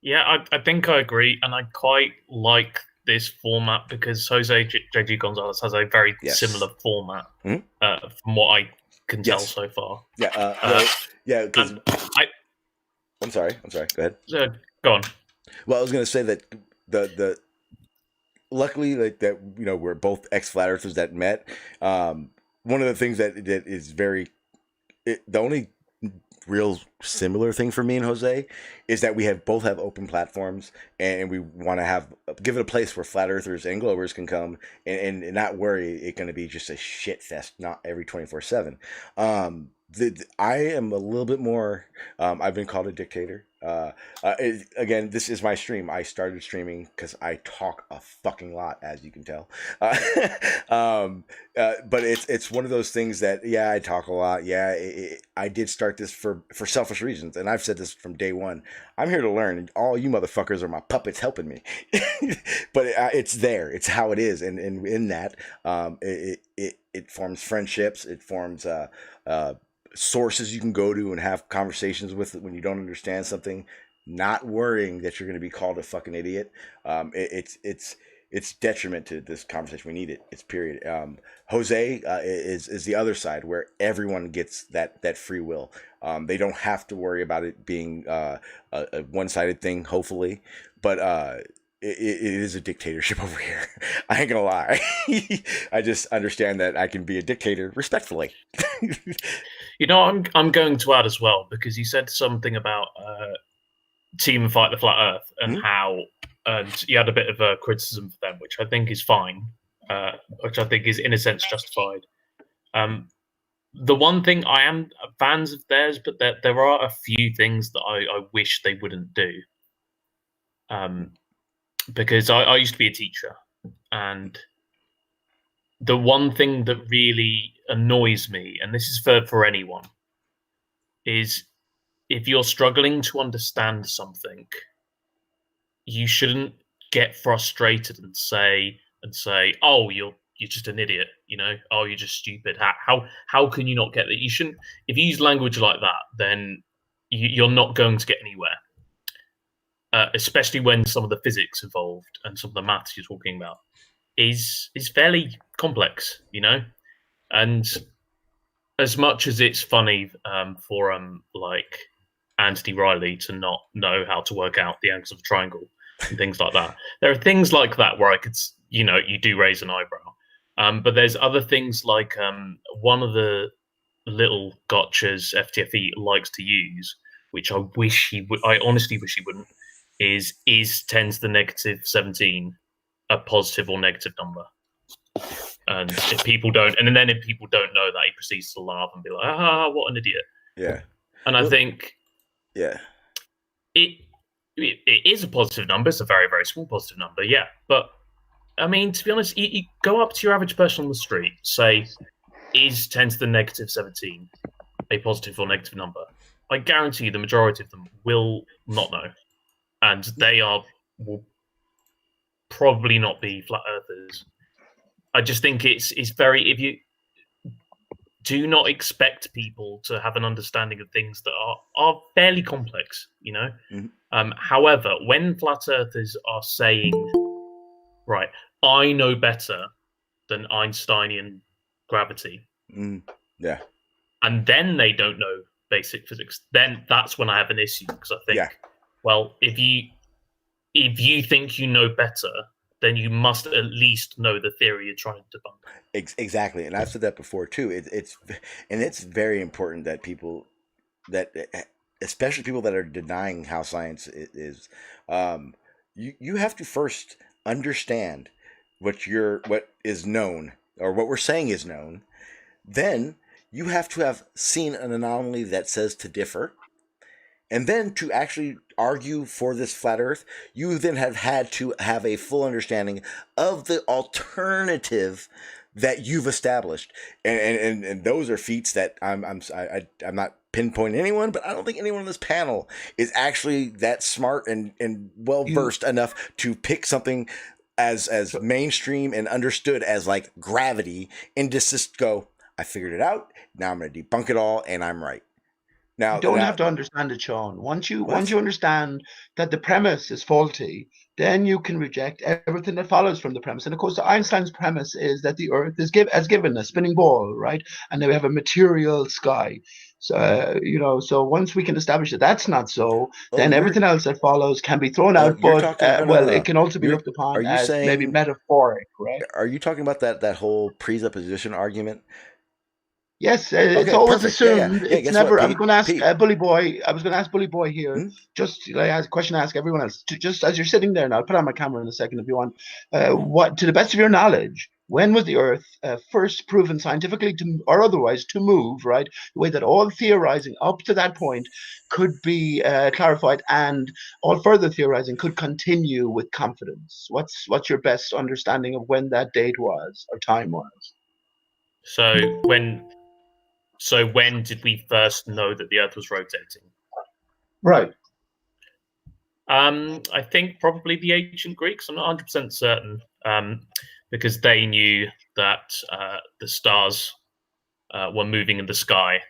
Yeah, I think I agree, and I quite like this format because Jose JG Gonzalez has a very similar format from what I can tell so far. Yeah, because I'm sorry. Go ahead. Go on. Well, I was going to say that the luckily, like that, we're both ex-flat earthers that met. One of the things that is the only real similar thing for me and Jose is that we both have open platforms, and we want to give it a place where flat earthers and globers can come and not worry it's going to be just a shit fest, not every 24/7. I am a little bit more. I've been called a dictator. Again, this is my stream. I started streaming because I talk a fucking lot, as you can tell. But it's one of those things that, yeah, I talk a lot. Yeah, I did start this for selfish reasons, and I've said this from day one. I'm here to learn, and all you motherfuckers are my puppets helping me. But it's there. It's how it is, and in that, it forms friendships. It forms sources you can go to and have conversations with when you don't understand something, not worrying that you're going to be called a fucking idiot. It's detriment to this conversation. We need it. It's period. Jose is the other side where everyone gets that free will. They don't have to worry about it being a one-sided thing, hopefully, but it is a dictatorship over here. I ain't gonna lie. I just understand that I can be a dictator respectfully. You know, I'm going to add as well, because you said something about Team Fight the Flat Earth and how you had a bit of a criticism for them, which I think is fine, which I think is in a sense justified. The one thing, I am fans of theirs, but there are a few things that I wish they wouldn't do. Because I used to be a teacher, and the one thing that really annoys me, and this is for anyone, is if you're struggling to understand something, you shouldn't get frustrated and say, "Oh, you're just an idiot," you know, "Oh, you're just stupid." How can you not get that? You shouldn't. If you use language like that, then you're not going to get anywhere. Especially when some of the physics involved and some of the maths you're talking about is fairly complex, you know. And as much as it's funny for like Anthony Riley to not know how to work out the angles of a triangle and things like that, there are things like that where I could, you know, you do raise an eyebrow. But there's other things like one of the little gotchas FTFE likes to use, which I wish he would. I honestly wish he wouldn't. Is 10 to the negative 17 a positive or negative number? And if people don't, and then if people don't know that, he proceeds to laugh and be like, "Ah, what an idiot!" Yeah. And I think, yeah, it is a positive number. It's a very, very small positive number, yeah. But I mean, to be honest, you go up to your average person on the street, say, "Is 10 to the negative 17 a positive or negative number?" I guarantee you, the majority of them will not know. And they will probably not be flat earthers. I just think it's very, if you do not expect people to have an understanding of things that are fairly complex, you know. Mm-hmm. However, when flat earthers are saying, right, I know better than Einsteinian gravity, yeah, and then they don't know basic physics, then that's when I have an issue, because I think, well, if you think you know better, then you must at least know the theory you're trying to debunk. Exactly, and I've said that before too. It's very important that people, especially people that are denying how science is, you have to first understand what is known, or what we're saying is known. Then you have to have seen an anomaly that says to differ. And then to actually argue for this flat Earth, you then have had to have a full understanding of the alternative that you've established, and those are feats that I'm not pinpointing anyone, but I don't think anyone on this panel is actually that smart and well versed enough to pick something as mainstream and understood as like gravity and just go, I figured it out. Now I'm going to debunk it all, and I'm right. Now, you don't have to understand it, Sean. Once you understand that the premise is faulty, then you can reject everything that follows from the premise. And of course, Einstein's premise is that the Earth is given a spinning ball, right? And then we have a material sky. So so once we can establish that that's not so, then everything else that follows can be thrown out. But it can also be looked upon as maybe metaphoric, right? Are you talking about that whole presupposition argument? Yes, it's always perfect. assumed. Yeah. It's Guess never. what, I was Pete? going to ask Pete. Bully Boy. I was going to ask Bully Boy here. Hmm? Just like as a question to ask everyone else. Just as you're sitting there, and I'll put on my camera in a second if you want. What, to the best of your knowledge, when was the Earth first proven scientifically to, or otherwise, to move? Right, the way that all theorizing up to that point could be clarified, and all further theorizing could continue with confidence. What's your best understanding of when that date was or time was? So when did we first know that the Earth was rotating? Right. I think probably the ancient Greeks. I'm not 100% certain, because they knew that the stars were moving in the sky,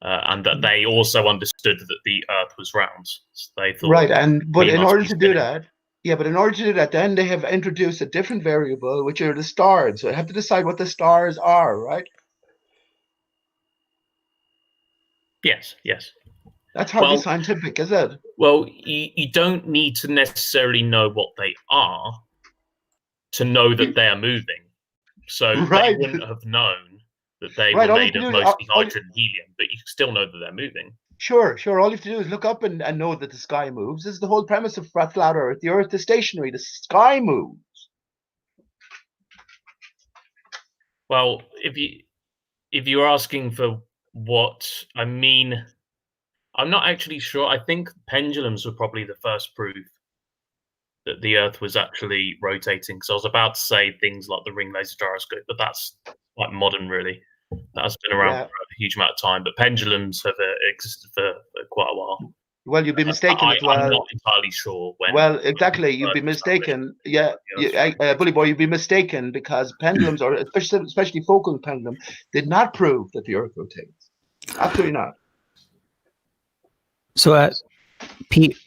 and that they also understood that the Earth was round. So they thought, right, but in order to do spinning. that, but in order to do that, then they have introduced a different variable, which are the stars. So I have to decide what the stars are, right? Yes. That's hardly scientific, is it? Well, you don't need to necessarily know what they are to know that they are moving. So Right. they wouldn't have known that they Right, were all you made have of to do is- mostly all- hydrogen and helium, but you still know that they're moving. Sure. All you have to do is look up and know that the sky moves. This is the whole premise of flat Earth. The Earth is stationary. The sky moves. Well, if you're asking for what I mean, I'm not actually sure. I think pendulums were probably the first proof that the Earth was actually rotating. Because I was about to say things like the ring laser gyroscope, but that's quite modern, really. That has been around for a huge amount of time. But pendulums have existed for quite a while. Well, you'd be mistaken as well. I'm not entirely sure when. Well, exactly. You'd be mistaken. Yeah, Bully Boy, you'd be mistaken because pendulums, or especially focal pendulum, did not prove that the Earth rotates. Absolutely not. So, Pete,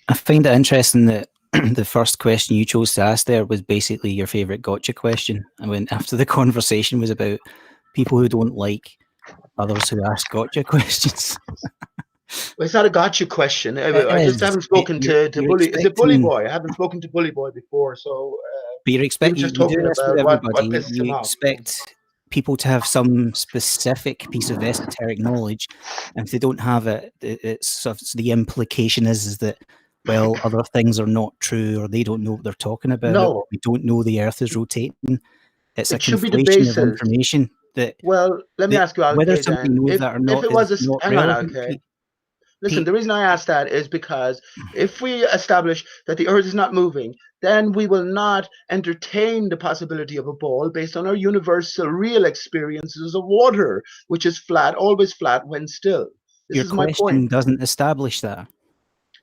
I find it interesting that the first question you chose to ask there was basically your favorite gotcha question. And when after the conversation was about people who don't like others who ask gotcha questions. Well, it's not a gotcha question. I just haven't spoken to Bully. Is it Bully Boy? I haven't spoken to Bully Boy before, so. But you're expecting just talking do this about with everybody. what pisses You him off. expect people to have some specific piece of esoteric knowledge, and if they don't have it, it's the implication is that, well, other things are not true, or they don't know what they're talking about. No, we don't know the Earth is rotating. It's a should be the conflation of basis. information that. Well, let me ask you, whether somebody knows that or not is not relevant. Listen, the reason I ask that is because if we establish that the Earth is not moving, then we will not entertain the possibility of a ball based on our universal real experiences of water, which is flat, always flat when still. This is my point. Your question doesn't establish that.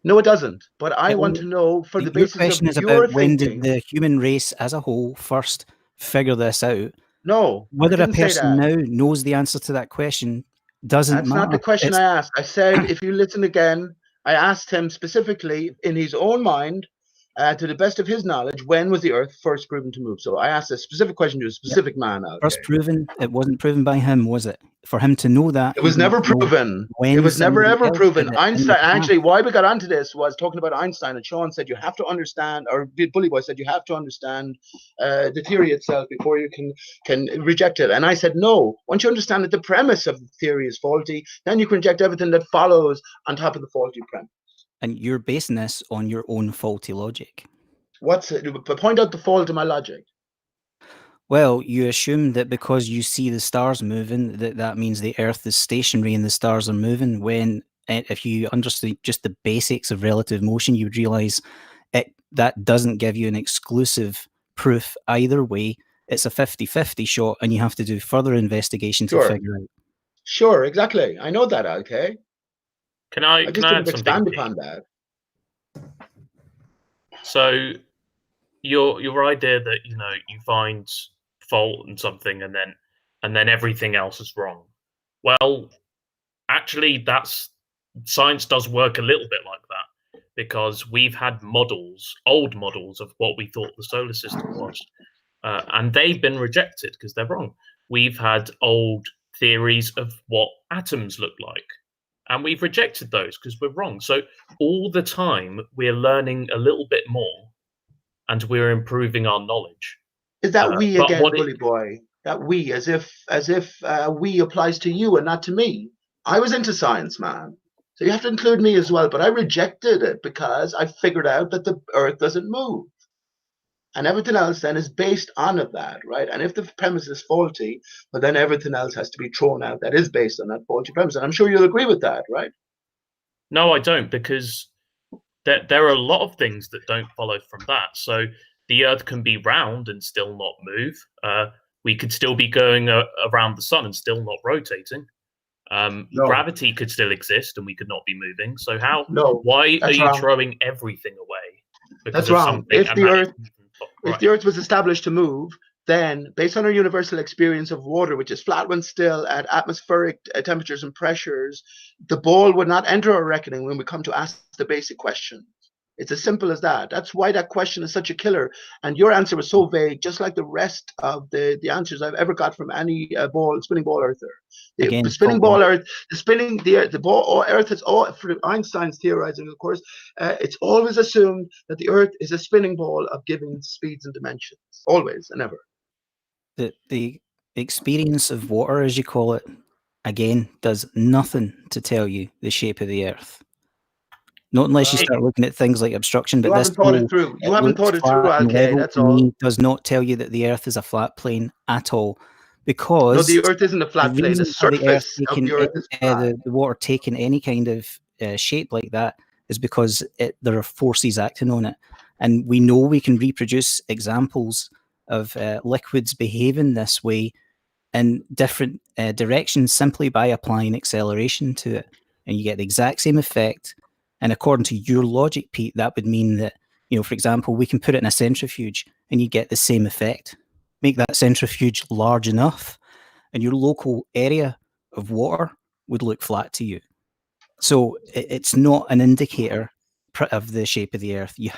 No, it doesn't. But I want to know, for the basis of your question is about when did the human race as a whole first figure this out? No, whether a person now knows the answer to that question doesn't matter. That's not the question I asked. I said, if you listen again, I asked him specifically in his own mind, to the best of his knowledge, when was the Earth first proven to move? So I asked a specific question to a specific man. Okay. First proven, it wasn't proven by him, was it? For him to know that. It was never proven. It was never ever proven. Einstein, actually, why we got onto this was talking about Einstein, and Sean said you have to understand, or Bully Boy said you have to understand the theory itself before you can reject it. And I said, no, once you understand that the premise of the theory is faulty, then you can reject everything that follows on top of the faulty premise. And you're basing this on your own faulty logic. Point out the fault of my logic. Well, you assume that because you see the stars moving, that means the Earth is stationary and the stars are moving, when if you understood just the basics of relative motion, you would realize that doesn't give you an exclusive proof either way. It's a 50-50 shot, and you have to do further investigation to figure out. Sure, exactly. I know that, okay? Can I didn't expand upon that. So your idea that you find fault in something and then everything else is wrong. Well, actually, science does work a little bit like that, because we've had old models of what we thought the solar system was, and they've been rejected because they're wrong. We've had old theories of what atoms look like, and we've rejected those because we're wrong. So all the time we're learning a little bit more, and we're improving our knowledge. Is that we again, Bully Boy? That we, as if we applies to you and not to me. I was into science, man. So you have to include me as well. But I rejected it because I figured out that the Earth doesn't move. And everything else then is based on that, right? And if the premise is faulty, well, then everything else has to be thrown out that is based on that faulty premise. And I'm sure you'll agree with that, right? No, I don't, because there are a lot of things that don't follow from that. So the Earth can be round and still not move. We could still be going around the sun and still not rotating. No. Gravity could still exist and we could not be moving. So how? No, Why are you wrong. throwing everything away? That's wrong. If the Earth was established to move, then based on our universal experience of water, which is flat when still at atmospheric temperatures and pressures, the ball would not enter our reckoning when we come to ask the basic question. It's as simple as that. That's why that question is such a killer. And your answer was so vague, just like the rest of the answers I've ever got from any spinning ball earther. The spinning ball Earth, the ball Earth is all, for Einstein's theorizing, of course, it's always assumed that the Earth is a spinning ball of given speeds and dimensions, always and ever. The experience of water, as you call it, again, does nothing to tell you the shape of the Earth. Not unless you start looking at things like obstruction. But you haven't thought it through. You haven't thought it through, okay, that's all. Does not tell you that the Earth is a flat plane at all. Because no, the Earth isn't a flat plane. The surface of the Earth is flat. The water taking any kind of shape like that is because there are forces acting on it. And we know we can reproduce examples of liquids behaving this way in different directions simply by applying acceleration to it. And you get the exact same effect. And according to your logic, Pete, that would mean that, for example, we can put it in a centrifuge and you get the same effect. Make that centrifuge large enough and your local area of water would look flat to you. So it's not an indicator of the shape of the Earth. You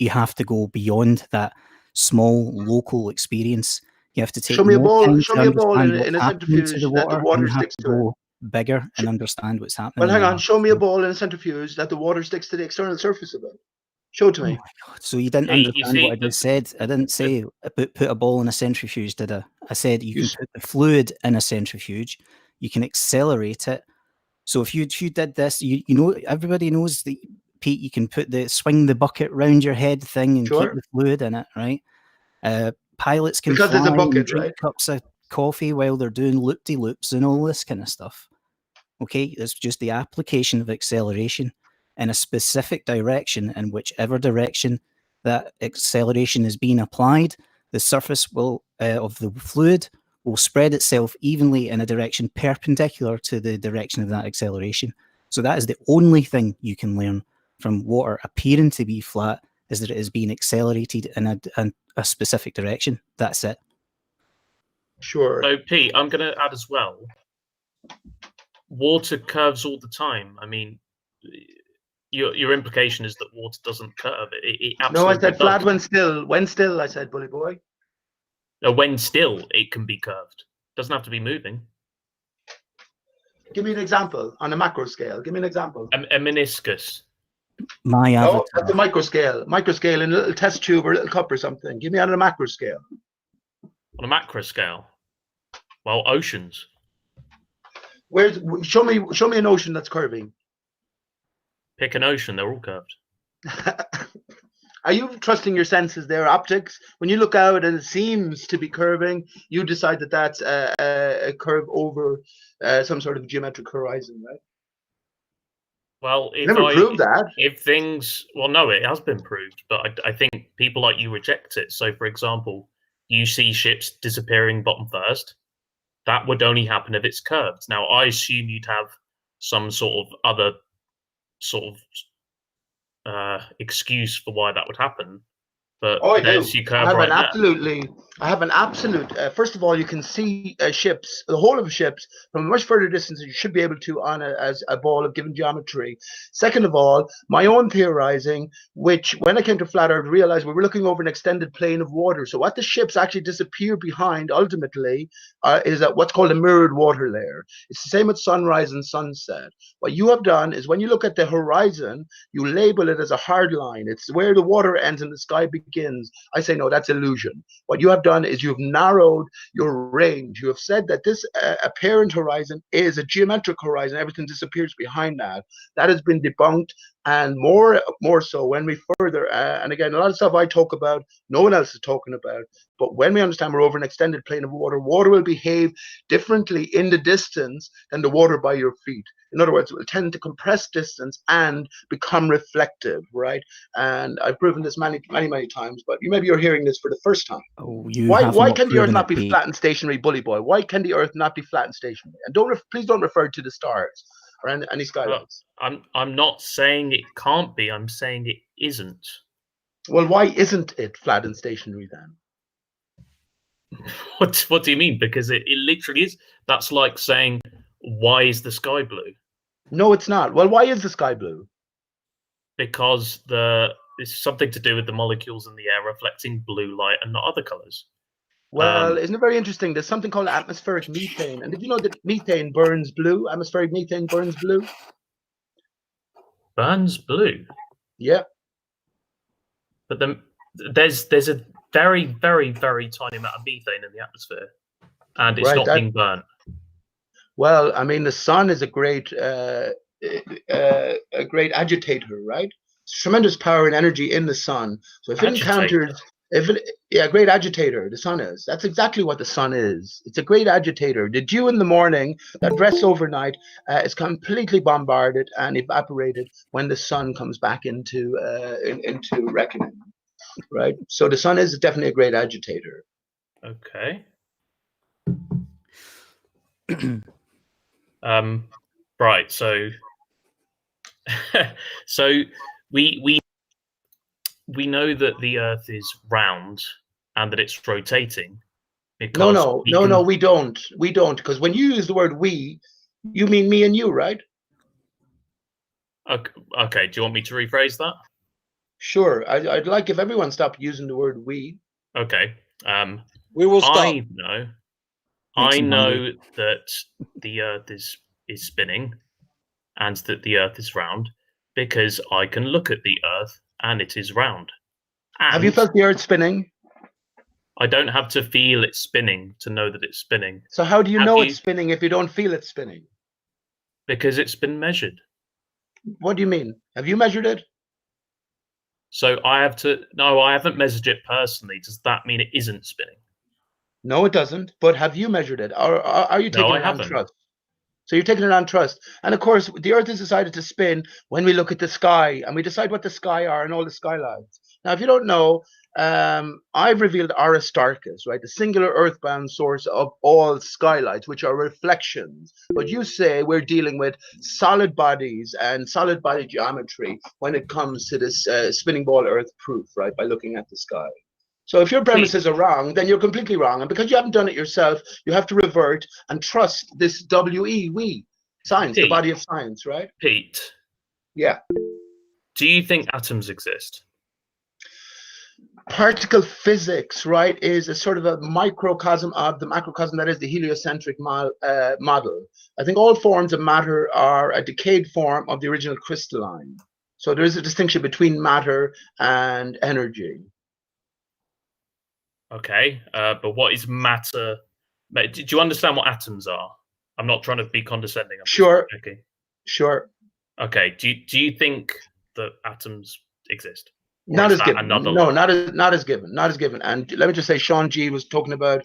have to go beyond that small local experience. You have to take show me a ball in a centrifuge that the water sticks to it. Bigger and understand what's happening. Well, hang on. Show me a ball in a centrifuge that the water sticks to the external surface of it. Show it to me. Oh my God. So you didn't understand what I just said. I didn't say put a ball in a centrifuge, did I? I said you can put the fluid in a centrifuge. You can accelerate it. So if you did this, you know, everybody knows that, Pete, you can swing the bucket round your head thing and keep the fluid in it, right? Pilots can fly and drink cups of coffee while they're doing loop-de-loops and all this kind of stuff. Okay, it's just the application of acceleration in a specific direction, and whichever direction that acceleration is being applied, the surface of the fluid will spread itself evenly in a direction perpendicular to the direction of that acceleration. So that is the only thing you can learn from water appearing to be flat, is that it is being accelerated in a specific direction. That's it. Sure. So, Pete, I'm going to add as well, water curves all the time. I mean, your implication is that water doesn't curve. It absolutely No, I said does. flat when still. When still, I said, bully boy. No, when still, it can be curved. Doesn't have to be moving. Give me an example on a macro scale. Give me an example. A meniscus. My avatar. No, that's a micro scale. Micro scale in a little test tube or a little cup or something. Give me on a macro scale. On a macro scale? Well, oceans. Show me an ocean that's curving. Pick an ocean, they're all curved. Are you trusting your senses there, optics? When you look out and it seems to be curving, you decide that that's a curve over some sort of geometric horizon, right? Well, if things, well, no, it has been proved, but I think people like you reject it. So, for example, you see ships disappearing bottom first. That would only happen if it's curved. Now, I assume you'd have some sort of other sort of excuse for why that would happen. But I do. you curve I have an absolute. First of all, you can see ships, the whole of ships, from a much further distance than you should be able to as a ball of given geometry. Second of all, my own theorizing, which when I came to flat Earth, realized we were looking over an extended plane of water. So what the ships actually disappear behind ultimately is what's called a mirrored water layer. It's the same at sunrise and sunset. What you have done is when you look at the horizon, you label it as a hard line. It's where the water ends and the sky begins. begins. I say, no, that's illusion. What you have done is you've narrowed your range. You have said that this apparent horizon is a geometric horizon. Everything disappears behind that. That has been debunked, and more so when we further, and again, a lot of stuff I talk about, no one else is talking about, but when we understand we're over an extended plane of water, water will behave differently in the distance than the water by your feet. In other words, it will tend to compress distance and become reflective, right? And I've proven this many times, but maybe you're hearing this for the first time. Oh, you Why have not can the Earth proven not it, be Pete. flat and stationary, bully boy? Why can the Earth not be flat and stationary? And please don't refer to the stars or any skylights. I'm not saying it can't be. I'm saying it isn't. Well, why isn't it flat and stationary then? What do you mean? Because it literally is. That's like saying, why is the sky blue? No, it's not. Well, why is the sky blue? Because it's something to do with the molecules in the air reflecting blue light and not other colors. Well, isn't it very interesting? There's something called atmospheric methane. And did you know that methane burns blue? Atmospheric methane burns blue? Burns blue? Yeah. But then there's a very, very, very tiny amount of methane in the atmosphere. And it's not being burnt. Well, I mean, the sun is a great agitator, right? It's tremendous power and energy in the sun. So if it encounters, great agitator, the sun is. That's exactly what the sun is. It's a great agitator. The dew in the morning that rests overnight is completely bombarded and evaporated when the sun comes back into reckoning, right? So the sun is definitely a great agitator. Okay. Right. So we know that the Earth is round and that it's rotating. No, we don't. We don't, because when you use the word "we," you mean me and you, right? Okay. Do you want me to rephrase that? Sure. I'd like if everyone stopped using the word "we." Okay. We will stop. I know that the Earth is spinning and that the Earth is round because I can look at the Earth and it is round. And have you felt the Earth spinning? I don't have to feel it spinning to know that it's spinning. So how do you know it's spinning if you don't feel it spinning? Because it's been measured. What do you mean? Have you measured it? So I have to... No, I haven't measured it personally. Does that mean it isn't spinning? No, it doesn't. But have you measured it? Or are you taking it on trust? So you're taking it on trust. And of course, the Earth is decided to spin when we look at the sky and we decide what the sky are and all the skylines. Now, if you don't know, I've revealed Aristarchus, right? The singular earthbound source of all skylights, which are reflections. But you say we're dealing with solid bodies and solid body geometry when it comes to this spinning ball Earth proof, right? By looking at the sky. So if your premises are wrong, then you're completely wrong. And because you haven't done it yourself, you have to revert and trust this we, science, the body of science, right? Pete. Yeah. Do you think atoms exist? Particle physics, right, is a sort of a microcosm of the macrocosm that is the heliocentric model. I think all forms of matter are a decayed form of the original crystalline. So there is a distinction between matter and energy. Okay, but what is matter? Do you understand what atoms are? I'm not trying to be condescending. Sure. Sure. Okay. Do you think that atoms exist? Not as given. No, not as given. Not as given. And let me just say, Sean G was talking about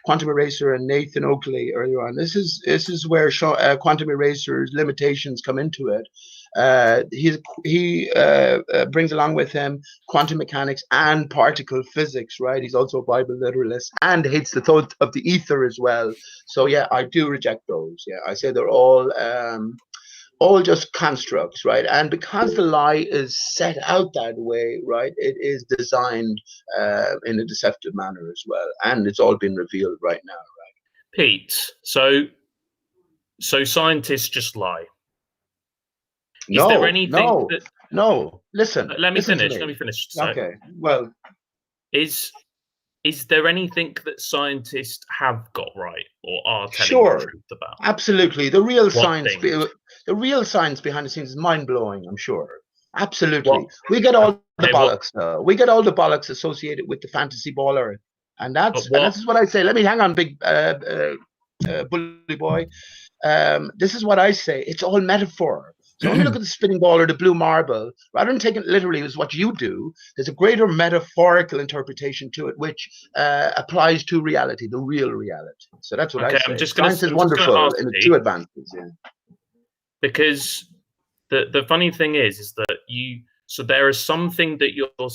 Quantum Eraser and Nathan Oakley earlier on. This is where Quantum Eraser's limitations come into it. He brings along with him quantum mechanics and particle physics, right? He's also a Bible literalist and hates the thought of the ether as well. So yeah, I do reject those. Yeah, I say they're all just constructs, right? And because the lie is set out that way, right, it is designed in a deceptive manner as well, and it's all been revealed right now, right? Pete, so scientists just lie. No, listen. Let me finish. So, okay. Well, is there anything that scientists have got right or are telling the truth about? Absolutely. The real science behind the scenes is mind blowing. I'm sure. Absolutely. Well, We get all the okay, well- bollocks, though. We get all the bollocks associated with the fantasy ball Earth. And that's this is what I say. Let me hang on, big bully boy. This is what I say. It's all metaphor. So when we look at the spinning ball or the blue marble, rather than taking it literally as what you do, there's a greater metaphorical interpretation to it, which applies to reality, the real reality. So that's what I say. Science is wonderful in its two advances. Yeah. Because the funny thing is that so there is something that you are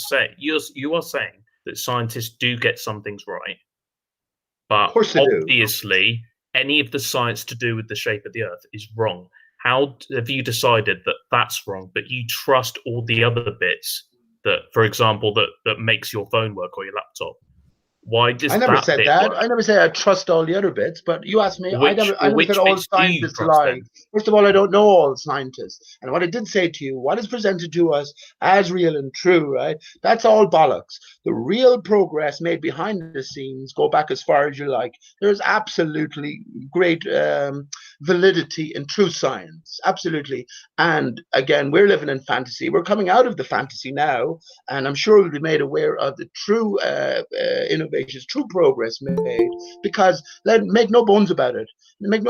saying that scientists do get some things right, but obviously any of the science to do with the shape of the Earth is wrong. How have you decided that that's wrong, but you trust all the other bits that, for example, that makes your phone work or your laptop? Why does I never said that. work? I never said I trust all the other bits, but you asked me. I never said all scientists lie. Then? First of all, I don't know all scientists. And what I did say to you, what is presented to us as real and true, right? That's all bollocks. The real progress made behind the scenes, go back as far as you like. There's absolutely great validity in true science. Absolutely. And again, we're living in fantasy. We're coming out of the fantasy now, and I'm sure we'll be made aware of the true innovations, true progress made, because make no bones about it.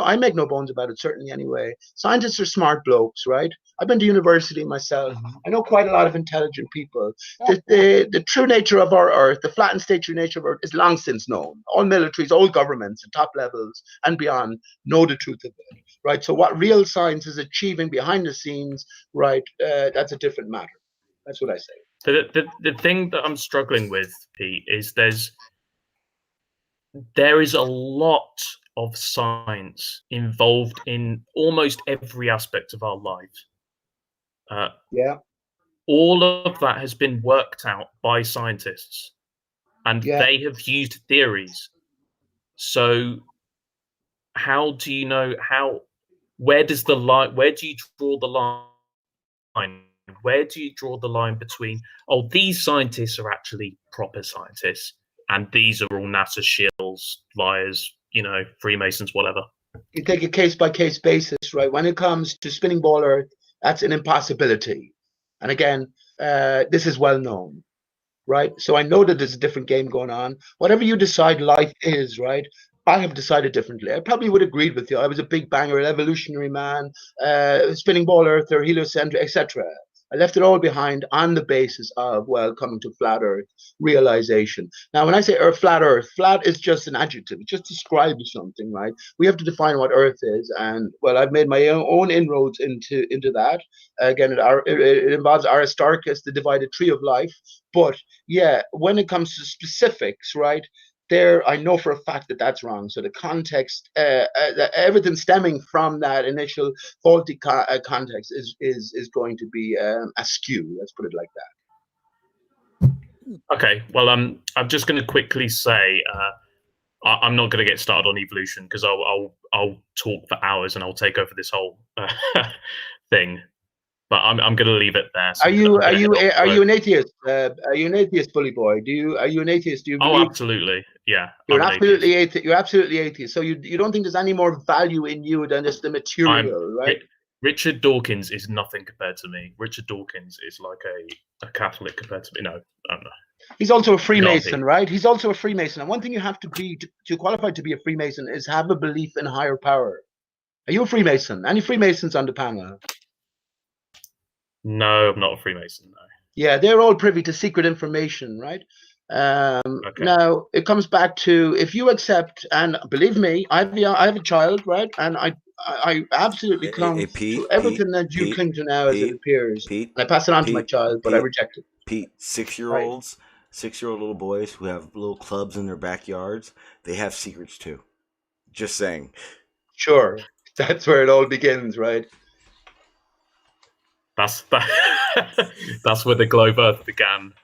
I make no bones about it, certainly anyway. Scientists are smart blokes, right? I've been to university myself. I know quite a lot of intelligent people. The true nature of our Earth, the flattened state nature of Earth, is long since known. All militaries, all governments at top levels and beyond know the truth of it, right? So what real science is achieving behind the scenes, right, that's a different matter. That's what I say. The thing that I'm struggling with, Pete, is there is a lot of science involved in almost every aspect of our lives. All of that has been worked out by scientists, and they have used theories. So how do you know where do you draw the line? Where do you draw the line between, these scientists are actually proper scientists, and these are all NASA shills, liars, Freemasons, whatever? You take a case-by-case basis, right? When it comes to spinning ball Earth, that's an impossibility. And again, this is well known, right? So I know that there's a different game going on. Whatever you decide life is, right? I have decided differently. I probably would have agreed with you. I was a big banger, an evolutionary man, spinning ball Earth or heliocentric, etc. I left it all behind on the basis of, coming to flat Earth realization. Now, when I say flat Earth, flat is just an adjective. It just describes something, right? We have to define what Earth is. And, I've made my own inroads into that. Again, it involves Aristarchus, the divided tree of life. But, yeah, when it comes to specifics, right, there, I know for a fact that that's wrong. So the context, everything stemming from that initial faulty context is going to be askew. Let's put it like that. Okay. Well, I'm just going to quickly say I'm not going to get started on evolution because I'll talk for hours and I'll take over this whole thing. But I'm going to leave it there. So are you an atheist? Are you an atheist, bully boy? Are you an atheist? Do you believe? Absolutely. Yeah. You're absolutely atheist. You're absolutely atheist. So you don't think there's any more value in you than just the material, right? Richard Dawkins is nothing compared to me. Richard Dawkins is like a Catholic compared to me. No, I don't know. He's also a Freemason, right? He's also a Freemason. And one thing you have to be to qualify to be a Freemason is have a belief in higher power. Are you a Freemason? Any Freemasons on the panel? No, I'm not a Freemason. No. Yeah, they're all privy to secret information, right? Now it comes back to if you accept, and believe me, I have a child, right? And I absolutely cling to everything that you cling to now as it appears. And I pass it on to my child, but I reject it. Pete, 6-year-olds, 6-year-old little boys who have little clubs in their backyards, they have secrets too. Just saying. Sure, that's where it all begins, right? That's where the globe Earth began.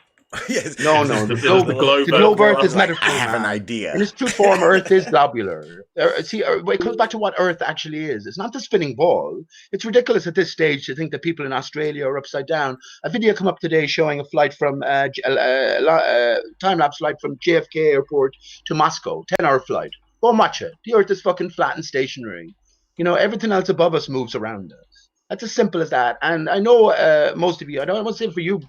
Yes. No. The globe Earth is metaphor. I have an idea. In its true form, Earth is globular. It comes back to what Earth actually is. It's not the spinning ball. It's ridiculous at this stage to think that people in Australia are upside down. A video come up today showing a flight from time-lapse flight from JFK Airport to Moscow, 10-hour flight. Go and watch it. The Earth is fucking flat and stationary. Everything else above us moves around us. That's as simple as that. And I know most of you, I don't want to say for you,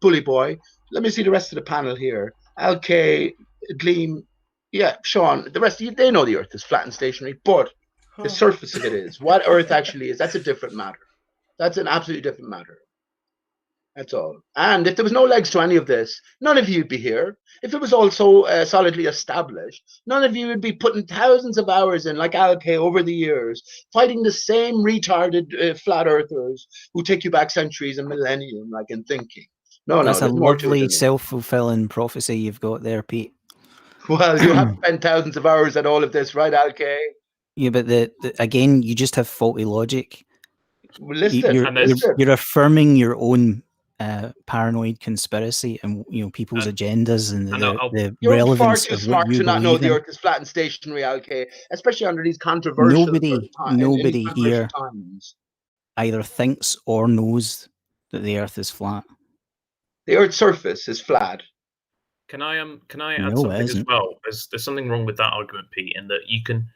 Bully Boy. Let me see the rest of the panel here. LK, Gleam, yeah, Sean, the rest of you, they know the Earth is flat and stationary, but the surface of it is. What Earth actually is, that's a different matter. That's an absolutely different matter. That's all. And if there was no legs to any of this, none of you would be here. If it was all so solidly established, none of you would be putting thousands of hours in, like Alk over the years, fighting the same retarded flat earthers who take you back centuries and millennium, like in thinking. No, That's there's a more to it lovely than that. self-fulfilling prophecy you've got there, Pete. Well, you have spent thousands of hours at all of this, right, Alk? Yeah, but again, you just have faulty logic. Well, listen, you're affirming your own paranoid conspiracy and people's agendas and the you're relevance far too of what smart you to not know believe the in. Earth is flat and stationary, Alk, especially under these controversial Nobody here times. either thinks or knows that the Earth is flat. The Earth's surface is flat. Can I add No, something as well? There's something wrong with that argument, Pete, in that you can,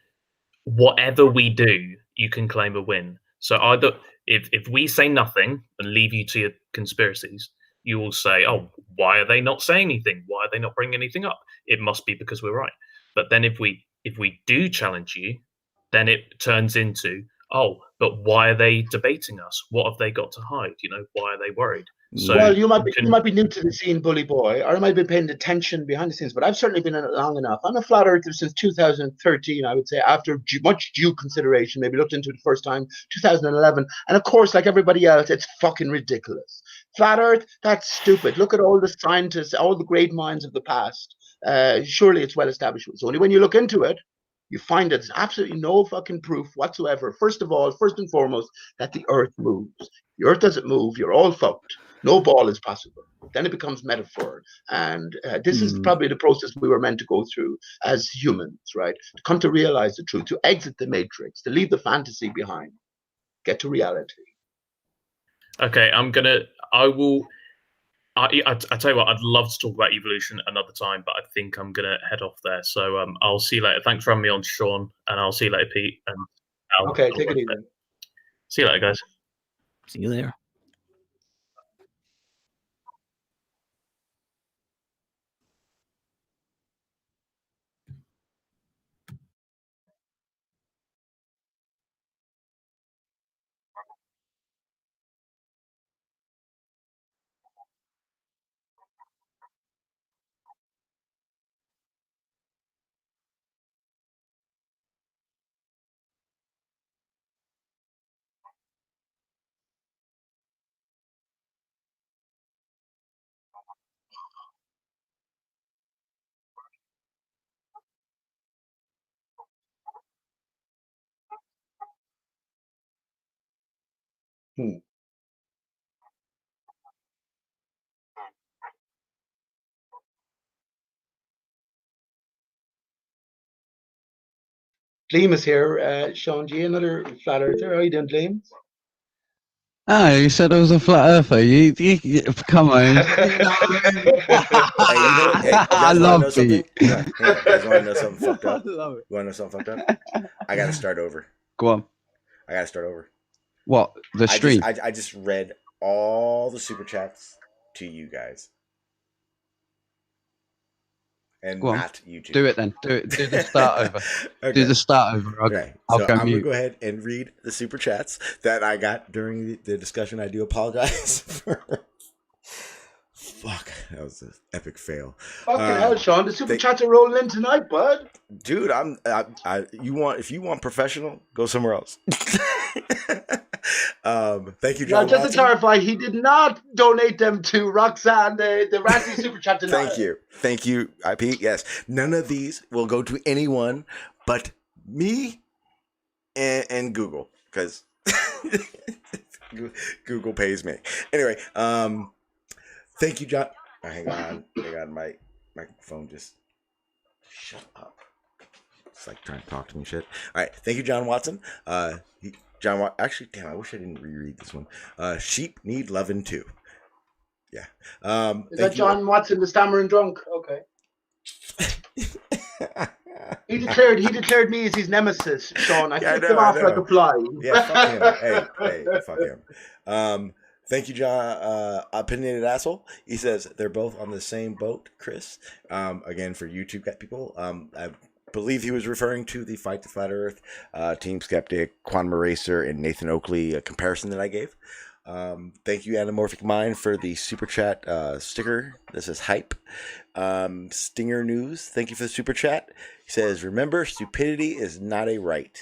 whatever we do, you can claim a win. So either if we say nothing and leave you to your conspiracies, you will say, oh, why are they not saying anything? Why are they not bringing anything up? It must be because we're right. But then if we do challenge you, then it turns into, oh, but why are they debating us? What have they got to hide? Why are they worried? So well, you might be new to the scene, Bully Boy, or I might be paying attention behind the scenes, but I've certainly been in it long enough. I'm a flat earther since 2013, I would say, after much due consideration, maybe looked into it the first time, 2011. And of course, like everybody else, it's fucking ridiculous. Flat Earth, that's stupid. Look at all the scientists, all the great minds of the past. Surely it's well established. It's only when you look into it, you find that there's absolutely no fucking proof whatsoever. First and foremost, that the Earth moves. The Earth doesn't move, you're all fucked. No ball is possible. Then it becomes metaphor. And this is probably the process we were meant to go through as humans, right? To come to realize the truth, to exit the matrix, to leave the fantasy behind, get to reality. Okay, I tell you what, I'd love to talk about evolution another time, but I think I'm going to head off there. So I'll see you later. Thanks for having me on, Sean, and I'll see you later, Pete. And okay, take it easy. See you later, guys. See you later. Gleam is here. Sean G, another flat earther. How are you doing, Gleam? Oh, you said I was a flat earther. You come on. I love something. You guys want to know something fucked up? You want to know something fucked up? I got to start over. Go on. I got to start over. What? The stream? I just read all the super chats to you guys. And not YouTube. Do it then. Do the start over. Okay. Do the start over. Okay. So I'm going to go ahead and read the super chats that I got during the discussion. I do apologize for. Fuck, that was an epic fail. Fucking hell, Sean! The super chats are rolling in tonight, bud. Dude, if you want professional, go somewhere else. Thank you, John. Now, just to clarify, he did not donate them to Roxanne, the Razzie super chat tonight. Thank you, IP. Yes, none of these will go to anyone but me and Google, because Google pays me. Anyway, thank you, John. Hang on, my microphone just shut up. It's like trying to talk to me shit. All right, thank you, John Watson. Actually, damn, I wish I didn't reread this one. Sheep need loving too. Yeah. Is that John Watson, the stammering drunk? Okay. He declared me as his nemesis, Sean. I flicked him off like a fly. Yeah, fuck him. Hey, fuck him. Thank you, John. Opinionated asshole. He says they're both on the same boat, Chris. Again, for YouTube people, I believe he was referring to the Fight the Flat Earth, Team Skeptic, Quantum Eraser, and Nathan Oakley comparison that I gave. Thank you, Anamorphic Mind, for the super chat sticker. This is hype. Stinger News, thank you for the super chat. He says, remember, stupidity is not a right.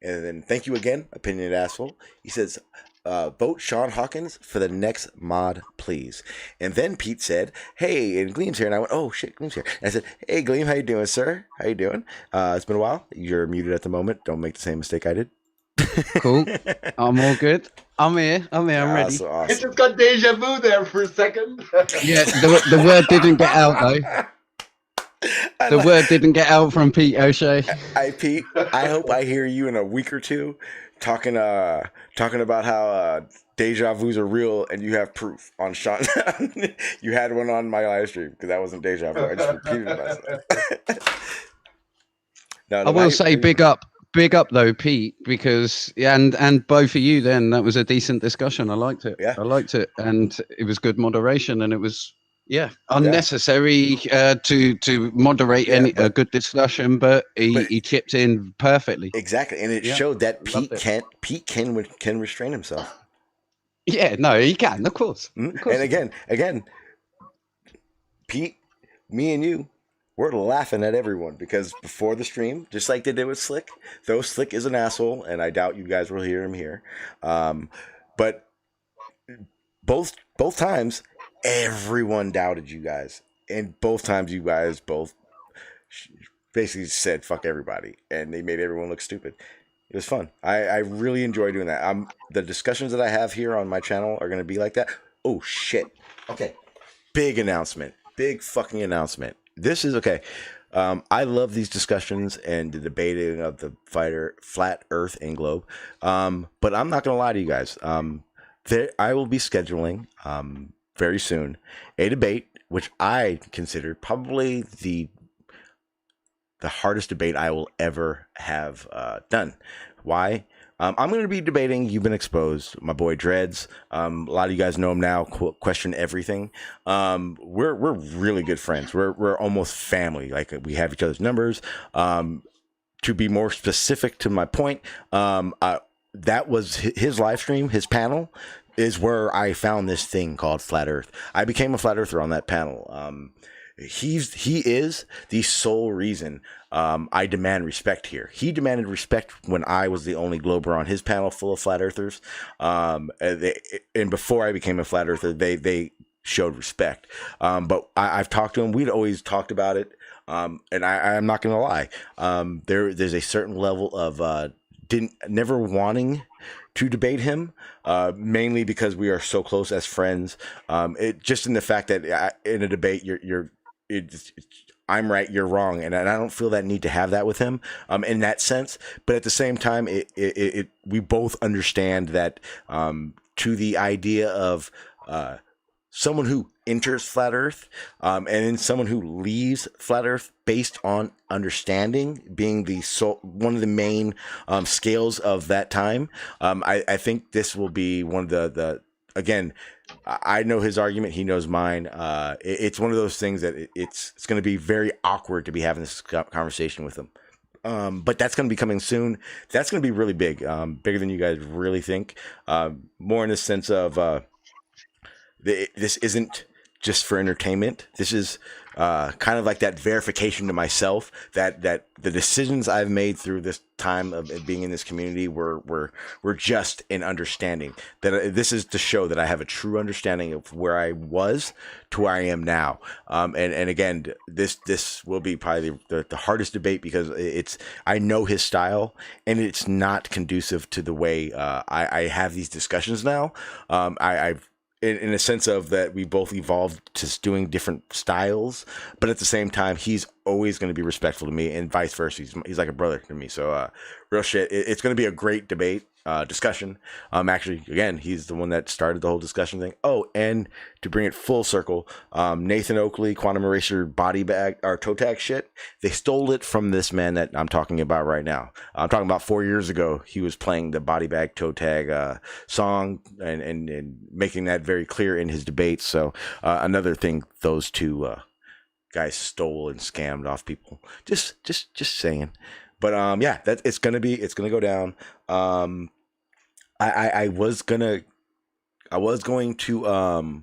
And then thank you again, Opinionated Asshole. He says, vote Sean Hawkins for the next mod, please. And then Pete said, hey, and Gleam's here. And I went, oh, shit, Gleam's here. And I said, hey, Gleam, how you doing, sir? How you doing? It's been a while. You're muted at the moment. Don't make the same mistake I did. Cool. I'm all good. I'm here. I'm ready. Awesome. I just got deja vu there for a second. Yeah, the word didn't get out, though. The word didn't get out from Pete O'Shea. Pete, I hope I hear you in a week or two talking about how deja vus are real and you have proof on Sean. You had one on my live stream because that wasn't deja vu. I just repeated myself. No, I will say big up though, Pete, because and both of you then, that was a decent discussion. I liked it. Yeah. I liked it. And it was good moderation, and it was unnecessary to moderate a good discussion, but he chipped in perfectly. Exactly. And it showed that Pete can restrain himself. Yeah, no, he can, of course. Mm-hmm. Of course. And again, Pete, me and you, we're laughing at everyone because before the stream, just like they did with Slick, though Slick is an asshole, and I doubt you guys will hear him here. But both times, everyone doubted you guys, and both times you guys both basically said "fuck everybody," and they made everyone look stupid. It was fun. I really enjoy doing that. The discussions that I have here on my channel are going to be like that. Oh shit! Okay, big announcement. Big fucking announcement. This is okay. I love these discussions and the debating of the flat Earth and globe. But I'm not going to lie to you guys. I will be scheduling very soon a debate, which I consider probably the hardest debate I will ever have done. Why? I'm going to be debating You've Been Exposed, my boy Dreads. A lot of you guys know him now. Question Everything. We're really good friends. We're almost family. Like we have each other's numbers. To be more specific to my point, that was his live stream. His panel is where I found this thing called Flat Earth. I became a Flat Earther on that panel. He is the sole reason I demand respect here. He demanded respect when I was the only glober on his panel full of flat earthers. And before I became a flat earther, they showed respect. But I've talked to him. We'd always talked about it. And I'm not going to lie. There's a certain level of never wanting to debate him, mainly because we are so close as friends. Just in the fact that in a debate, I'm right, you're wrong, and I don't feel that need to have that with him in that sense. But at the same time, we both understand that to the idea of someone who enters flat Earth and then someone who leaves flat Earth based on understanding being one of the main scales of that time. I think this will be one of the again. I know his argument. He knows mine. It's one of those things that it's going to be very awkward to be having this conversation with him. But that's going to be coming soon. That's going to be really big, bigger than you guys really think. More in the sense of this isn't just for entertainment. This is kind of like that verification to myself that the decisions I've made through this time of being in this community were just in understanding. That this is to show that I have a true understanding of where I was to where I am now. And again, this will be probably the hardest debate because I know his style and it's not conducive to the way I have these discussions now. I've in a sense of that we both evolved to doing different styles, but at the same time, he's always going to be respectful to me and vice versa. He's like a brother to me. So real shit. It's going to be a great debate. discussion. Actually, again, he's the one that started the whole discussion thing. Oh, and to bring it full circle, Nathan Oakley, Quantum Eraser body bag or toe tag shit, they stole it from this man that I'm talking about right now. I'm talking about 4 years ago. He was playing the body bag toe tag song and making that very clear in his debates. So another thing those two guys stole and scammed off people. Just saying. But yeah, that it's gonna go down. I was going to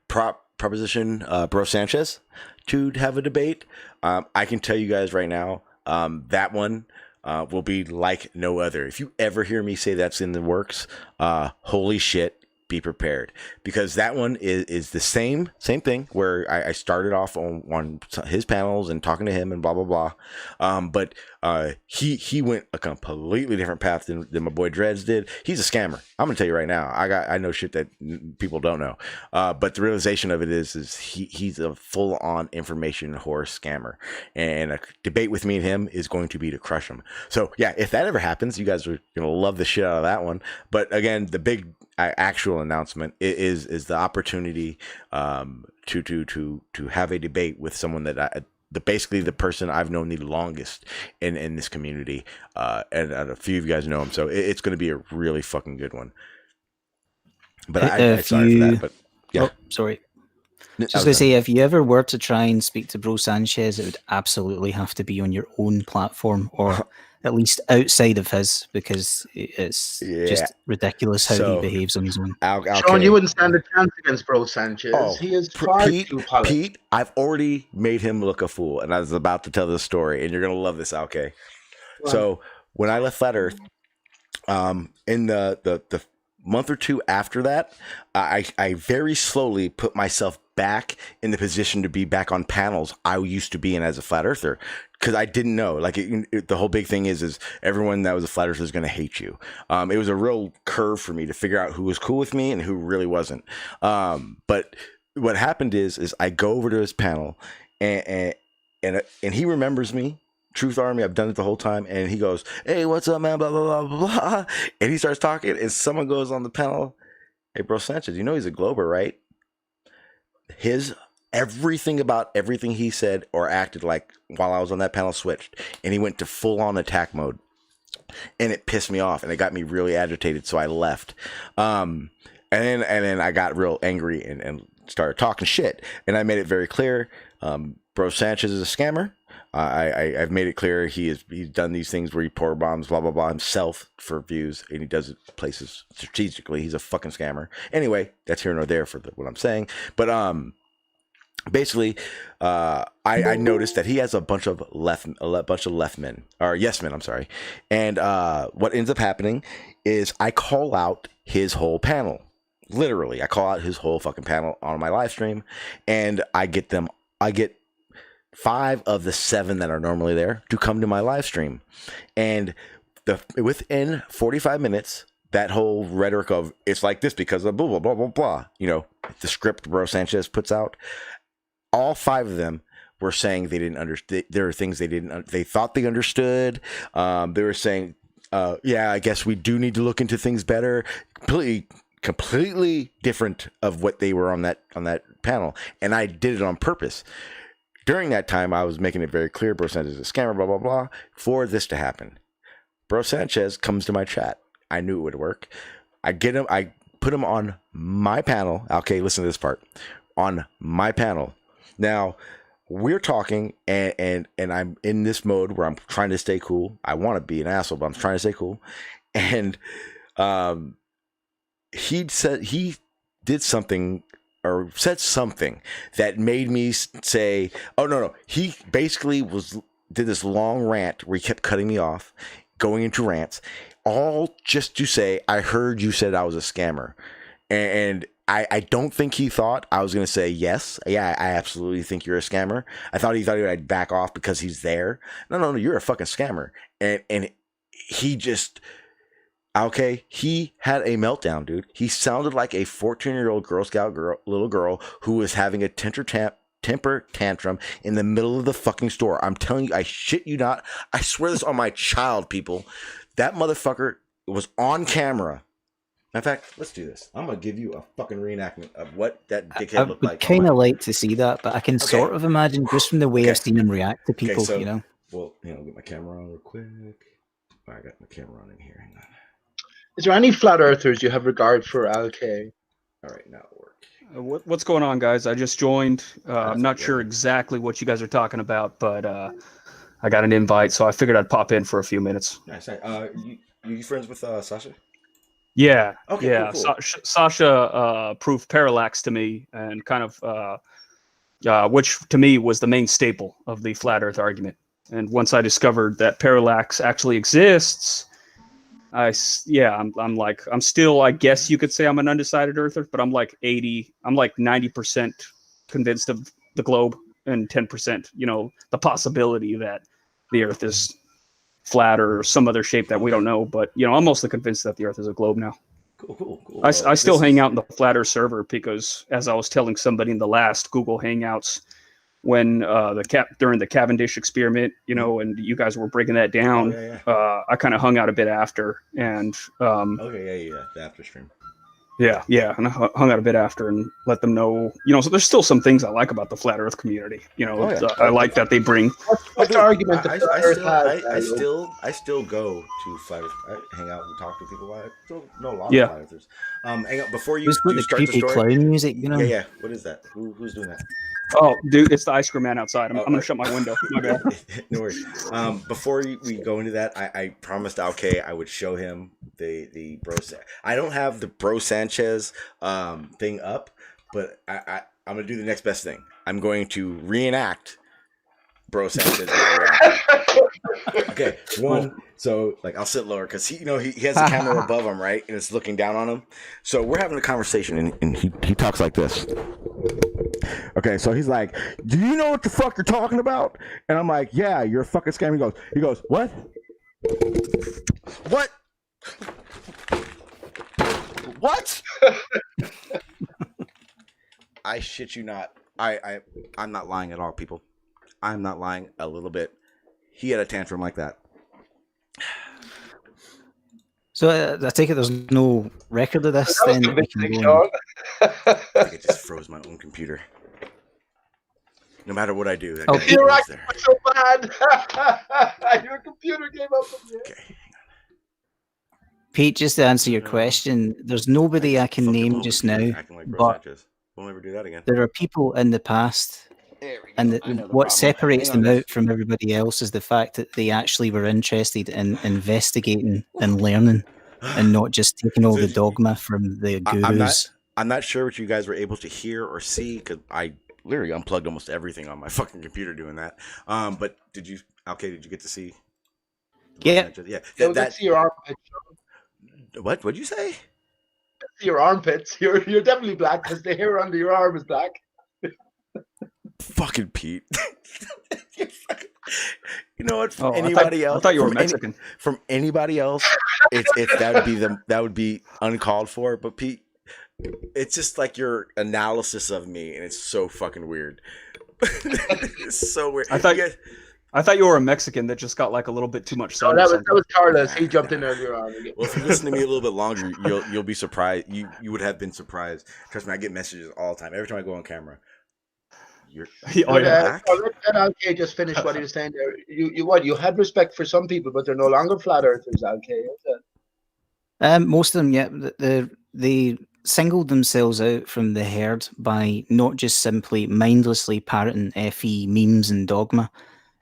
proposition Bro Sanchez to have a debate. I can tell you guys right now, that one will be like no other. If you ever hear me say that's in the works, holy shit, be prepared, because that one is the same thing where I started off on his panels and talking to him and blah blah blah, but he went a completely different path than my boy Dreads did. He's a scammer. I'm gonna tell you right now. I know shit that people don't know, but the realization of it is he's a full on information whore scammer, and a debate with me and him is going to be to crush him. So yeah, if that ever happens, you guys are gonna love the shit out of that one. But again, the big actual announcement is the opportunity to have a debate with someone that basically the person I've known the longest in this community, and a few of you guys know him, so it's going to be a really fucking good one. But I'm sorry for that. But yeah, sorry. Just going to say, if you ever were to try and speak to Bro Sanchez, it would absolutely have to be on your own platform, or at least outside of his, because it's just ridiculous how he behaves on his own. Sean, you wouldn't stand a chance against Bro Sanchez. Oh, he is far too polished. Pete, I've already made him look a fool, and I was about to tell this story, and you're going to love this, okay? Wow. So when I left Flat Earth, in the month or two after that, I very slowly put myself back in the position to be back on panels I used to be in as a flat earther, because I didn't know, like the whole big thing is everyone that was a flat earther is going to hate you. It was a real curve for me to figure out who was cool with me and who really wasn't. But what happened is I go over to his panel and he remembers me. Truth Army, I've done it the whole time, and he goes, "Hey, what's up, man?" Blah blah blah blah, and he starts talking, and someone goes on the panel, "Hey, Bro Sanchez, you know he's a Glober, right?" Everything about everything he said or acted like while I was on that panel switched, and he went to full on attack mode, and it pissed me off, and it got me really agitated, so I left. And then I got real angry and started talking shit, and I made it very clear, Bro Sanchez is a scammer. I've made it clear he's done these things where he pour bombs, blah, blah, blah, himself for views, and he does it places strategically. He's a fucking scammer. Anyway, that's here nor there for what I'm saying. But basically, I noticed that he has a bunch of left men, or yes men, I'm sorry. And what ends up happening is I call out his whole panel. Literally, I call out his whole fucking panel on my live stream, and I get 5 of the 7 that are normally there to come to my live stream. And within 45 minutes, that whole rhetoric of it's like this because of blah, blah, blah, blah, blah, the script Bro Sanchez puts out, all 5 of them were saying they didn't understand. There are things they thought they understood. They were saying, yeah, I guess we do need to look into things better. Completely different of what they were on that panel. And I did it on purpose. During that time, I was making it very clear, Bro Sanchez is a scammer, blah, blah, blah, for this to happen. Bro Sanchez comes to my chat. I knew it would work. I put him on my panel. Okay, listen to this part. On my panel. Now, we're talking, and I'm in this mode where I'm trying to stay cool. I want to be an asshole, but I'm trying to stay cool. And he did something, or said something that made me say, oh, no. He basically did this long rant where he kept cutting me off, going into rants, all just to say, I heard you said I was a scammer. And I don't think he thought I was going to say, yes, yeah, I absolutely think you're a scammer. He thought I'd back off because he's there. No, you're a fucking scammer. And he just... Okay, he had a meltdown, dude. He sounded like a 14-year-old Girl Scout little girl who was having a temper tantrum in the middle of the fucking store. I'm telling you, I shit you not. I swear this on my child, people. That motherfucker was on camera. In fact, let's do this. I'm gonna give you a fucking reenactment of what that dickhead looked like. I would kind of like to see that, but I can sort of imagine just from the way I've seen him react to people. So, you know. Well, get my camera on real quick. I got my camera on in here. Hang on. Is there any flat earthers you have regard for, Al-K? All right, now it'll work. What's going on, guys? I just joined. I'm not sure exactly what you guys are talking about, but I got an invite, so I figured I'd pop in for a few minutes. Nice. You friends with Sasha? Yeah. Okay. Yeah. Cool. Sasha proved parallax to me, and kind of, which to me was the main staple of the flat Earth argument. And once I discovered that parallax actually exists, I'm still, I guess you could say I'm an undecided earther, but I'm like 90% convinced of the globe and 10%, the possibility that the earth is flat or some other shape that we don't know. But, I'm mostly convinced that the earth is a globe now. Cool. I still hang out in the flat earth server because, as I was telling somebody in the last Google Hangouts, when during the Cavendish experiment, and you guys were breaking that down, I kind of hung out a bit after, and the after stream. Yeah, and I hung out a bit after and let them know, so there's still some things I like about the flat Earth community. I like that they bring. What's the argument that I still go to flat Earth. I hang out and talk to people. I still know a lot of flat Earthers. Hang out before you start the creepy story. Clown music, Yeah. What is that? Who's doing that? Oh, dude, it's the ice cream man outside. I'm gonna shut my window. My bad. No worries. Before we go into that, I promised Al-K I would show him the bro. I don't have the bro Sanchez thing up, but I'm gonna do the next best thing. I'm going to reenact bro Sanchez. Okay, one. So I'll sit lower because he has a camera above him, right, and it's looking down on him. So we're having a conversation, and he talks like this. Okay, so he's like, "Do you know what the fuck you're talking about?" And I'm like, "Yeah, you're a fucking scam." He goes, "What? What? What?" I shit you not. I'm not lying at all, people. I'm not lying a little bit. He had a tantrum like that. So I take it there's no record of this then? I think I just froze my own computer. No matter what I do, that you're acting so bad. Your computer gave up on you. Okay, hang on. Pete, just to answer your question, there's nobody I can name just now, but we'll never do that again. There are people in the past, and what separates them out from everybody else is the fact that they actually were interested in investigating and learning, and not just taking all the dogma from the gurus. I'm not sure what you guys were able to hear or see because I literally unplugged almost everything on my fucking computer doing that. But did you get to see? Yeah. That's your armpits. What'd you say? That's your armpits. You're definitely black because the hair under your arm is black. Fucking Pete. You know what? From anybody else? I thought you were Mexican. From anybody else, that would be uncalled for. But Pete, it's just like your analysis of me, and it's so fucking weird. It's so weird. I thought you were a Mexican that just got a little bit too much sun. That was Carlos. He jumped in earlier on. Well, if you listen to me a little bit longer, you'll be surprised. You would have been surprised. Trust me, I get messages all the time. Every time I go on camera. Let Al-K just finish what he was saying there. You had respect for some people, but they're no longer flat earthers, Al-K. Most of them, yeah. They singled themselves out from the herd by not just simply mindlessly parroting FE memes and dogma.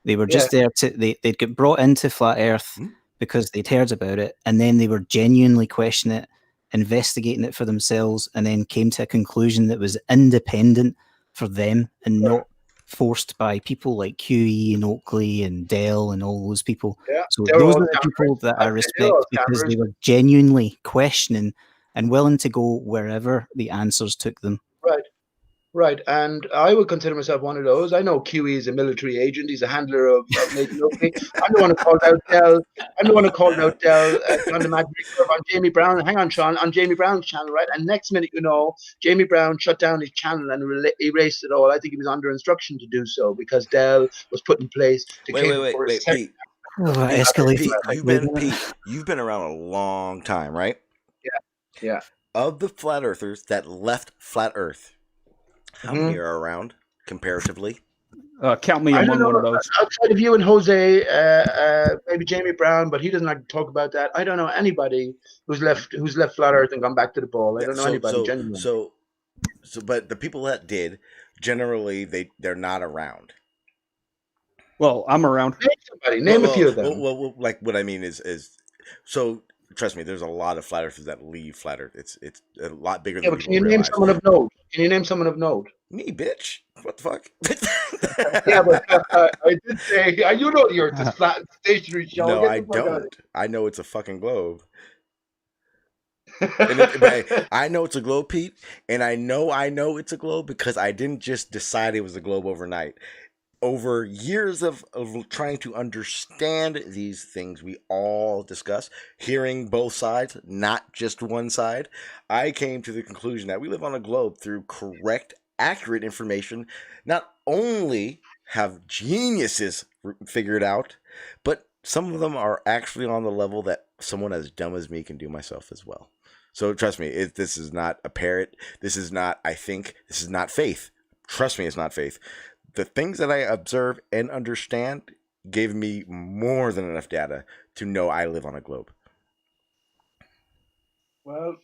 They were just there they'd get brought into flat Earth because they'd heard about it, and then they were genuinely questioning it, investigating it for themselves, and then came to a conclusion that was independent for them and not forced by people like QE and Oakley and Dell and all those people. Yeah, so those are the people that I respect because they were genuinely questioning and willing to go wherever the answers took them. Right, and I would consider myself one of those. I know QE is a military agent. He's a handler of Nathan Oakley. I'm the one who called out Dell. I'm the one who called out Dell on the Magic Curve on Jamie Brown. Hang on, Sean, on Jamie Brown's channel, right? And next minute, Jamie Brown shut down his channel and erased it all. I think he was under instruction to do so because Dell was put in place to Wait, Pete. Escalated. Pete, you've been around a long time, right? Yeah. Of the flat earthers that left flat Earth, how many are around comparatively? Count me I don't among know, one of those. outside of you and Jose, maybe Jamie Brown, but he doesn't like to talk about that. I don't know anybody who's left flat Earth and gone back to the ball. I don't know anybody genuinely. So, but the people that did, generally, they're not around. Well, I'm around. Name somebody. Name a few of them. Well, like what I mean is so. Trust me, there's a lot of flat earthers that leave flat Earth. It's a lot bigger than But people can you realize. name someone of note? Can you name someone of note? Me, bitch. What the fuck? Yeah, but I did say you know the Earth is flat, stationary. Show. No, I don't. I know it's a fucking globe. I know it's a globe, Pete, and I know it's a globe because I didn't just decide it was a globe overnight. Over years of trying to understand these things we all discuss, hearing both sides, not just one side, I came to the conclusion that we live on a globe through correct, accurate information. Not only have geniuses figured out, but some of them are actually on the level that someone as dumb as me can do myself as well. So trust me, this is not a parrot. This is not, I think, this is not faith. Trust me, it's not faith. The things that I observe and understand gave me more than enough data to know I live on a globe. Well,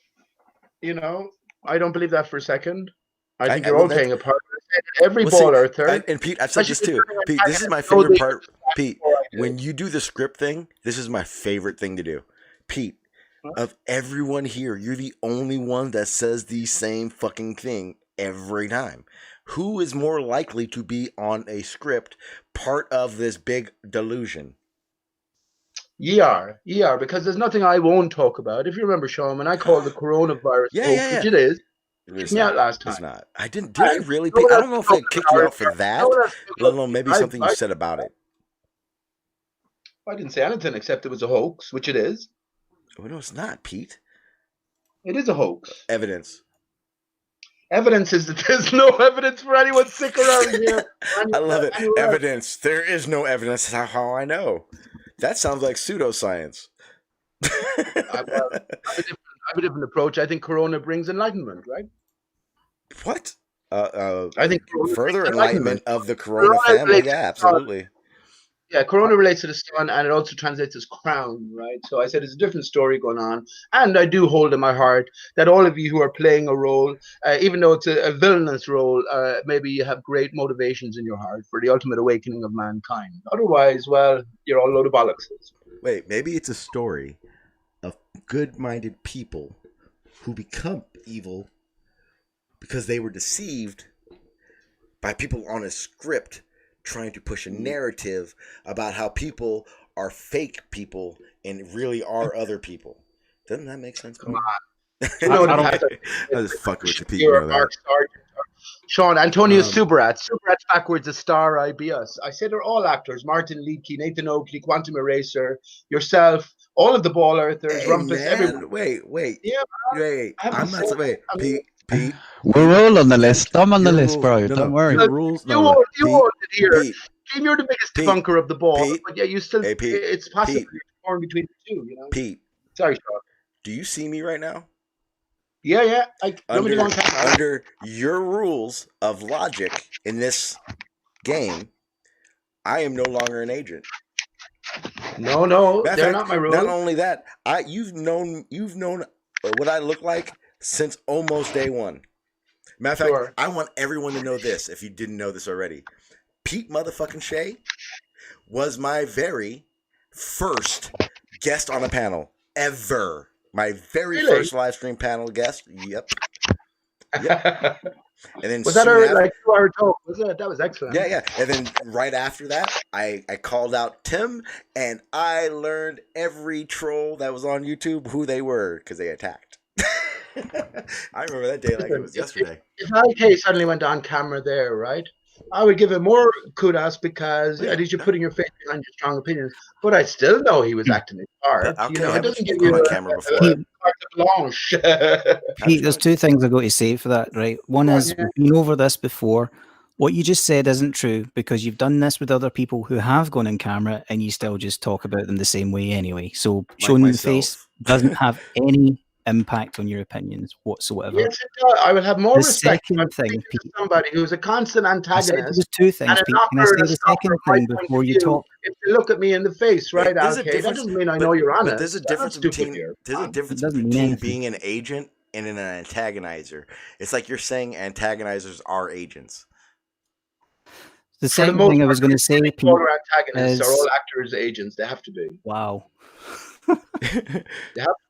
I don't believe that for a second. I think you're all playing a part. Every ball earther. And Pete, I've said this too. Pete, this is my favorite part. Pete, when you do the script thing, this is my favorite thing to do. Pete, of everyone here, you're the only one that says the same fucking thing every time. Who is more likely to be on a script part of this big delusion? Ye are, because there's nothing I won't talk about. If you remember, Sean, when I called the coronavirus hoax, which it is, kicked me out last time. It's not. I didn't. Did I really? Pete? I don't know if I kicked you out for that, let alone maybe something you said about it. I didn't say anything except it was a hoax, which it is. Oh, no, it's not, Pete. It is a hoax. Evidence. Evidence is that there's no evidence for anyone sick around here. I love it. Evidence. There is no evidence. That's how I know. That sounds like pseudoscience. I have a different approach. I think Corona brings enlightenment, right? What? I think further enlightenment of the Corona family. Yeah, absolutely. Yeah, Corona relates to the sun, and it also translates as crown, right? So I said it's a different story going on, and I do hold in my heart that all of you who are playing a role, even though it's a villainous role, maybe you have great motivations in your heart for the ultimate awakening of mankind. Otherwise, well, you're all a load of bollocks. Wait, maybe it's a story of good-minded people who become evil because they were deceived by people on a script trying to push a narrative about how people are fake people and really are other people. Doesn't that make sense? Come on. I was fucking with you, Pete. You know that. Sean, Antonio Superchats. Superchats backwards, a star IBS. I say they're all actors. Martin Leakey, Nathan Oakley, Quantum Eraser, yourself, all of the ball earthers, Rumpus, everyone. Wait. Yeah, wait. I'm not. Wait, Pete. We're all on the list. I'm on the list, bro. Don't worry. Rules. You all did here. Pete, you're the biggest debunker of the ball, but yeah, you still. It's possible you're torn between the two. Pete. Sorry, Sean. Do you see me right now? Yeah. Under your rules of logic in this game, I am no longer an agent. No, they're not my rules. Not only that, you've known what I look like since almost day one. Matter of fact, I want everyone to know this if you didn't know this already. Pete motherfucking Shea was my very first guest on a panel ever. My very first live stream panel guest. Yep. And then was that our 2-hour talk? Was it? That was excellent. Yeah. And then right after that, I called out Tim, and I learned every troll that was on YouTube who they were because they attacked. I remember that day like it was yesterday. If IK suddenly went on camera there, right? I would give him more kudos because at least you're putting your face behind your strong opinions. But I still know he was acting his part. It doesn't give you on camera before. Pete, there's two things I got to say for that, right? One is we've been over this before. What you just said isn't true, because you've done this with other people who have gone on camera and you still just talk about them the same way anyway. So showing them the face doesn't have any impact on your opinions whatsoever. Yes, it does. I would have more The respect if I'm second thing, speaking to Pete, somebody who's a constant I said there antagonist was two things, and a Pete. Can I knocker say and a the stopper second of my thing point before of you view. talk? If you look at me in the face, right, There's a Alkay, that difference, doesn't mean I know you're honest. but there's a I'm difference not stupid between here. there's a Come on. difference doesn't mean between anything. being an agent and an antagonizer. It's like you're saying antagonizers are agents. The For the second most thing I part, was going to say, Pete, polar antagonists are is all actors, agents. They have to be. wow. They have to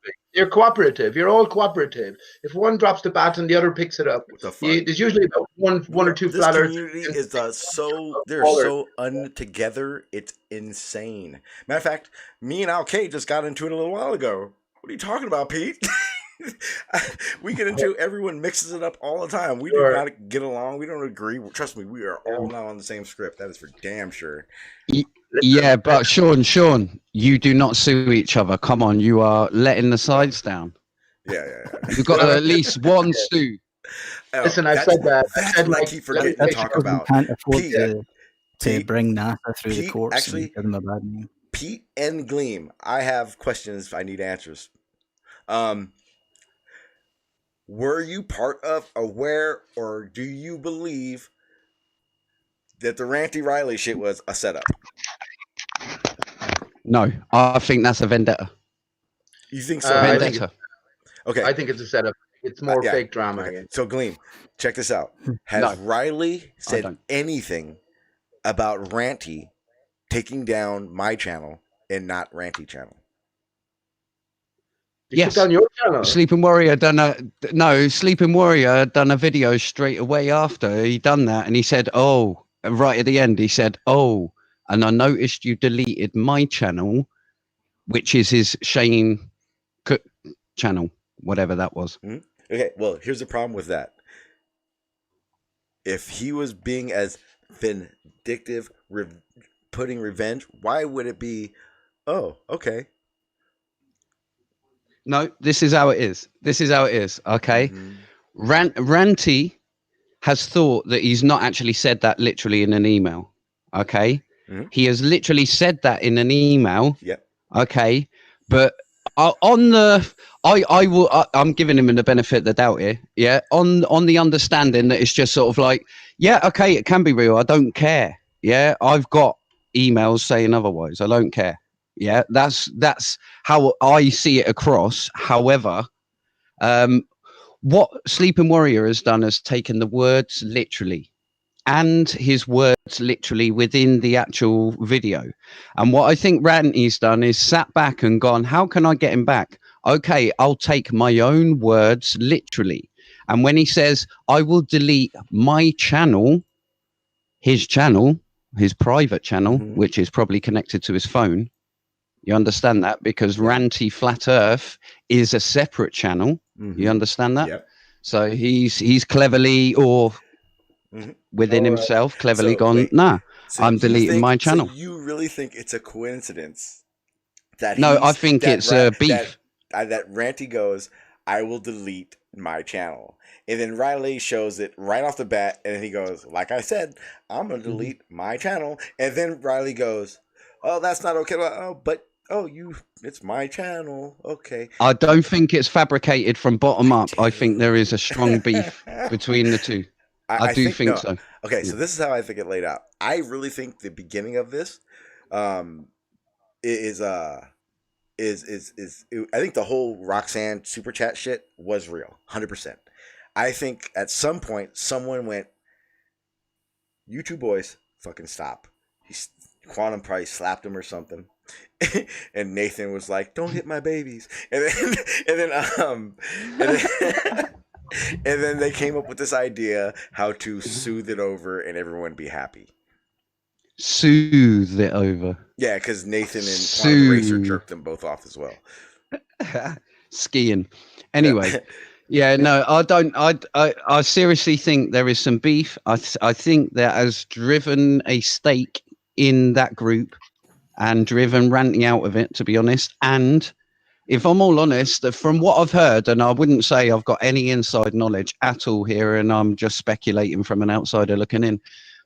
be. You're cooperative. You're all cooperative. If one drops the bat and the other picks it up, What the fuck? there's usually about one or two This flat earthers. community is they're smaller. so untogether. It's insane. Matter of fact, me and Al K just got into it a little while ago. What are you talking about, Pete? We get into everyone mixes it up all the time. We do not get along. We don't agree. Trust me, we are all not on the same script. That is for damn sure. Yeah, but Sean, you do not sue each other. Come on, you are letting the sides down. Yeah. You've got at least one sue. Listen, I've said that. That's what I keep forgetting to talk about. Can't afford Pete, to bring NASA through the Pete, courts. actually, and give them a bad name. Pete and Gleam, I have questions. I need answers. Were you part of, aware, or do you believe that the Ranty Riley shit was a setup? No, I think that's a vendetta. You think so? Vendetta. Okay. I think it's a setup. It's more fake drama. Okay. So, Gleam, check this out. Has Riley said anything about Ranty taking down my channel and not Ranty channel? Yes. Took down your channel. Sleeping Warrior done a video straight away after he done that, and he said, "Oh," right at the end, he said, "Oh, and I noticed you deleted my channel, which is his Shane Cook channel, whatever that was." Mm-hmm. Okay, well, here's the problem with that. If he was being as vindictive, putting revenge, why would it be, oh, okay? No, this is how it is. Okay. Mm-hmm. Ranty has thought that he's not actually said that literally in an email. Okay. Mm-hmm. He has literally said that in an email. Yep. Okay. But I'm giving him the benefit of the doubt here. Yeah. On the understanding that it's just sort of like, yeah, okay, it can be real. I don't care. Yeah. I've got emails saying otherwise. I don't care. Yeah, that's how I see it across. However, what Sleeping Warrior has done is taken the words literally and his words literally within the actual video. And what I think Ranty's done is sat back and gone, how can I get him back? Okay, I'll take my own words literally. And when he says, I will delete my channel, his private channel, mm-hmm. which is probably connected to his phone. You understand that? Because Ranty Flat Earth is a separate channel. Mm-hmm. You understand that? Yep. So he's cleverly or within himself cleverly gone, nah, so I'm deleting my channel. So you really think it's a coincidence that I think it's beef. That Ranty goes, I will delete my channel. And then Riley shows it right off the bat. And then he goes, like I said, I'm going to delete my channel. And then Riley goes, oh, that's not okay. It's my channel. Okay. I don't think it's fabricated from bottom up. I think there is a strong beef between the two. I do think so. Okay, so this is how I think it laid out. I really think the beginning of this is I think the whole Roxanne super chat shit was real, 100%. I think at some point someone went, "You two boys, fucking stop." Quantum probably slapped him or something. And Nathan was like, "Don't hit my babies." And then they came up with this idea how to soothe it over and everyone be happy. Soothe it over. Yeah, because Nathan and Quantum Racer jerked them both off as well. Skiing. Anyway. Yeah, no, I don't. I seriously think there is some beef. I think that has driven a stake in that group and driven Ranty out of it, to be honest. And if I'm all honest, from what I've heard, and I wouldn't say I've got any inside knowledge at all here, and I'm just speculating from an outsider looking in.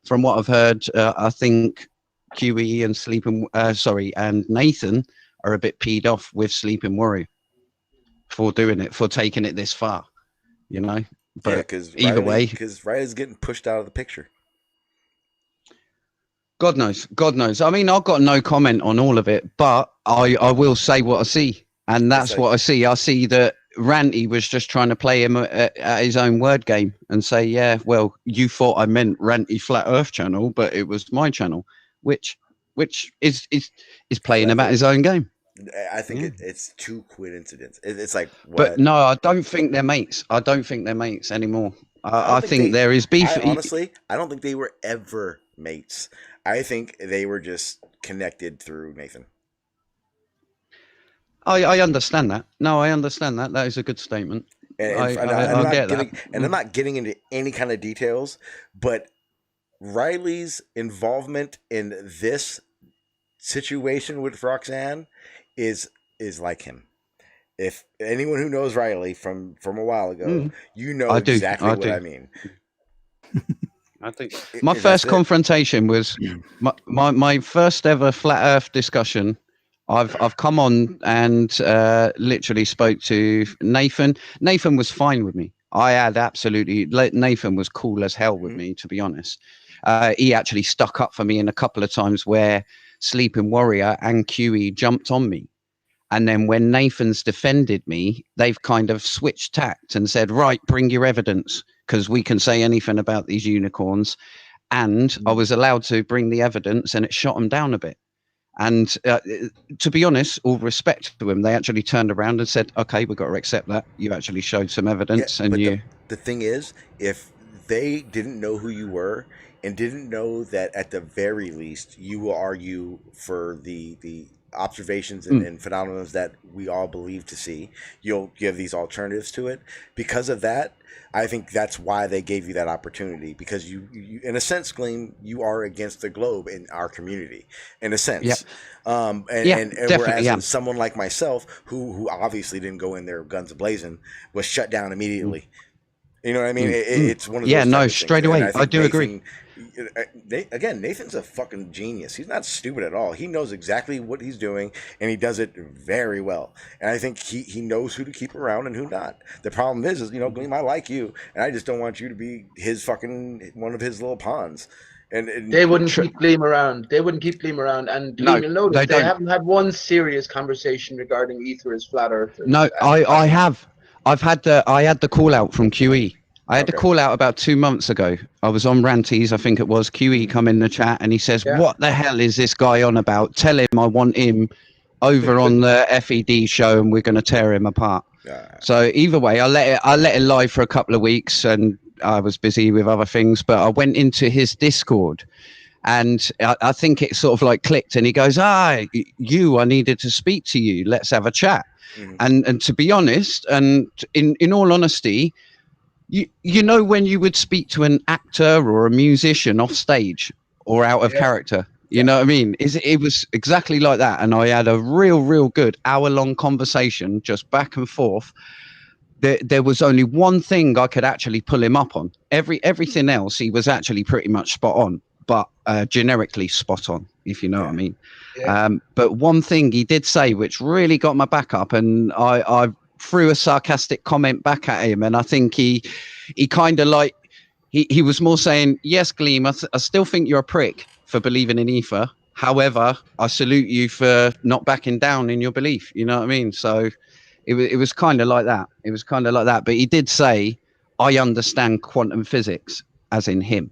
From what I've heard, I think QE and and Nathan are a bit peed off with Sleeping Warrior for doing it, for taking it this far, you know. But because Riley's getting pushed out of the picture. God knows. I mean, I've got no comment on all of it, but I will say what I see. And that's what I see. I see that Ranty was just trying to play him at his own word game and say, yeah, well, you thought I meant Ranty Flat Earth channel, but it was my channel, which is playing him at his own game. I think it's two coincidence. It's like, what? But no, I don't think they're mates. I don't think they're mates anymore. I think there is beef. Honestly, I don't think they were ever mates. I think they were just connected through Nathan. I understand that. No, I understand that. That is a good statement. I get that. And I'm not getting into any kind of details, but Riley's involvement in this situation with Roxanne is like him. If anyone who knows Riley from a while ago, you know exactly what I mean. I think my first confrontation was my first ever flat Earth discussion. I've come on and literally spoke to Nathan. Nathan was fine with me. Nathan was cool as hell with me, to be honest. He actually stuck up for me in a couple of times where Sleeping Warrior and QE jumped on me. And then when Nathan's defended me, they've kind of switched tact and said, right, bring your evidence, because we can say anything about these unicorns. And I was allowed to bring the evidence, and it shot them down a bit. And to be honest, all respect to him, they actually turned around and said, okay, we've got to accept that. You actually showed some evidence. Yeah, and the thing is, if they didn't know who you were and didn't know that at the very least you will argue for the observations and phenomena that we all believe to see, you'll give these alternatives to it. Because of that, I think that's why they gave you that opportunity, because you in a sense, Gleam, you are against the globe in our community, in a sense. And whereas someone like myself, who obviously didn't go in there guns blazing, was shut down immediately. You know what I mean? It's one of those straight away. I do agree. Again, Nathan's a fucking genius. He's not stupid at all. He knows exactly what he's doing, and he does it very well. And I think he knows who to keep around and who not. The problem is Gleam, I like you, and I just don't want you to be his fucking one of his little pawns. And they wouldn't keep Gleam around. They wouldn't keep Gleam around. And Gleam, you'll notice they haven't had one serious conversation regarding Ether as flat Earth. No, I have. I had the call out from QE. I had to call out about 2 months ago. I was on Ranties, I think it was. QE come in the chat and he says, what the hell is this guy on about? Tell him I want him over on the FED show and we're going to tear him apart. So either way, I let it lie for a couple of weeks and I was busy with other things, but I went into his Discord and I think it sort of like clicked and he goes, I needed to speak to you. Let's have a chat. And to be honest, and in all honesty, you know when you would speak to an actor or a musician off stage or out of character, you know what I mean? It was exactly like that. And I had a real good hour-long conversation just back and forth. There was only one thing I could actually pull him up on. Everything else, he was actually pretty much spot on, but generically spot on, if you know what I mean. But one thing he did say, which really got my back up, and I threw a sarcastic comment back at him, and I think he kind of like he was more saying, yes, Gleam, I still think you're a prick for believing in ether, however I salute you for not backing down in your belief, you know what I mean? So it was kind of like that. But he did say, I understand quantum physics, as in him.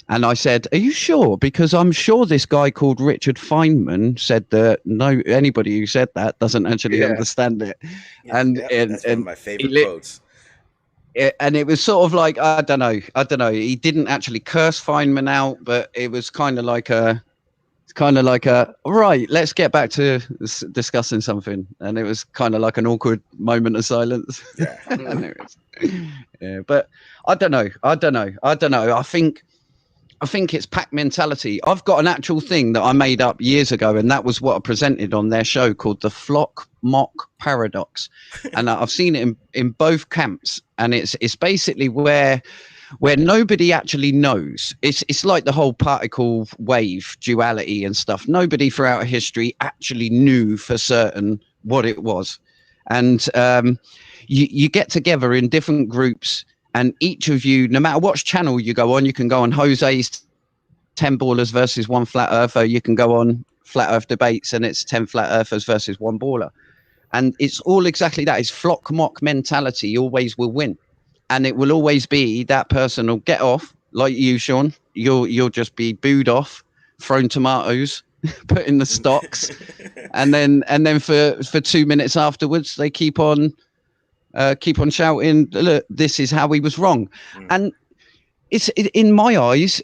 And I said, are you sure? Because I'm sure this guy called Richard Feynman said that anybody who said that doesn't actually understand it. That's one of my favorite quotes. And it was sort of like, I don't know. He didn't actually curse Feynman out, but it was kind of like right, let's get back to discussing something. And it was kind of like an awkward moment of silence. But I don't know. I think I think it's pack mentality. I've got an actual thing that I made up years ago, and that was what I presented on their show called the flock mock paradox. And I've seen it in both camps, and it's basically where nobody actually knows. It's like the whole particle wave duality and stuff. Nobody throughout history actually knew for certain what it was. And you get together in different groups, and each of you, no matter what channel you go on, you can go on Jose's 10 ballers versus one flat earther. You can go on flat earth debates, and it's 10 flat earthers versus one baller. And it's all exactly that. It's flock mock mentality always will win. And it will always be that person will get off, like you, Sean. You'll just be booed off, thrown tomatoes, put in the stocks, and then for 2 minutes afterwards, they keep on shouting, "Look, this is how he was wrong." And it's in my eyes,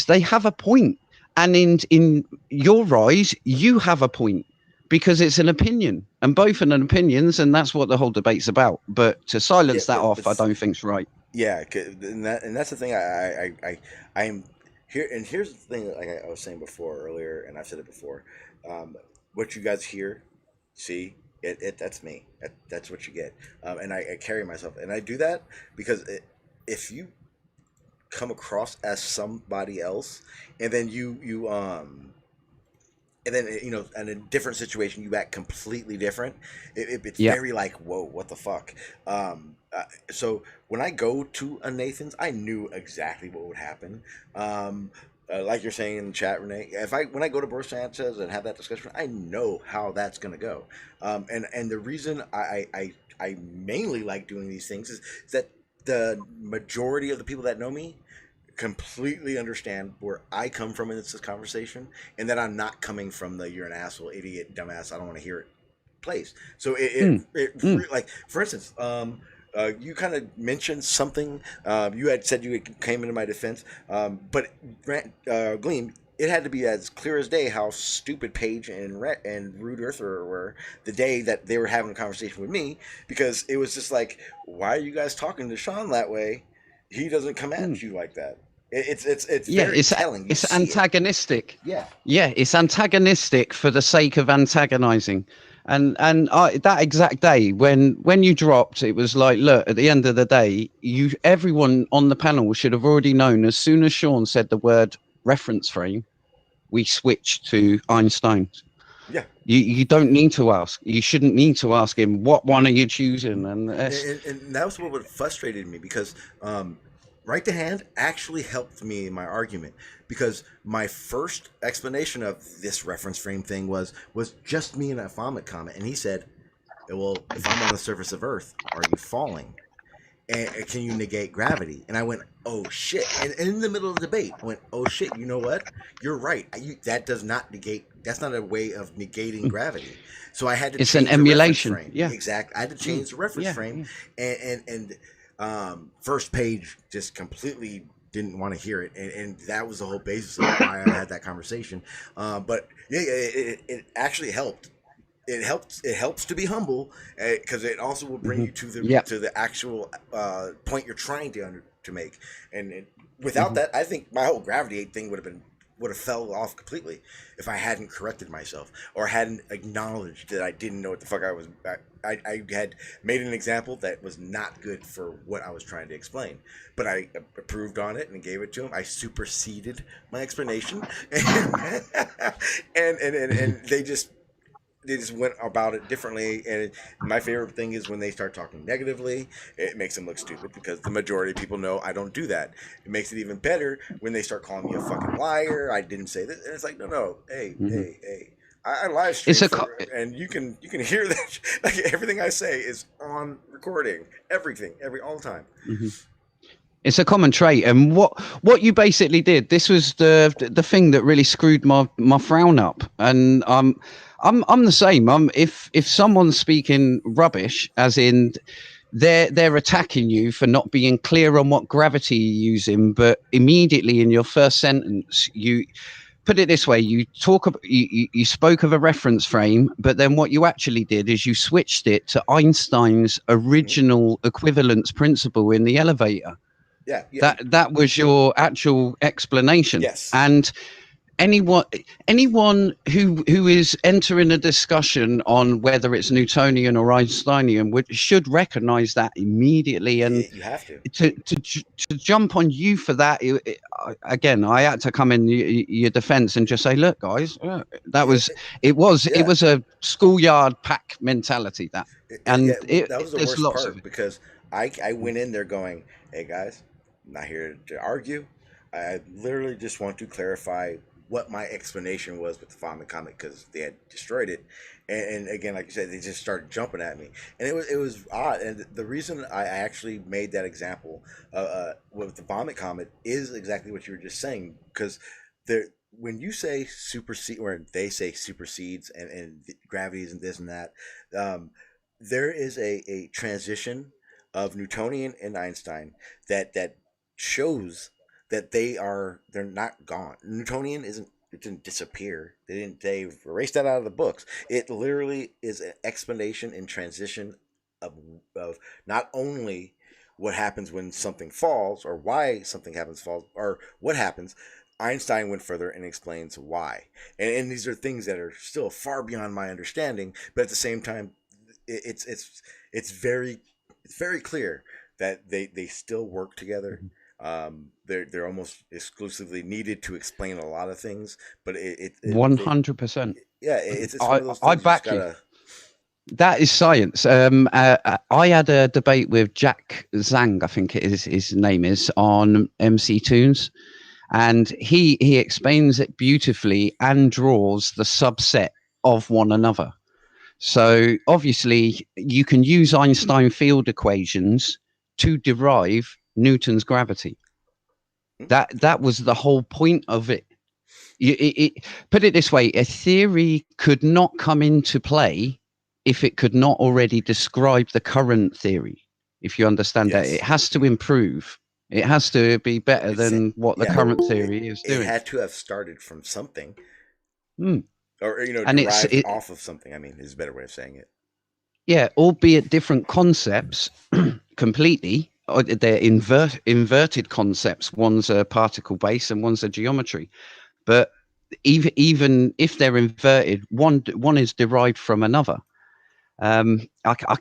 they have a point, and in your eyes, you have a point. Because it's an opinion, and both are opinions, and that's what the whole debate's about. But to silence that off, I don't think's right. Yeah, and that's the thing. I'm here, and here's the thing. Like I was saying before earlier, and I've said it before. What you guys hear, see, that's me. That's what you get. And I carry myself, and I do that because if you come across as somebody else, and then and then, you know, in a different situation, you act completely different. It's very like, whoa, what the fuck? So when I go to a Nathan's, I knew exactly what would happen. Like you're saying in the chat, Renee, when I go to Boris Sanchez and have that discussion, I know how that's going to go. And the reason I mainly like doing these things is that the majority of the people that know me completely understand where I come from in this conversation, and that I'm not coming from the "you're an asshole, idiot, dumbass, I don't want to hear it" place. So like, for instance, you kind of mentioned something. You had said you came into my defense, but Gleam, it had to be as clear as day how stupid Paige and Rude Earther were the day that they were having a conversation with me, because it was just like, why are you guys talking to Sean that way? He doesn't come at you like that. It's very telling. It's antagonistic. Yeah, it's antagonistic for the sake of antagonizing. And that exact day when you dropped, it was like, look, at the end of the day, everyone on the panel should have already known. As soon as Sean said the word reference frame, we switched to Einstein. Yeah. You don't need to ask. You shouldn't need to ask him, what one are you choosing? And that was what frustrated me, because right to hand actually helped me in my argument, because my first explanation of this reference frame thing was just me in a vomit comment, and he said, well, if I'm on the surface of Earth, are you falling? And can you negate gravity? And I went, oh shit. And in the middle of the debate, I went, oh shit, you know what? You're right. That does not negate. That's not a way of negating gravity. So I had to it's change an emulation. The reference frame. Yeah, exactly. I had to change the reference frame. And first Page just completely didn't want to hear it, and that was the whole basis of why I had that conversation. But yeah, it actually helped. It helps to be humble, because it also will bring you to the actual point you're trying to make. And without that, I think my whole gravity thing would have fell off completely if I hadn't corrected myself, or hadn't acknowledged that I didn't know what the fuck I was. I had made an example that was not good for what I was trying to explain, but I approved on it and gave it to him. I superseded my explanation, and they just went about it differently. And my favorite thing is when they start talking negatively, it makes them look stupid, because the majority of people know I don't do that. It makes it even better when they start calling me a fucking liar. I didn't say this. And it's like, no, hey, I live stream, and you can hear that. Like, everything I say is on recording. All the time. It's a common trait. And what you basically did, this was the thing that really screwed my frown up. And I'm the same. If someone's speaking rubbish, as in they're attacking you for not being clear on what gravity you're using, but immediately in your first sentence you put it this way: you spoke of a reference frame, but then what you actually did is you switched it to Einstein's original equivalence principle in the elevator. That was your actual explanation. Yes. And anyone who is entering a discussion on whether it's Newtonian or Einsteinian should recognize that immediately. And you have to jump on you for that, again, I had to come in your defense and just say, look, guys, that was it was a schoolyard pack mentality, that was the worst part, because I went in there going, hey guys, I'm not here to argue. I literally just want to clarify what my explanation was with the Feynman comet, because they had destroyed it, and again, like you said, they just started jumping at me, and it was odd. And the reason I actually made that example with the Feynman comet is exactly what you were just saying, because when you say supersede, or they say supersedes and gravities and this and that, there is a transition of Newtonian and Einstein that shows that they're not gone. Newtonian it didn't disappear. They erased that out of the books. It literally is an explanation and transition of not only what happens when something falls, or why something falls, or what happens. Einstein went further and explains why. And these are things that are still far beyond my understanding, but at the same time, it's very clear that they still work together. They're almost exclusively needed to explain a lot of things, but 100%. It's one of those things I back you. Gotta... That is science. I had a debate with Jack Zhang, I think his name is, on MC Tunes, and he explains it beautifully and draws the subset of one another. So obviously you can use Einstein field equations to derive Newton's gravity. That was the whole point of it. Put it this way: a theory could not come into play if it could not already describe the current theory. If you understand that, it has to improve. It has to be better than what the current theory is doing. It had to have started from something, or derived off of something. I mean, is a better way of saying it. Yeah, albeit different concepts completely. They're inverted concepts. One's a particle base and one's a geometry. But even if they're inverted, one is derived from another. I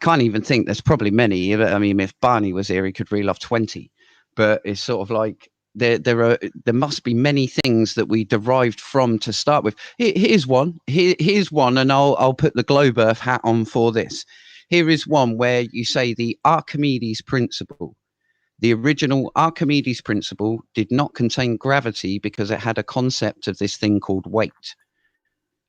can't even think. There's probably many. I mean, if Barney was here, he could reel off 20. But it's sort of like there must be many things that we derived from to start with. Here's one. Here's one, and I'll put the globe Earth hat on for this. Here is one where you say the Archimedes principle. The original Archimedes principle did not contain gravity because it had a concept of this thing called weight.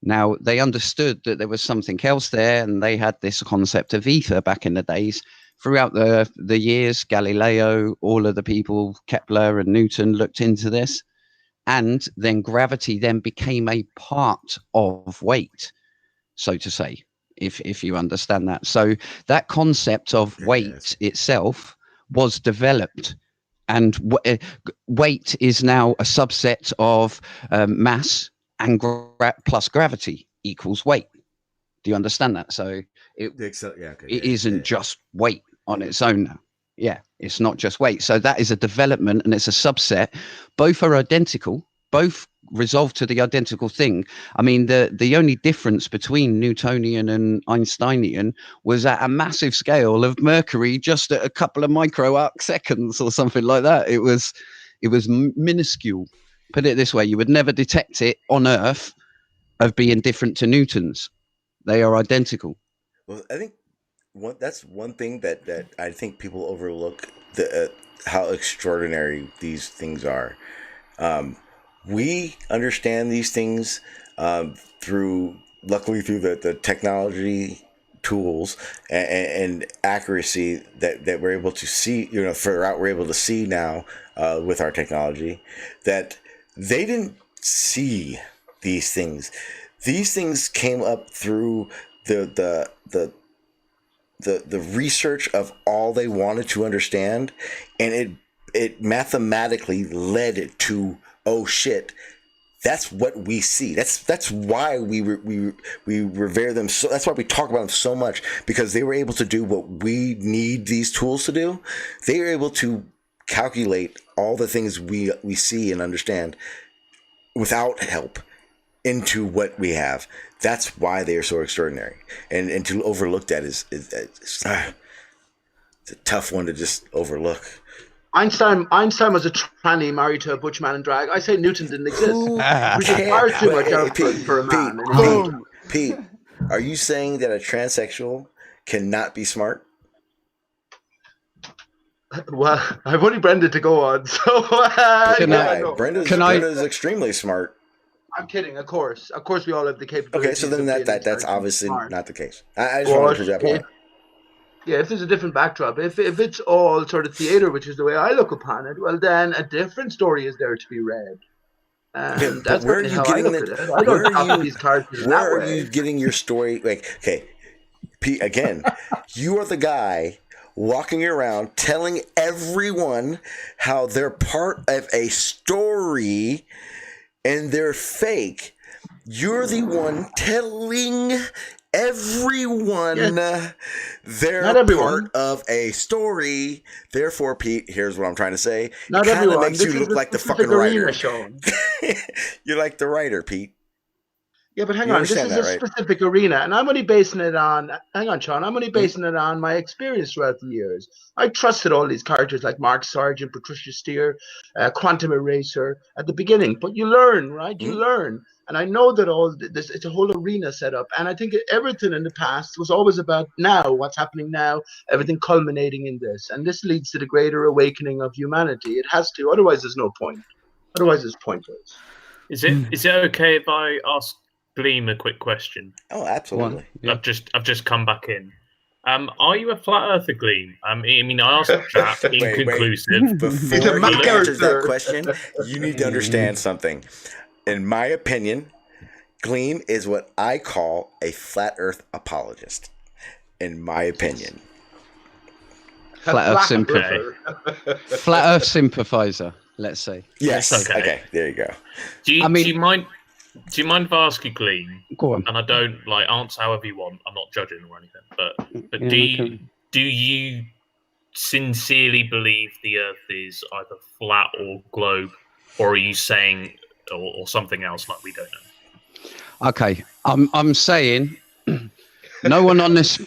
Now, they understood that there was something else there, and they had this concept of ether back in the days. Throughout the years, Galileo, all of the people, Kepler and Newton, looked into this. And then gravity then became a part of weight, so to say, if you understand that. So that concept of weight itself was developed, and weight is now a subset of mass, and plus gravity equals weight. Do you understand that? So it isn't just weight on its own now. Yeah, it's not just weight. So that is a development, and it's a subset. Both are identical. Both resolve to the identical thing. I mean, the only difference between Newtonian and Einsteinian was at a massive scale of Mercury, just at a couple of micro arc seconds or something like that. It was minuscule. Put it this way: you would never detect it on Earth of being different to Newton's. They are identical. Well, I think that's one thing that I think people overlook, how extraordinary these things are. We understand these things luckily through the technology tools and accuracy that we're able to see, further out we're able to see now with our technology, that they didn't see these things. These things came up through the research of all they wanted to understand, and it mathematically led it to, oh shit, that's what we see. That's why we revere them. So that's why we talk about them so much, because they were able to do what we need these tools to do. They were able to calculate all the things we see and understand without help into what we have. That's why they are so extraordinary. And to overlook that is it's a tough one to just overlook. Einstein was a tranny married to a butch man in drag. I say Newton didn't exist. Which is far too much output for a man. Pete, are you saying that a transsexual cannot be smart? Well, I've only Brenda to go on, so Brenda's extremely smart. I'm kidding, of course. Of course we all have the capability. Okay, so then that's obviously smart. Not the case. I just want to prove that point. Yeah, if there's a different backdrop, if it's all sort of theater, which is the way I look upon it, well then a different story is there to be read. And that's where are you getting that? I don't copy these characters that way. Where are you getting your story? Like, okay, Pete, again, you are the guy walking around telling everyone how they're part of a story and they're fake. You're the one telling everyone they're part of a story. Therefore, Pete, here's what I'm trying to say. Not it kind of everyone. makes you look like the fucking writer. You're like the writer, Pete. Yeah, but hang on. This is a specific arena, and I'm only basing it on. Hang on, Sean. I'm only basing it on my experience throughout the years. I trusted all these characters like Mark Sargent, Patricia Steer, Quantum Eraser at the beginning. But you learn, right? You learn, and I know that all this. It's a whole arena set up, and I think everything in the past was always about now. What's happening now? Everything culminating in this, and this leads to the greater awakening of humanity. It has to. Otherwise, there's no point. Otherwise, it's pointless. Is it okay if I ask Gleam a quick question? Oh, absolutely. Yeah. I've just come back in. Are you a flat earther, Gleam? I mean, I asked that inconclusive. Before you answer that question, you need to understand something. In my opinion, Gleam is what I call a flat Earth apologist. In my opinion, flat Earth sympathizer. Flat Earth sympathizer. Let's say. Yes. Okay. There you go. Do you mind? Do you mind if I ask you, Gleam? Go on. And I don't answer however you want. I'm not judging or anything. But do you sincerely believe the Earth is either flat or globe, or are you saying or something else like we don't know? Okay, I'm saying no one on this.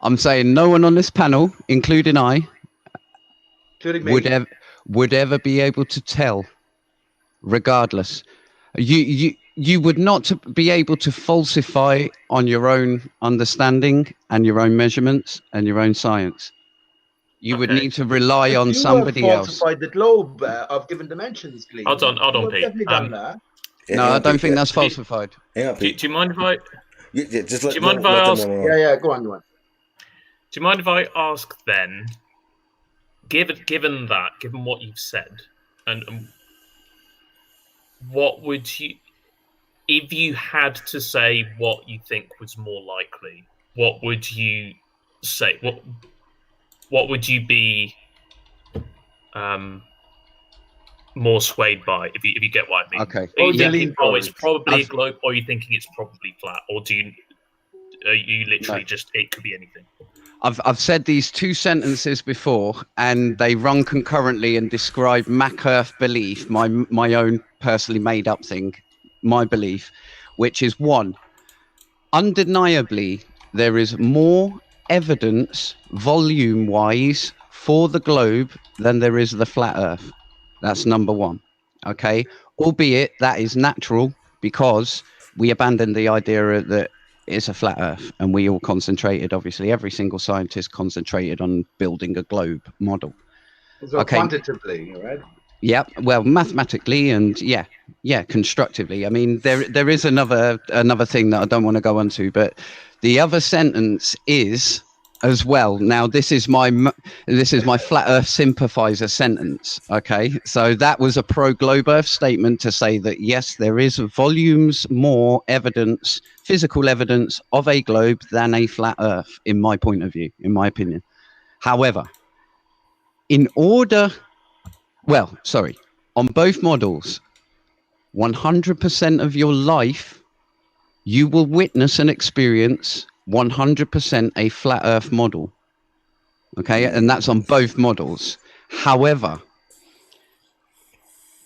I'm saying no one on this panel, including I, would ever be able to tell, regardless. You would not be able to falsify on your own understanding and your own measurements and your own science. You would need to rely on somebody else. Falsified the globe of given dimensions, Gleam. Hold on, Pete. No, I don't think that's falsified. Yeah, do you mind if I? Just do you mind if I ask? Yeah, go on. Do you mind if I ask then? Given what you've said, and what would you, if you had to say what you think was more likely, what would you say? What would you be more swayed by, if you get what I mean? Okay. It's probably a globe, or are you thinking it's probably flat, or are you literally just it could be anything? I've said these two sentences before, and they run concurrently and describe Mac Earth belief, my own personally made up thing, my belief, which is one, undeniably there is more evidence volume-wise for the globe than there is the flat Earth. That's number one. Okay, albeit that is natural because we abandoned the idea that it's a flat Earth, and we all concentrated, obviously every single scientist concentrated on building a globe model. So quantitatively, right? Yeah, well, mathematically and constructively. I mean, there is another thing that I don't want to go into, but the other sentence is as well. Now, this is my flat Earth sympathizer sentence. Okay, so that was a pro globe Earth statement to say that yes, there is volumes more evidence, physical evidence of a globe than a flat Earth, in my point of view, in my opinion. However, on both models, 100% of your life, you will witness and experience 100% a flat Earth model. Okay, and that's on both models. However,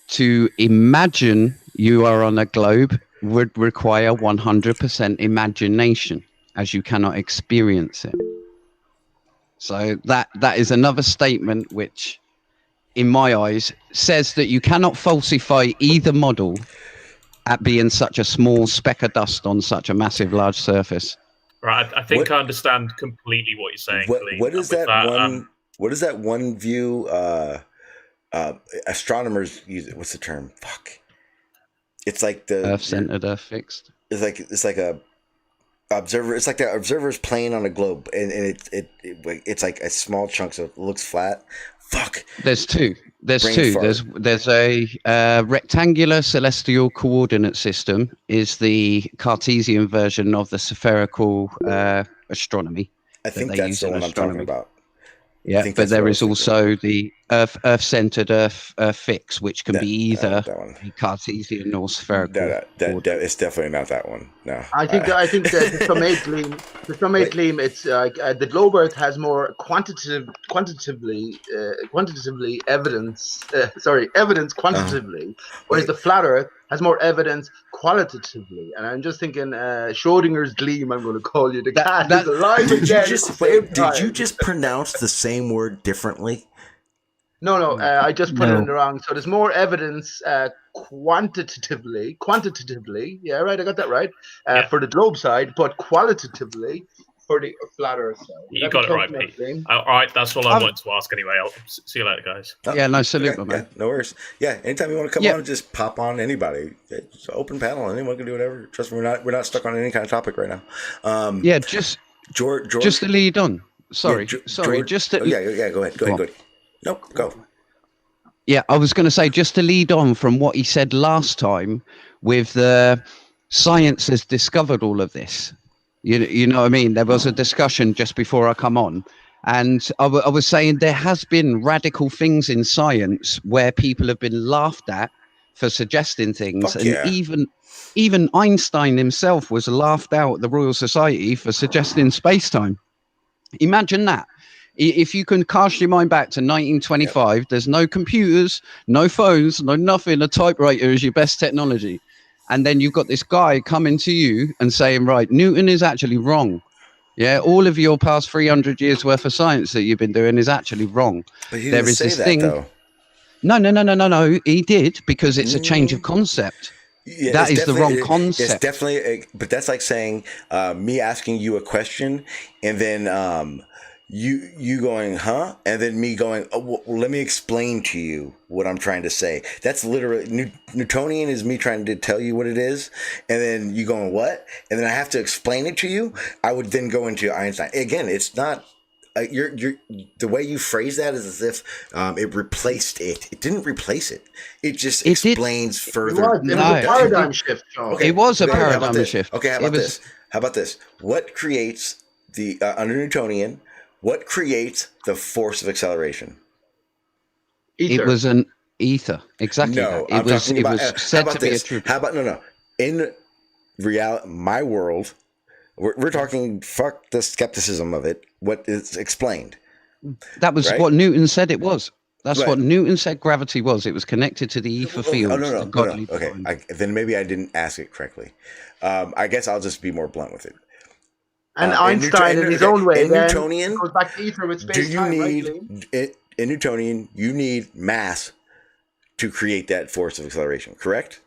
to imagine you are on a globe would require 100% imagination, as you cannot experience it. So that is another statement which, in my eyes, says that you cannot falsify either model at being such a small speck of dust on such a massive, large surface. Right, I think I understand completely what you're saying. What is that one? What is that one view? Astronomers use it. What's the term? Fuck. It's like the Earth-centered, Earth-fixed. It's like a observer. It's like the observer's playing on a globe, and it's like a small chunk, so it looks flat. Fuck. There's two. There's a rectangular celestial coordinate system is the Cartesian version of the spherical astronomy. I think that's the one I'm talking about. Yeah, but there is also the Earth-centered, Earth-fixed, which can be either Cartesian or spherical. It's definitely not that one. No, I think that to some aid, it's the globe Earth has more quantitatively evidence. Evidence quantitatively, whereas the flat Earth has more evidence qualitatively. And I'm just thinking, Schrodinger's gleam. I'm going to call you. The cat is alive again. Did you just pronounce the same word differently? No, I just put it in the wrong. So there's more evidence quantitatively. Yeah, right, I got that right. For the globe side, but qualitatively for the flat Earth side. You got it right, Pete. All right, that's all I wanted to ask anyway. I'll see you later, guys. Yeah, no, salute, man. Yeah, no worries. Yeah, anytime you want to come on, just pop on anybody. It's an open panel. Anyone can do whatever. Trust me, we're not stuck on any kind of topic right now. George, just to lead on. Sorry. Just to go ahead. Nope, go. Yeah, I was going to say, just to lead on from what he said last time, with the science has discovered all of this. You know what I mean? There was a discussion just before I come on, and I was saying there has been radical things in science where people have been laughed at for suggesting things, even Einstein himself was laughed out at the Royal Society for suggesting space-time. Imagine that. If you can cast your mind back to 1925, there's no computers, no phones, no nothing. A typewriter is your best technology. And then you've got this guy coming to you and saying, right, Newton is actually wrong. Yeah, all of your past 300 years worth of science that you've been doing is actually wrong. But he didn't say that, though. No. He did, because it's a change of concept. Yeah, that is the wrong concept. It's definitely, but that's like saying me asking you a question and then you going, huh? And then me going, oh, well, let me explain to you what I'm trying to say. That's literally, Newtonian is me trying to tell you what it is. And then you going, what? And then I have to explain it to you. I would then go into Einstein. Again, it's not, the way you phrase that is as if it replaced it. It didn't replace it. It just explains further. It was a paradigm shift, John. Okay, it was a paradigm shift. Okay, how about this? What creates under Newtonian, what creates the force of acceleration? Ether. It was an ether. Exactly. No, it was said to be a truth. How about no? In reality, my world, we're talking, fuck the skepticism of it. What is explained? That was what Newton said it was. That's what Newton said gravity was. It was connected to the ether field. No. Okay, then maybe I didn't ask it correctly. I guess I'll just be more blunt with it. And Einstein, in his own way, in Newtonian, goes back to ether with space-time. In Newtonian, you need mass to create that force of acceleration, correct?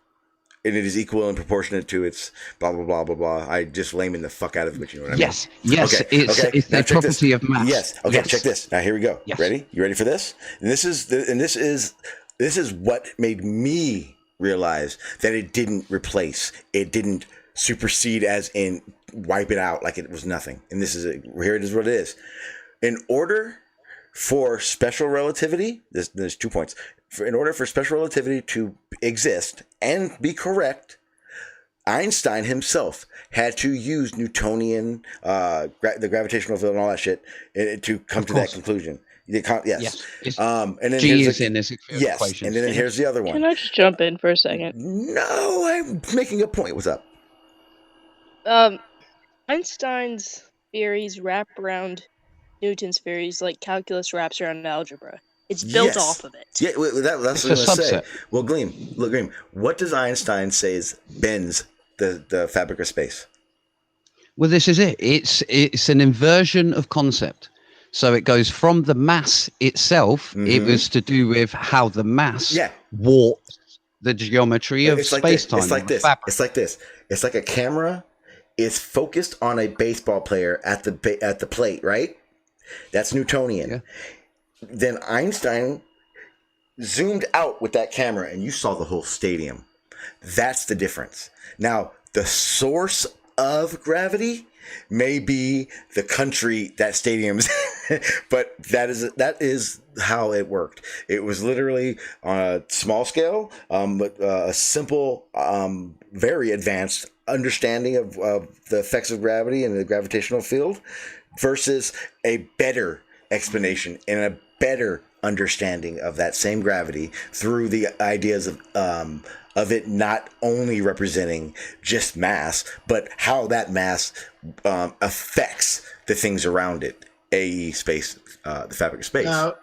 And it is equal and proportionate to its blah, blah, blah, blah, blah. I just layman the fuck out of it, but you know what I mean? Yes. Okay. It's the property of mass. Yes. Okay, check this. Now, here we go. Yes. Ready? You ready for this? And this is what made me realize that it didn't replace. It didn't supersede, as in wipe it out like it was nothing. And here it is what it is. In order for special relativity, there's 2 points. In order for special relativity to exist and be correct, Einstein himself had to use Newtonian, the gravitational field and all that shit to come to that conclusion. Yes. And then G is in this equation. And then here's the other one. Can I just jump in for a second? No, I'm making a point. What's up? Einstein's theories wrap around Newton's theories like calculus wraps around algebra. It's built off of it. Yeah, that's what I was going to say. Well, Gleam, what does Einstein say is bends the fabric of space? Well, this is it. It's an inversion of concept. So it goes from the mass itself. It was to do with how the mass warps the geometry of space-time. It's like this. It's like this. It's like a camera is focused on a baseball player at the plate, right? That's Newtonian. Yeah. Then Einstein zoomed out with that camera, and you saw the whole stadium. That's the difference. Now, the source of gravity may be the country that stadium's but that is how it worked. It was literally on a small scale, but a simple, very advanced understanding of the effects of gravity and the gravitational field versus a better explanation and a better understanding of that same gravity through the ideas of it not only representing just mass, but how that mass affects the things around it, i.e. space, the fabric of space. Now,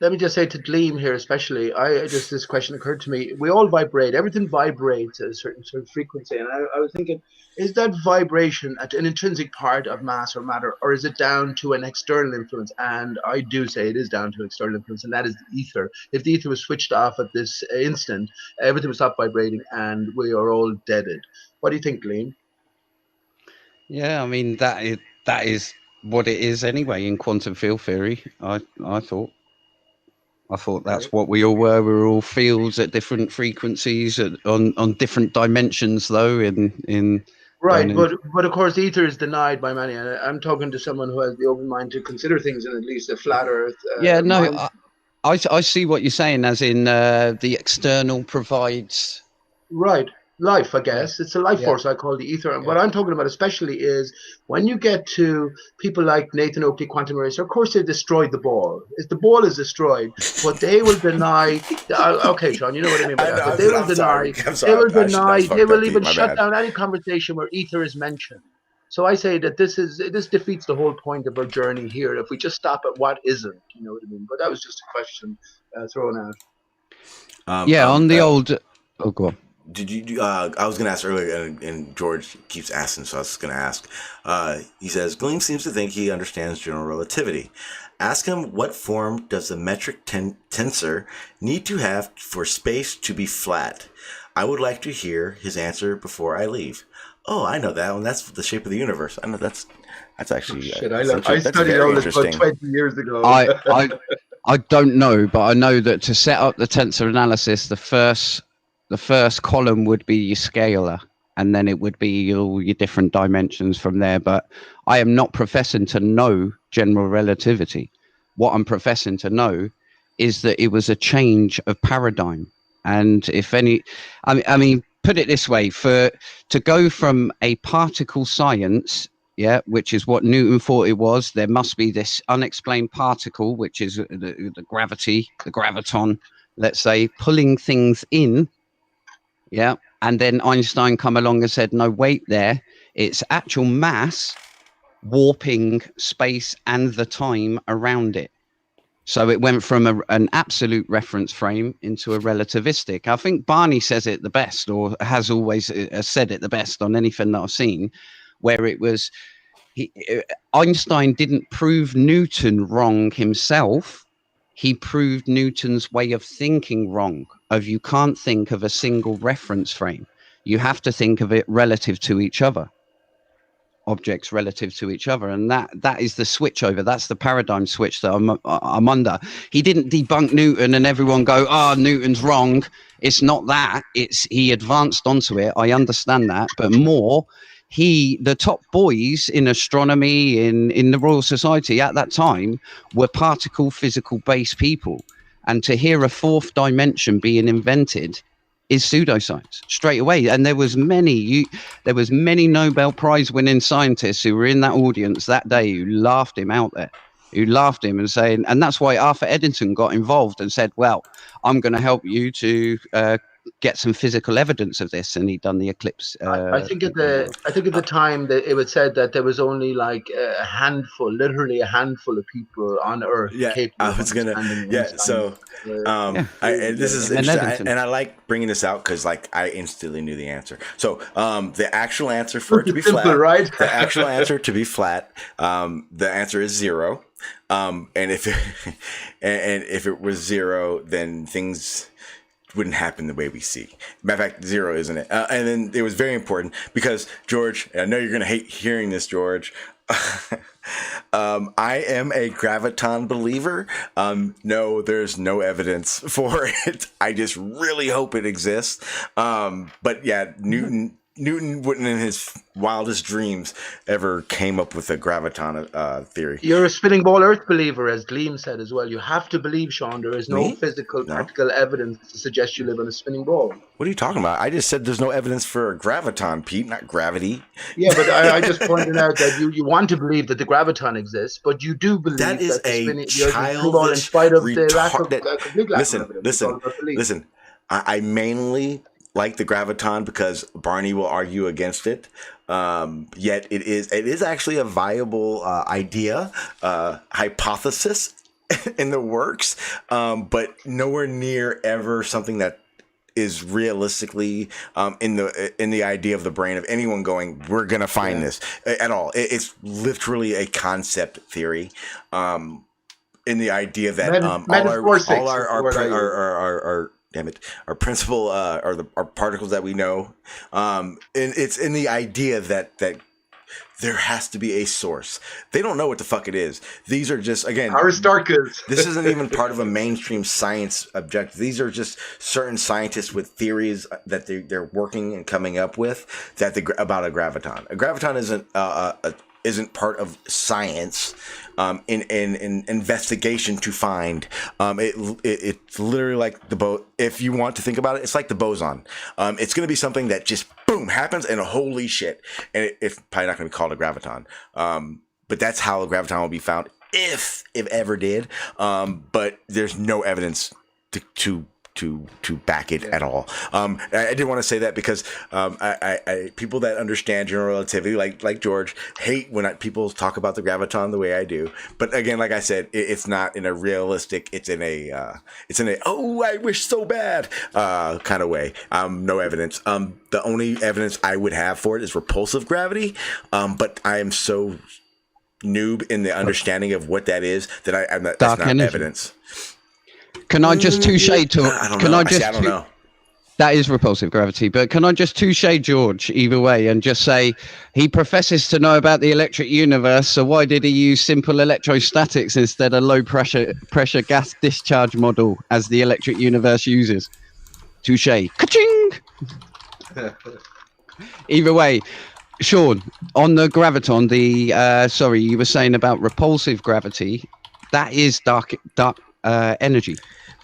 let me just say to Gleam here especially, this question occurred to me. We all vibrate. Everything vibrates at a certain sort of frequency. And I was thinking, is that vibration an intrinsic part of mass or matter, or is it down to an external influence? And I do say it is down to external influence, and that is the ether. If the ether was switched off at this instant, everything would stop vibrating and we are all deaded. What do you think, Gleam? Yeah, I mean, that is what it is anyway in quantum field theory. I thought that's what we all were. We were all fields at different frequencies, on different dimensions, though. Right, but of course, ether is denied by many. And I'm talking to someone who has the open mind to consider things in at least a flat Earth. I see what you're saying, as in the external provides. Right. Life, I guess. It's a life force I call the ether. And what I'm talking about especially is when you get to people like Nathan Oakley, Quantum Eraser, of course they destroyed the ball. If the ball is destroyed, but they will deny. Okay, Sean, you know what I mean by that. But they will deny. They will deny. They will even shut down any conversation where ether is mentioned. So I say that this defeats the whole point of our journey here if we just stop at what isn't. You know what I mean? But that was just a question thrown out. On the old. Oh, go on. Did you? I was going to ask earlier, and George keeps asking, so I was going to ask. He says, Gleam seems to think he understands general relativity. Ask him, what form does the metric tensor need to have for space to be flat? I would like to hear his answer before I leave. Oh, I know that one. That's the shape of the universe. I know that's actually. I studied all this about 20 years ago. I don't know, but I know that to set up the tensor analysis, the first column would be your scalar, and then it would be all your different dimensions from there. But I am not professing to know general relativity. What I'm professing to know is that it was a change of paradigm. And if any, I mean, put it this way, to go from a particle science, which is what Newton thought it was, there must be this unexplained particle, which is the gravity, the graviton, let's say, pulling things in. Yeah, and then Einstein come along and said, no, wait there. It's actual mass warping space and the time around it. So it went from an absolute reference frame into a relativistic. I think Barney says it the best, or has always said it the best on anything that I've seen, where it was Einstein didn't prove Newton wrong himself. He proved Newton's way of thinking wrong. You can't think of a single reference frame. You have to think of it relative to each other. Objects relative to each other, and that is the switch over. That's the paradigm switch that I'm under. He didn't debunk Newton and everyone go, Newton's wrong. It's not that. He advanced onto it. I understand that, but more, the top boys in astronomy in the Royal Society at that time were particle physical based people, and to hear a fourth dimension being invented is pseudoscience straight away. And there was many Nobel Prize winning scientists who were in that audience that day who laughed him out there, who laughed him and saying, and that's why Arthur Eddington got involved and said, well, I'm going to help you to get some physical evidence of this, and he'd done the eclipse. I think at the time that it was said that there was only like a handful, literally a handful of people on Earth capable of understanding So this is interesting, and I like bringing this out because like I instantly knew the answer. So the actual answer for it to be flat, right? The actual answer to be flat, the answer is 0. And if it was 0, then things wouldn't happen the way we see. Matter of fact, 0, isn't it? And then it was very important because George, I know you're going to hate hearing this, George. I am a graviton believer. No, there's no evidence for it. I just really hope it exists. But yeah, Newton wouldn't in his wildest dreams ever came up with a graviton theory. You're a spinning ball Earth believer, as Gleam said as well. You have to believe, Sean, there is no physical, practical evidence to suggest you live on a spinning ball. What are you talking about? I just said there's no evidence for a graviton, Pete, not gravity. Yeah, but I just pointed out that you want to believe that the graviton exists, but you do believe that is a childish, in spite of the lack of complete lack of evidence. Listen. I mainly like the graviton because Barney will argue against it. Yet it is actually a viable idea, hypothesis in the works, but nowhere near ever something that is realistically in the idea of the brain of anyone going, we're gonna find this at all. It's literally a concept theory. In the idea that our principal our particles that we know, and it's in the idea that there has to be a source. They don't know what the fuck it is. These are just, again, Aristarchus. This isn't even part of a mainstream science objective. These are just certain scientists with theories that they're working and coming up with about a graviton. A graviton isn't part of science in investigation to find. It's literally like if you want to think about it, it's like the boson. It's going to be something that just boom happens and holy shit, and it's probably not going to be called a graviton. But that's how a graviton will be found if it ever did. But there's no evidence to back it at all. I did want to say that because I people that understand general relativity, like George, hate when people talk about the graviton the way I do. But again, like I said, it's not in a realistic. It's in a oh, I wish so bad kind of way. No evidence. The only evidence I would have for it is repulsive gravity. But I am so noob in the understanding of what that is that that's not evidence. Can I just touche talk? I don't know. That is repulsive gravity, but can I just touche George either way and just say he professes to know about the electric universe, so why did he use simple electrostatics instead of low pressure gas discharge model as the electric universe uses? Touche. Ka-ching! Either way, Sean, on the graviton, sorry, you were saying about repulsive gravity. That is dark energy.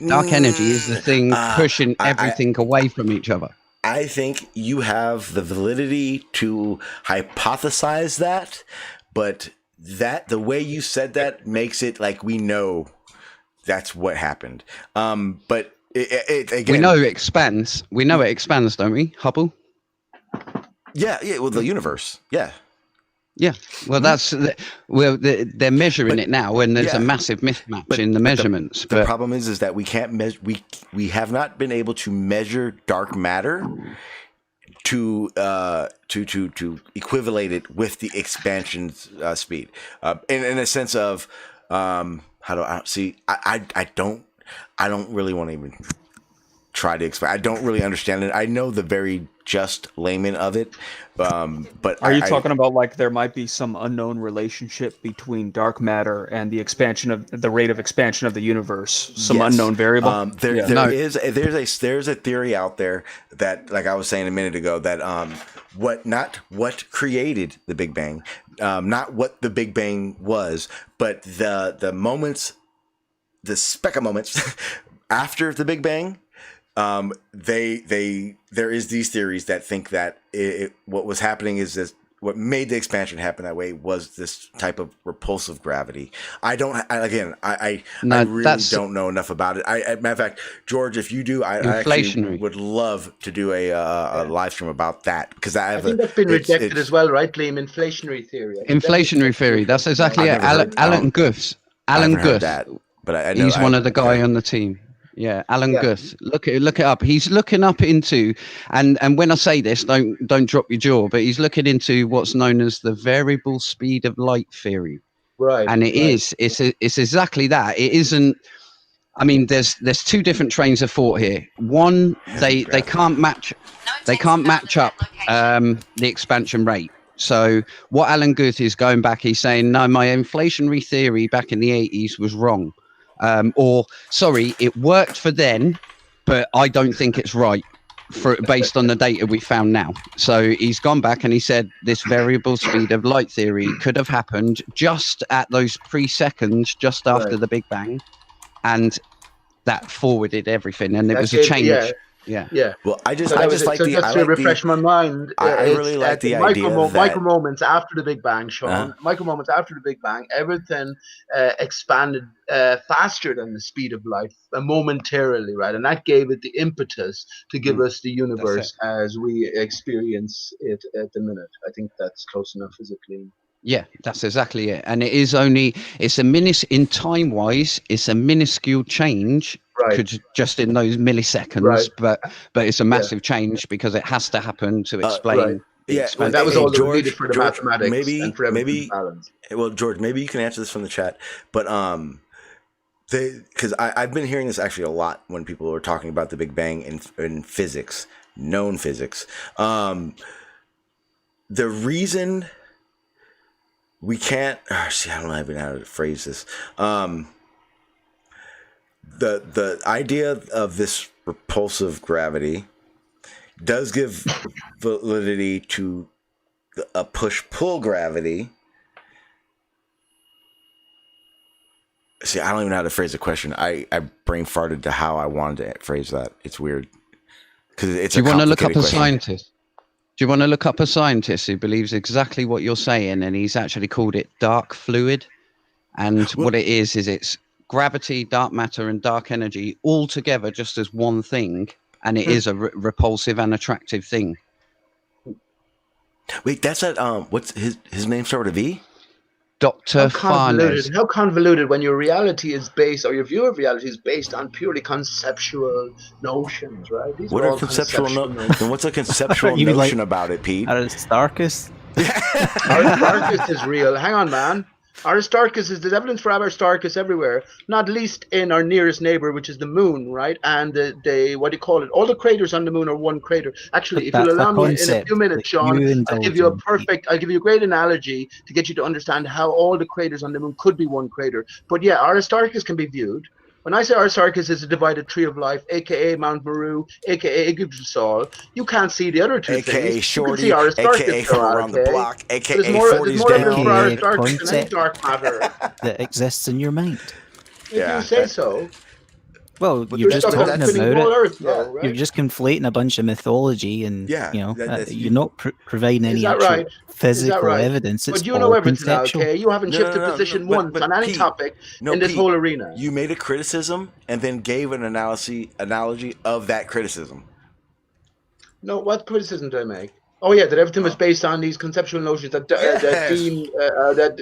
Dark energy is the thing pushing everything away from each other. I think you have the validity to hypothesize that, but the way you said that makes it like we know that's what happened. But it again, we know it expands. We know it expands, don't we, Hubble? Yeah. Well, the universe. Yeah. Yeah, well, they're measuring it now, and there's a massive mismatch in the measurements. The problem is that we can't measure. We have not been able to measure dark matter to equivalate it with the expansion speed. In a sense of how do I see? I don't really want to even try to explain. I don't really understand it. I know the very just layman of it, but are you talking about like there might be some unknown relationship between dark matter and the expansion of the rate of expansion of the universe? Some unknown variable. There's a theory out there that, like I was saying a minute ago, that what created the Big Bang, not what the Big Bang was, but the moments, the speck of moments after the Big Bang. There is these theories that think that what was happening is this what made the expansion happen that way was this type of repulsive gravity. I really don't know enough about it. Matter of fact, George, if you do, I actually would love to do a live stream about that, because I think that's been rejected as well, right, Liam? Inflationary theory. Inflationary theory. That's exactly it. Alan Guth. Alan Guth. But I know he's one of the guy on the team. Yeah, Alan Guth. Look it up. He's looking up into, and when I say this, don't drop your jaw, but he's looking into what's known as the variable speed of light theory. Right. And it's exactly that. It isn't. I mean, there's two different trains of thought here. One, they can't match up the expansion rate. So what Alan Guth is going back, he's saying, no, my inflationary theory back in the 80s was wrong. Or sorry, it worked for then, but I don't think it's right based on the data we found now. So he's gone back and he said this variable speed of light theory could have happened just at those 3 seconds just after the Big Bang, and that forwarded everything, and it was a change. Yeah. Well, I just like to refresh my mind. I really like the idea that micro moments after the Big Bang, Sean. Micro moments after the Big Bang, everything expanded faster than the speed of light, momentarily, right? And that gave it the impetus to give us the universe as we experience it at the minute. I think that's close enough, is it, Clean? Yeah, that's exactly it. And in time wise, it's a minuscule change, just in those milliseconds, but it's a massive change because it has to happen to explain. Well, that was all that needed for the mathematics and for everything balance. Well, George, maybe you can answer this from the chat, but because I've been hearing this actually a lot when people are talking about the Big Bang in physics, known physics. The reason we can't I don't know even how to phrase this. The idea of this repulsive gravity does give validity to a push-pull gravity. See, I don't even know how to phrase the question. I brain farted to how I wanted to phrase that. It's weird. Because it's Do you want to look up a scientist? Do you want to look up a scientist who believes exactly what you're saying, and he's actually called it dark fluid? And what it is it's gravity, dark matter, and dark energy all together just as one thing, and it is a repulsive and attractive thing. Wait, that's what's his name start with a V? Dr. Feynman. How convoluted when your reality is based, or your view of reality is based on purely conceptual notions, right? What are conceptual notions? Then what's a conceptual notion about it, Pete? Aristarchus? Aristarchus is real. Hang on, man. Aristarchus there's evidence for Aristarchus everywhere, not least in our nearest neighbor, which is the moon, right? And the what do you call it? All the craters on the moon are one crater. Actually, if you'll allow me in a few minutes, Sean, I'll give you a great analogy to get you to understand how all the craters on the moon could be one crater. But yeah, Aristarchus can be viewed. When I say Aristarchus is a divided tree of life, aka Mount Meru, aka Yggdrasil, you can't see the other two aka things. Shorty, you can see Aristarchus aka from around the block, aka there's more evidence for Aristarchus than any dark matter that exists in your mind. If you say so. Well, you're just talking about it. You're just conflating a bunch of mythology, and you're not providing any actual physical evidence. It's but you know everything now, okay? You haven't shifted position once on any topic in this whole arena. You made a criticism and then gave an analogy of that criticism. No, what criticism did I make? Oh yeah, that everything was based on these conceptual notions that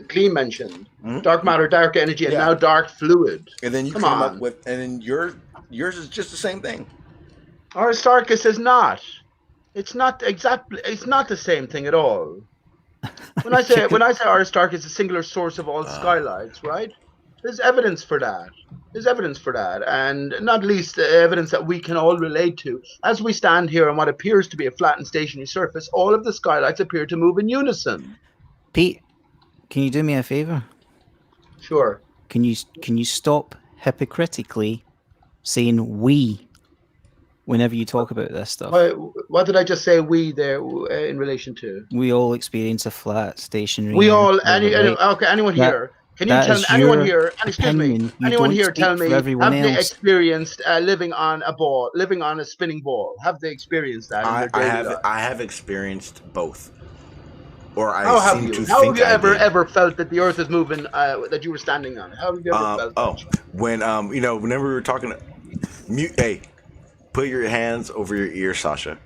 Clean mentioned. Mm-hmm. Dark matter, dark energy, and now dark fluid. And then you come up with, and then yours is just the same thing. Aristarchus is not. It's not exactly. It's not the same thing at all. When I say Aristarchus is a singular source of all skylights, right? There's evidence for that. And not least the evidence that we can all relate to. As we stand here on what appears to be a flat and stationary surface, all of the skylights appear to move in unison. Pete, can you do me a favor? Sure. Can you stop hypocritically saying we whenever you talk about this stuff? What did I just say we there in relation to? We all experience a flat stationary. We all, anyone here? Can you tell anyone here? Excuse me. Anyone here tell me? Have they experienced living on a spinning ball? Have they experienced that? I have experienced both. or I How have seem you? to How think have you I did. ever felt that the Earth is moving? That you were standing on it? How have you ever felt? Oh, when whenever we were talking, hey, put your hands over your ears, Sasha.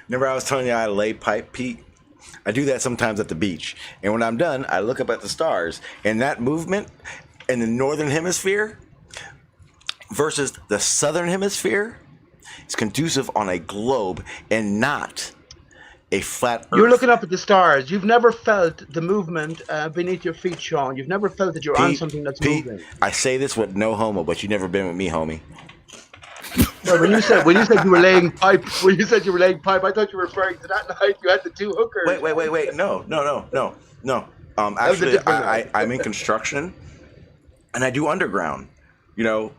Remember I was telling you I lay pipe, Pete? I do that sometimes at the beach, and when I'm done, I look up at the stars, and that movement in the northern hemisphere versus the southern hemisphere is conducive on a globe and not a flat Earth. You're looking up at the stars. You've never felt the movement beneath your feet, Sean. You've never felt that you're on something that's moving. I say this with no homo, but you've never been with me, homie. Well, when you said you were laying pipe, I thought you were referring to that night you had the two hookers. Wait. No. Actually, I'm in construction, and I do underground.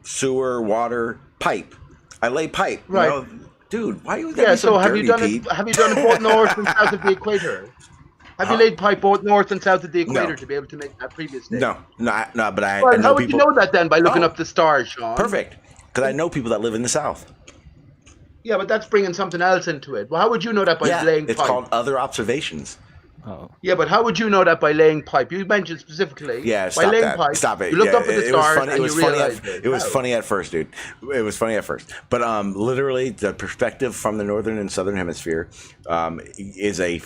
Sewer, water, pipe. I lay pipe. Right. Dude, why are you? Yeah. So have dirty, you done Pete? it? Have you done it both north and south of the equator? Have you laid pipe both north and south of the equator to be able to make that previous statement? No. But I Well, know how would people. you know that then by looking up the stars, Sean? Perfect, because I know people that live in the South. Yeah, but that's bringing something else into it. Well, how would you know that by laying pipe? It's called other observations. Oh. Yeah, but how would you know that by laying pipe? You mentioned specifically. Yeah, by laying pipe. Stop it. You looked up at the stars and you realized it was funny at first, dude. It was funny at first, but literally the perspective from the northern and southern hemisphere is a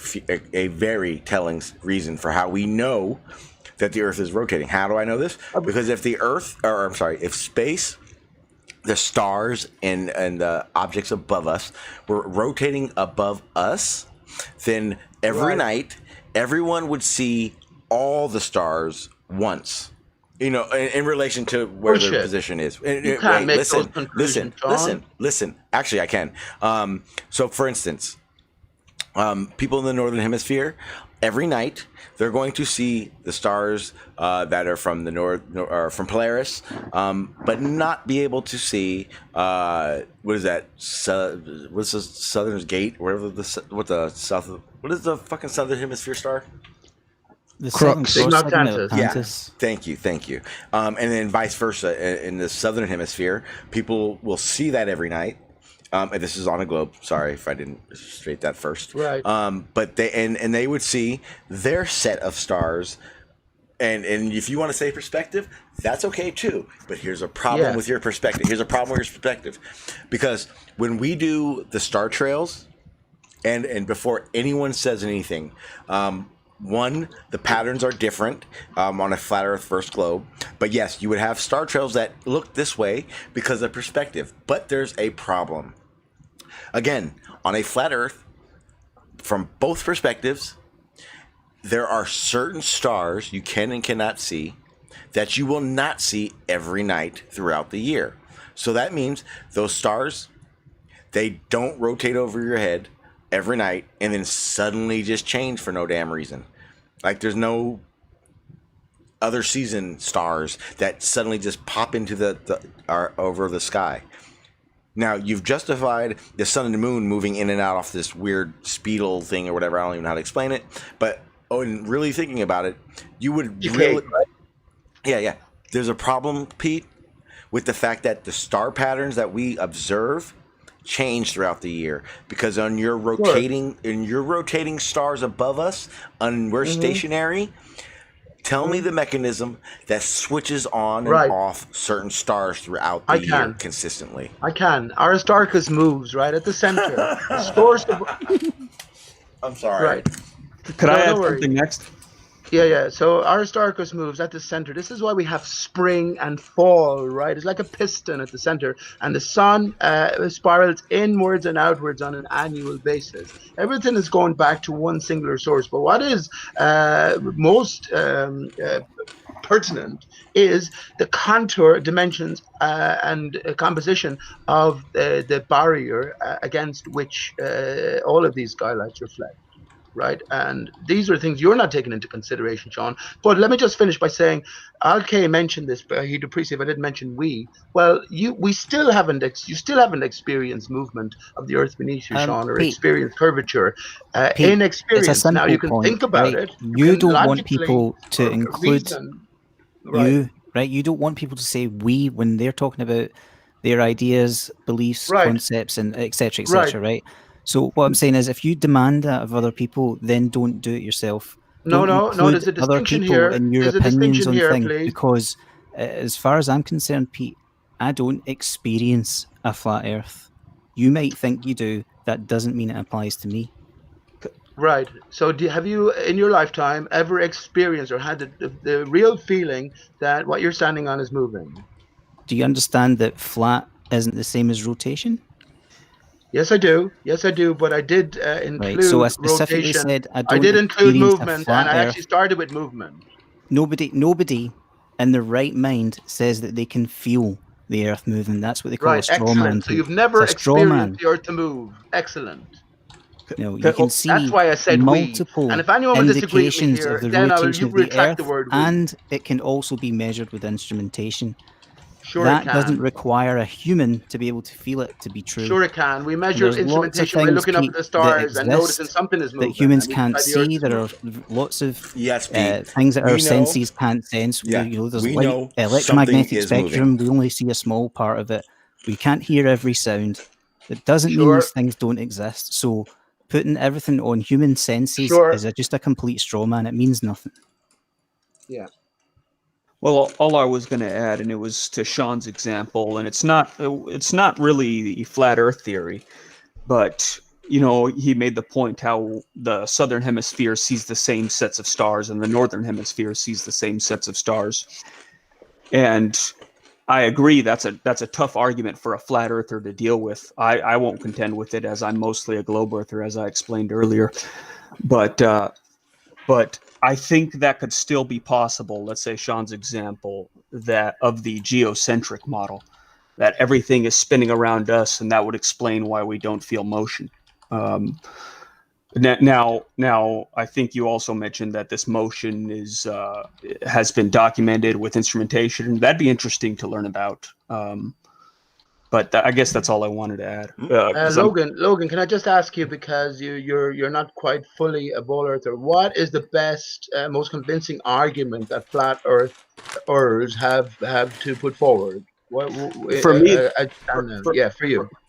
very telling reason for how we know that the Earth is rotating. How do I know this? Because if if space, the stars and the objects above us were rotating above us, then every night everyone would see all the stars once, in relation to where their position is. You can't make those conclusions, John. Listen. Actually, I can. So, for instance, people in the northern hemisphere, every night they're going to see the stars that are from the north, or from Polaris, but not be able to see what is that? What's the Southern Gate? What is the fucking southern hemisphere star? The Crux. Yeah. Thank you. And then vice versa in the southern hemisphere, people will see that every night. And this is on a globe. Sorry if I didn't straight that first. Right. But they would see their set of stars, and if you want to say perspective, that's okay too. But here's a problem with your perspective. Because when we do the star trails, and before anyone says anything, one, the patterns are different on a flat Earth first globe. But yes, you would have star trails that look this way because of perspective. But there's a problem. Again, on a flat Earth, from both perspectives, there are certain stars you can and cannot see that you will not see every night throughout the year. So that means those stars, they don't rotate over your head every night and then suddenly just change for no damn reason. Like there's no other season stars that suddenly just pop into over the sky. Now, you've justified the sun and the moon moving in and out off this weird speedle thing or whatever. I don't even know how to explain it. But in really thinking about it, you would really... Yeah. There's a problem, Pete, with the fact that the star patterns that we observe change throughout the year. Because on your rotating stars above us, we're stationary... Tell me the mechanism that switches on and off certain stars throughout the year consistently. I can. Aristarchus moves right at the center. I'm sorry. Right. Could I add something next? Yeah. So Aristarchus moves at the center. This is why we have spring and fall, right? It's like a piston at the center. And the sun spirals inwards and outwards on an annual basis. Everything is going back to one singular source. But what is most pertinent is the contour, dimensions, and composition of the barrier against which all of these skylights reflect. Right, and these are things you're not taking into consideration, Sean. But let me just finish by saying, Al-K mentioned this, but he'd appreciate if I didn't mention we. Well, you still haven't experienced movement of the Earth beneath you, Sean, or experienced curvature. Inexperienced. Now you can think about it. You don't want people to include you, right? You don't want people to say we when they're talking about their ideas, beliefs, concepts, and etc., right? So what I'm saying is, if you demand that of other people, then don't do it yourself. No, Don't no, no. There's a include other distinction people here. in your There's a opinions distinction on here, things, please. because as far as I'm concerned, Pete, I don't experience a flat Earth. You might think you do. That doesn't mean it applies to me. Right. So have you, in your lifetime, ever experienced or had the real feeling that what you're standing on is moving? Do you understand that flat isn't the same as rotation? Yes, I do. Yes, I do. But I did include Right. So I specifically rotation. said I I don't did include experience a movement, and flat I Earth. actually started with movement. Nobody in their right mind says that they can feel the Earth moving. That's what they call a Right. straw man Excellent. So thing. you've never It's a straw man. experienced the Earth to move. Excellent. No, you can That's see why I said we. multiple And if anyone will disagree with me indications here, of the then I will rotation of the retract the Earth, word we. and it can also be measured with instrumentation. Sure, That it can. doesn't require a human to be able to feel it to be true. Sure, it can. We measure There's lots of instrumentation by things, looking up Pete, at the that stars and noticing exist something is that moving. humans and we can't decide the Earth see. is There are moving. lots of Yes, Pete. things that We our know- senses can't sense. Yeah, There's we light, know electromagnetic something is spectrum. moving. We only see a small part of it. We can't hear every sound. That doesn't mean Sure. these things don't exist. So putting everything on human senses Sure. is just a complete straw man. It means nothing. Yeah. Well, all I was going to add, and it was to Sean's example, and it's not really the flat Earth theory, but he made the point how the southern hemisphere sees the same sets of stars and the northern hemisphere sees the same sets of stars. And I agree that's a tough argument for a flat earther to deal with. I won't contend with it, as I'm mostly a globe earther, as I explained earlier. But I think that could still be possible. Let's say Sean's example that of the geocentric model, that everything is spinning around us, and that would explain why we don't feel motion. Now, I think you also mentioned that this motion has been documented with instrumentation. That'd be interesting to learn about. But I guess that's all I wanted to add. Logan, can I just ask you, because you're not quite fully a ball earther, what is the best, most convincing argument that flat earthers have to put forward? For me,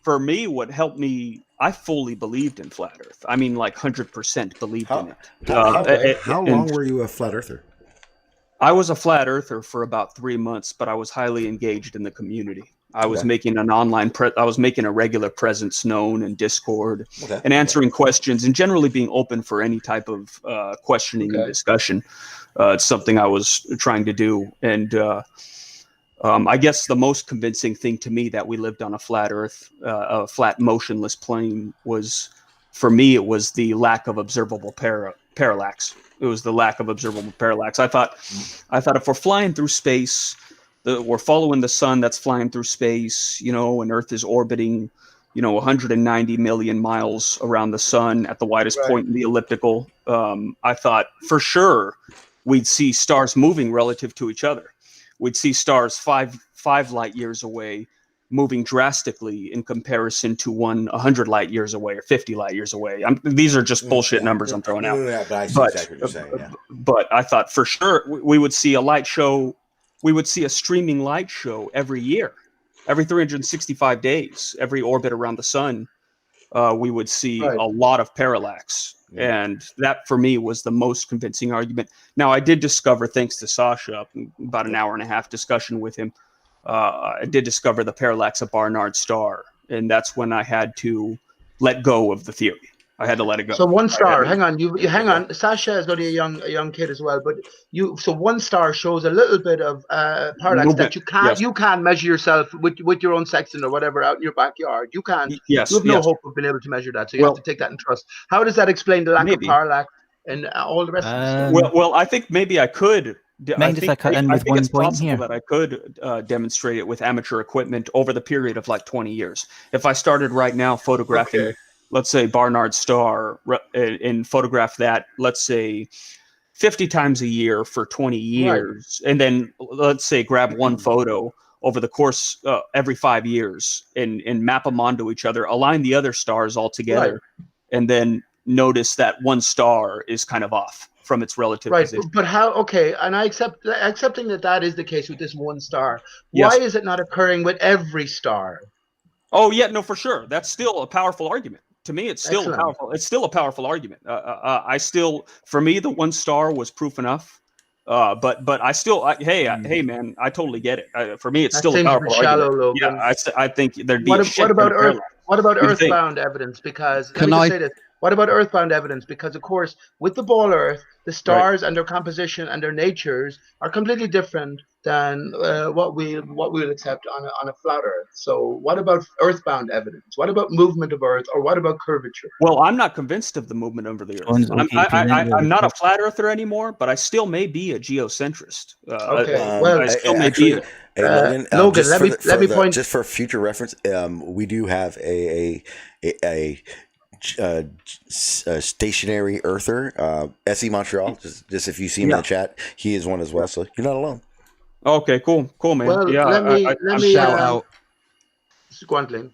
for me, what helped me, I fully believed in flat Earth. I mean, like 100% believed in it. How long were you a flat earther? I was a flat earther for about 3 months, but I was highly engaged in the community. I was making an I was making a regular presence known in Discord and answering questions and generally being open for any type of questioning and discussion. It's something I was trying to do. And I guess the most convincing thing to me that we lived on a flat Earth, a flat motionless plane, was, for me, it was the lack of observable parallax. It was the lack of observable parallax. I thought if we're flying through space, we're following the sun that's flying through space, and Earth is orbiting, 190 million miles around the sun at the widest point in the elliptical. I thought for sure we'd see stars moving relative to each other. We'd see stars five light years away moving drastically in comparison to 100 light years away or 50 light years away. These are just bullshit numbers I'm throwing out. Yeah, but I see exactly what you're saying. Yeah. But I thought for sure we would see a light show. We would see a streaming light show every year, every 365 days, every orbit around the sun. We would see a lot of parallax. And that, for me, was the most convincing argument. Now, I did discover, thanks to Sasha, about an hour and a half discussion with him, I did discover the parallax of Barnard's star. And that's when I had to let go of the theory. I had to let it go. So one star, hang on, you hang on. Sasha is only a young kid as well, but so one star shows a little bit of parallax that you can't measure yourself with your own sextant or whatever out in your backyard. You can't. Yes. You have no hope of being able to measure that, so you have to take that in trust. How does that explain the lack of parallax and all the rest of the stuff? Well, I think maybe I could. Mind if I cut in with one point here? That I could demonstrate it with amateur equipment over the period of like 20 years. If I started right now photographing, let's say, Barnard's star, and photograph that, let's say, 50 times a year for 20 years, and then let's say grab one photo over the course every 5 years and map them onto each other, align the other stars all together, and then notice that one star is kind of off from its relative position. But how? Okay, and accepting that is the case with this one star. Why is it not occurring with every star? Oh yeah, no, for sure. That's still a powerful argument. To me, it's still Excellent. powerful. It's still a powerful argument. For me, the 1 star was proof enough. But I still, hey, man, I totally get it. For me, it's That still a seems a bit powerful shallow, argument. Yeah, Logan. I think there'd be What, a ab- shit what ton about of Earth? parallax. What about What do you think? earthbound evidence? Because let Can me just I? say this. What about earthbound evidence? Because of course, with the ball Earth, the Right. stars and their composition and their natures are completely different than what we'll accept on a flat Earth. So, what about earthbound evidence? What about movement of Earth, or what about curvature? Well, I'm not convinced of the movement over the Earth. John's okay, I'm not a flat earther anymore, but I still may be a geocentrist. Okay, well, I still may be. Hey Logan, Logan, just let me point. just for future reference, we do have a stationary earther, SE Montreal. Just if you see him in the chat, he is one as well. So you're not alone. Okay, cool, man. Well, Yeah, let me shout out. Squantling.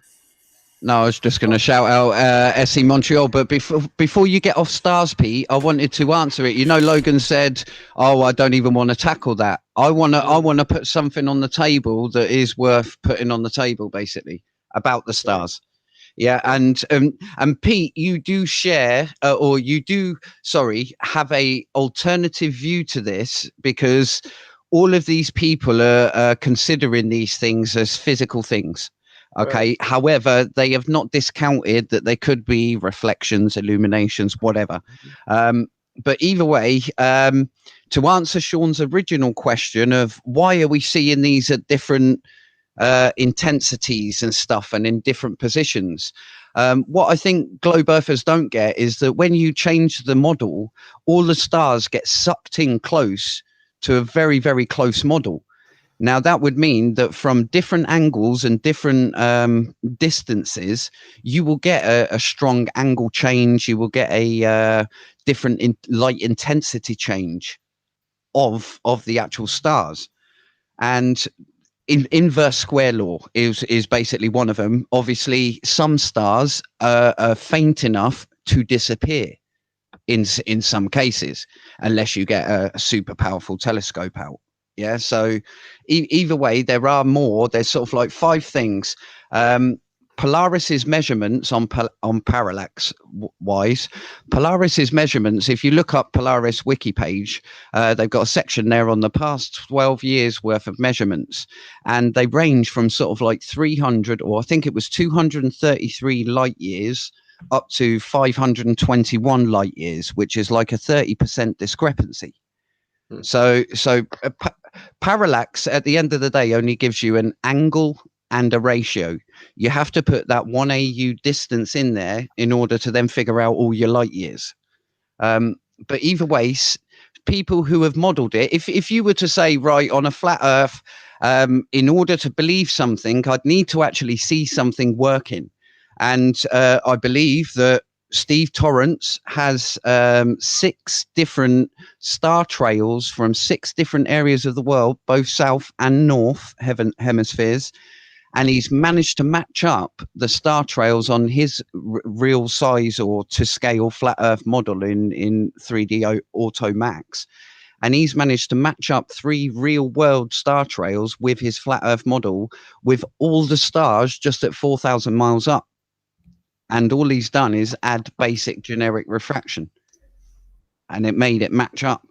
No, I was just going to shout out SE Montreal, but before you get off stars, Pete, I wanted to answer it. You know, Logan said, "Oh, I don't even want to tackle that. I want to put something on the table that is worth putting on the table, basically, about the stars." Yeah, and Pete, you do share, or you do, sorry, have a alternative view to this, because all of these people are considering these things as physical things. Okay. Right. However, they have not discounted that they could be reflections, illuminations, whatever. But either way, to answer Sean's original question of why are we seeing these at different intensities and stuff and in different positions, what I think globe earthers don't get is that when you change the model, all the stars get sucked in close to a very, very close model. Now, that would mean that from different angles and different distances, you will get a strong angle change. You will get a different light intensity change of the actual stars. And inverse square law is basically one of them. Obviously, some stars are faint enough to disappear in some cases, unless you get a super powerful telescope out. Yeah, so either way, there are more. There's sort of like 5 things. Polaris's measurements on parallax wise, Polaris's measurements, if you look up Polaris wiki page, they've got a section there on the past 12 years worth of measurements, and they range from sort of like 300, or I think it was 233 light years up to 521 light years, which is like a 30% discrepancy. So parallax at the end of the day only gives you an angle and a ratio. You have to put that 1 AU distance in there in order to then figure out all your light years. But either way, people who have modeled it, if you were to say, right, on a flat earth, in order to believe something, I'd need to actually see something working. And I believe that Steve Torrance has 6 different star trails from 6 different areas of the world, both south and north hemispheres, and he's managed to match up the star trails on his real size or to scale flat earth model in 3D Auto Max. And he's managed to match up 3 real world star trails with his flat earth model with all the stars just at 4,000 miles up. And all he's done is add basic generic refraction, and it made it match up.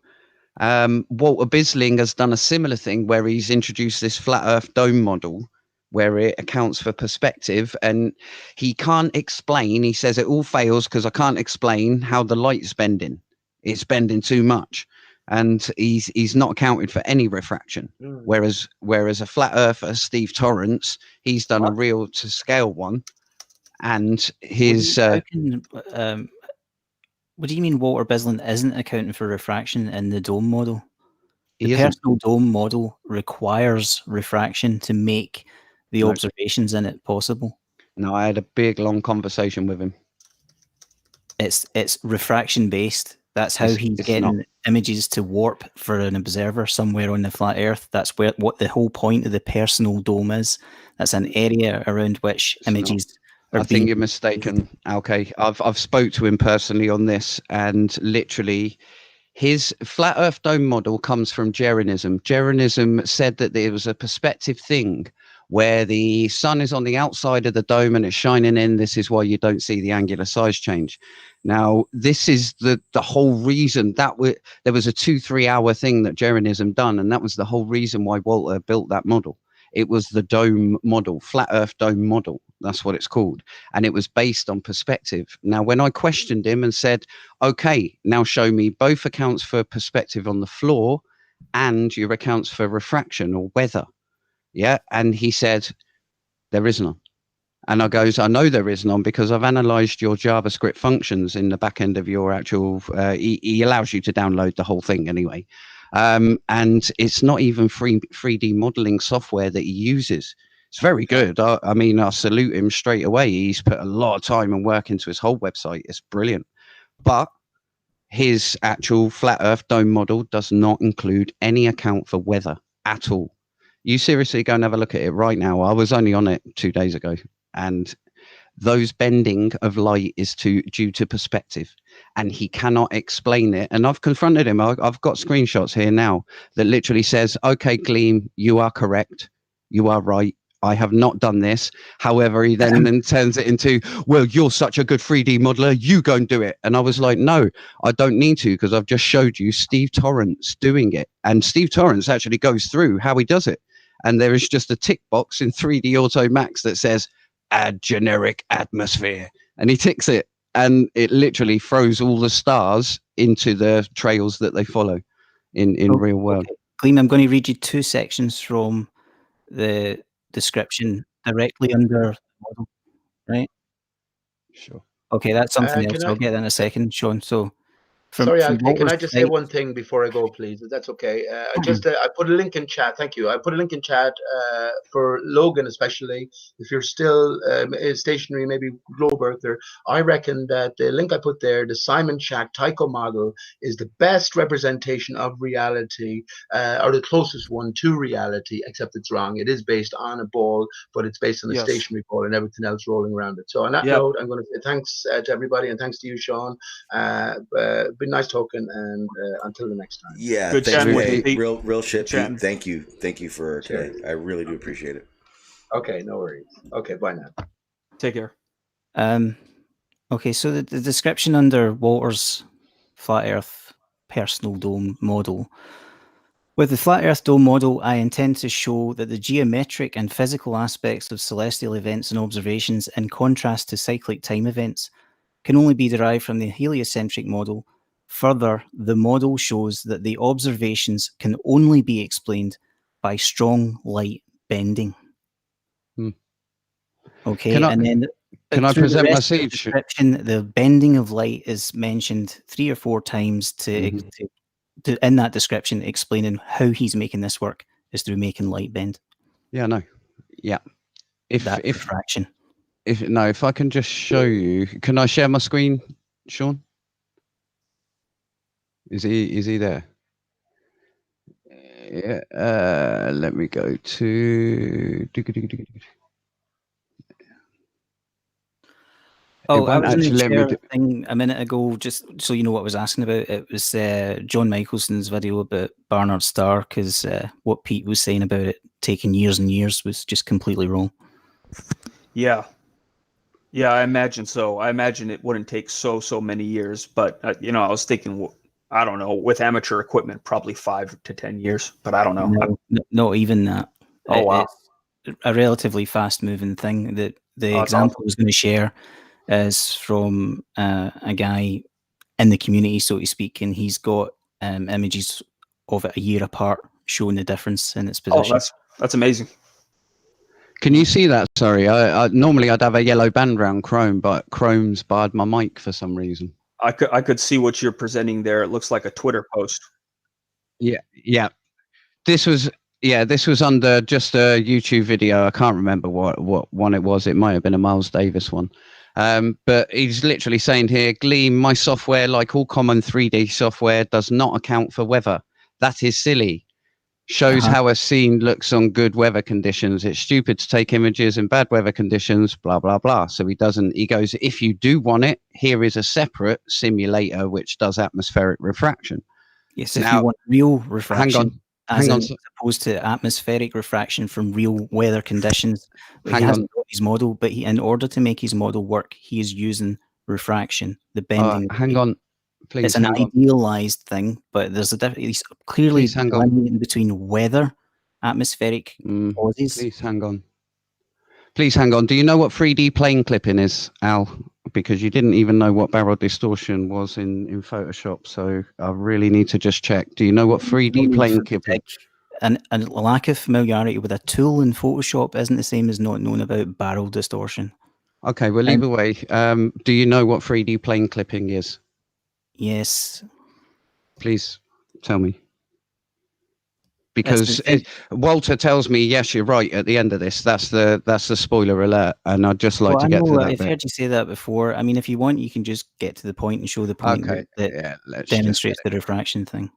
Walter Bisling has done a similar thing where he's introduced this flat earth dome model where it accounts for perspective, and he can't explain, he says it all fails because I can't explain how the light's bending. It's bending too much. And he's not accounted for any refraction. Whereas a flat earther, Steve Torrance, he's done a real to scale one. And his what do you mean Walter Bisling isn't accounting for refraction in the dome model? The personal dome model requires refraction to make the observations in it possible. No, I had a big long conversation with him. It's refraction based. That's how he's getting images to warp for an observer somewhere on the flat Earth. That's what the whole point of the personal dome is. That's an area around which images. I think you're mistaken. Okay, I've spoke to him personally on this, and literally, his flat Earth dome model comes from Jeranism. Jeranism said that there was a perspective thing where the sun is on the outside of the dome and it's shining in. This is why you don't see the angular size change. Now, this is the whole reason that there was a 2-3 hour thing that Jeranism done, and that was the whole reason why Walter built that model. It was the dome model, flat Earth dome model. That's what it's called. And it was based on perspective. Now, when I questioned him and said, okay, now show me both accounts for perspective on the floor and your accounts for refraction or weather. Yeah. And he said, there is none. And I goes, I know there is none because I've analyzed your JavaScript functions in the back end of your actual, he allows you to download the whole thing anyway. And it's not even 3D modeling software that he uses. It's very good. I mean, I salute him straight away. He's put a lot of time and work into his whole website. It's brilliant. But his actual flat Earth dome model does not include any account for weather at all. You seriously go and have a look at it right now. I was only on it 2 days ago. And those bending of light is due to perspective, and he cannot explain it. And I've confronted him. I've got screenshots here now that literally says, okay, Gleam, you are correct. You are right. I have not done this. However, he then turns it into, well, you're such a good 3D modeler. You go and do it. And I was like, no, I don't need to, because I've just showed you Steve Torrance doing it. And Steve Torrance actually goes through how he does it. And there is just a tick box in 3D Auto Max that says, add generic atmosphere, and he ticks it, and it literally throws all the stars into the trails that they follow in real world. Okay. Gleam, I'm going to read you 2 sections from the description directly under the model, right? Sure. Okay, that's something else. Can I'll get that in a second, Sean. So Sorry, from can I Walter's just say site- one thing before I go, please? If that's okay. I put a link in chat. Thank you. I put a link in chat for Logan, especially if you're still stationary, maybe globe earther. I reckon that the link I put there, the Simon Shack Tycho model, is the best representation of reality, or the closest one to reality, except it's wrong. It is based on a ball, but it's based on a stationary ball and everything else rolling around it. So on that note, I'm going to say thanks to everybody, and thanks to you, Sean. Been nice talking, and until the next time. Yeah, Good thanks, chatting with Pete. you, Pete. Real shit, Chatting. Pete. Thank you for today. I really do appreciate it. Okay, no worries. Okay, bye now. Take care. Okay, so the description under Walter's Flat Earth Personal Dome model. With the Flat Earth Dome model, I intend to show that the geometric and physical aspects of celestial events and observations, in contrast to cyclic time events, can only be derived from the heliocentric model. Further, the model shows that the observations can only be explained by strong light bending. Okay, Can I present my seed? The bending of light is mentioned 3 or 4 times to in that description, explaining how he's making this work is through making light bend. Yeah, no. Yeah. If refraction. If I can just show you, can I share my screen, Sean? Is he there? Yeah. Let me go to. Oh, I was in the share thing a minute ago, just so you know what I was asking about. It was John Michelson's video about Barnard Star, because what Pete was saying about it taking years and years was just completely wrong. Yeah, I imagine so. I imagine it wouldn't take so many years, but I was thinking, I don't know, with amateur equipment, probably 5 to 10 years, but I don't know. No, not even that. Oh, wow. It's a relatively fast-moving thing. The example I was going to share is from a guy in the community, so to speak, and he's got images of it a year apart, showing the difference in its position. Oh, that's amazing. Can you see that? Sorry, I normally I'd have a yellow band around Chrome, but Chrome's barred my mic for some reason. I could see what you're presenting there. It looks like a Twitter post. Yeah. This was under just a YouTube video. I can't remember what one it was. It might have been a Miles Davis one. But he's literally saying here, Gleam, my software, like all common 3D software, does not account for weather. That is silly. Shows how a scene looks on good weather conditions. It's stupid to take images in bad weather conditions, blah, blah, blah. So he goes, if you do want it, here is a separate simulator which does atmospheric refraction. Yes, if you want real refraction. Hang on. as opposed to atmospheric refraction from real weather conditions. He hasn't got his model, but in order to make his model work, he is using refraction, the bending. Hang on, please. It's an idealized thing, but there's a difference. He's clearly delineating between weather, atmospheric causes. Please hang on. Please hang on. Do you know what 3D plane clipping is, Al? Because you didn't even know what barrel distortion was in Photoshop, so I really need to just check. Do you know what 3D plane clipping? And a lack of familiarity with a tool in Photoshop isn't the same as not knowing about barrel distortion. Okay, well, either way, do you know what 3D plane clipping is? Yes. Please tell me. Because Walter tells me, yes, you're right at the end of this. That's the spoiler alert, and I'd just like to get to that I've heard you say that before. I mean, if you want, you can just get to the point and show the point that demonstrates the refraction thing.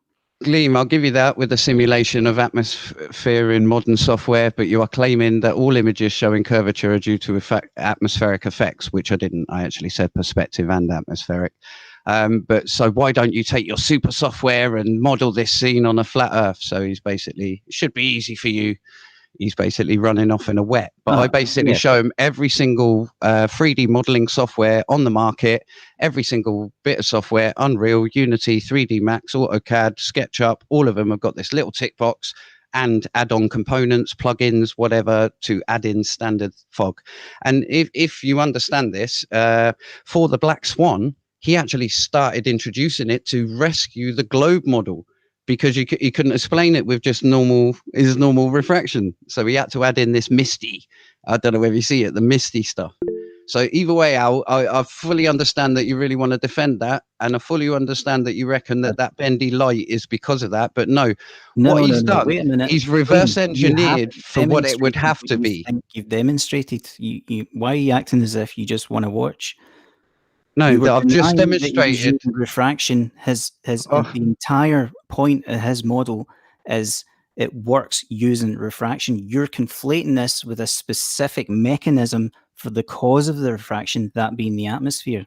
Gleam, I'll give you that with the simulation of atmosphere in modern software, but you are claiming that all images showing curvature are due to atmospheric effects, which I didn't. I actually said perspective and atmospheric. But so why don't you take your super software and model this scene on a flat Earth? So he's basically, it should be easy for you. He's basically running off in a wet. But I basically show him every single 3D modeling software on the market, every single bit of software, Unreal, Unity, 3D Max, AutoCAD, SketchUp, all of them have got this little tick box and add-on components, plugins, whatever, to add in standard fog. And if you understand this, for the Black Swan, he actually started introducing it to rescue the globe model, because he couldn't explain it with just his normal refraction. So he had to add in this misty. I don't know whether you see it, the misty stuff. So either way, Al, I fully understand that you really want to defend that, and I fully understand that you reckon that bendy light is because of that. But what he's done, wait a minute. He's reverse engineered for what it would have to be. You've demonstrated. Why are you acting as if you just want to watch? No, I've just demonstrated refraction. The entire point of his model is it works using refraction. You're conflating this with a specific mechanism for the cause of the refraction, that being the atmosphere.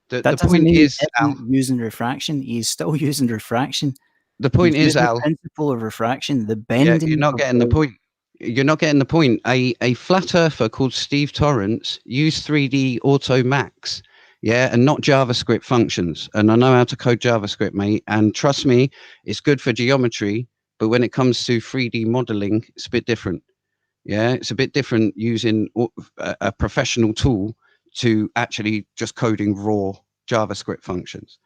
The point is, Al, using refraction. He's still using refraction. The point is, Al, the principle of refraction, the bending. You're not getting the point. You're not getting the point. A flat earther called Steve Torrance used 3D Auto Max. Yeah, and not JavaScript functions. And I know how to code JavaScript, mate. And trust me, it's good for geometry. But when it comes to 3D modeling, it's a bit different. Yeah, it's a bit different using a professional tool to actually just coding raw JavaScript functions.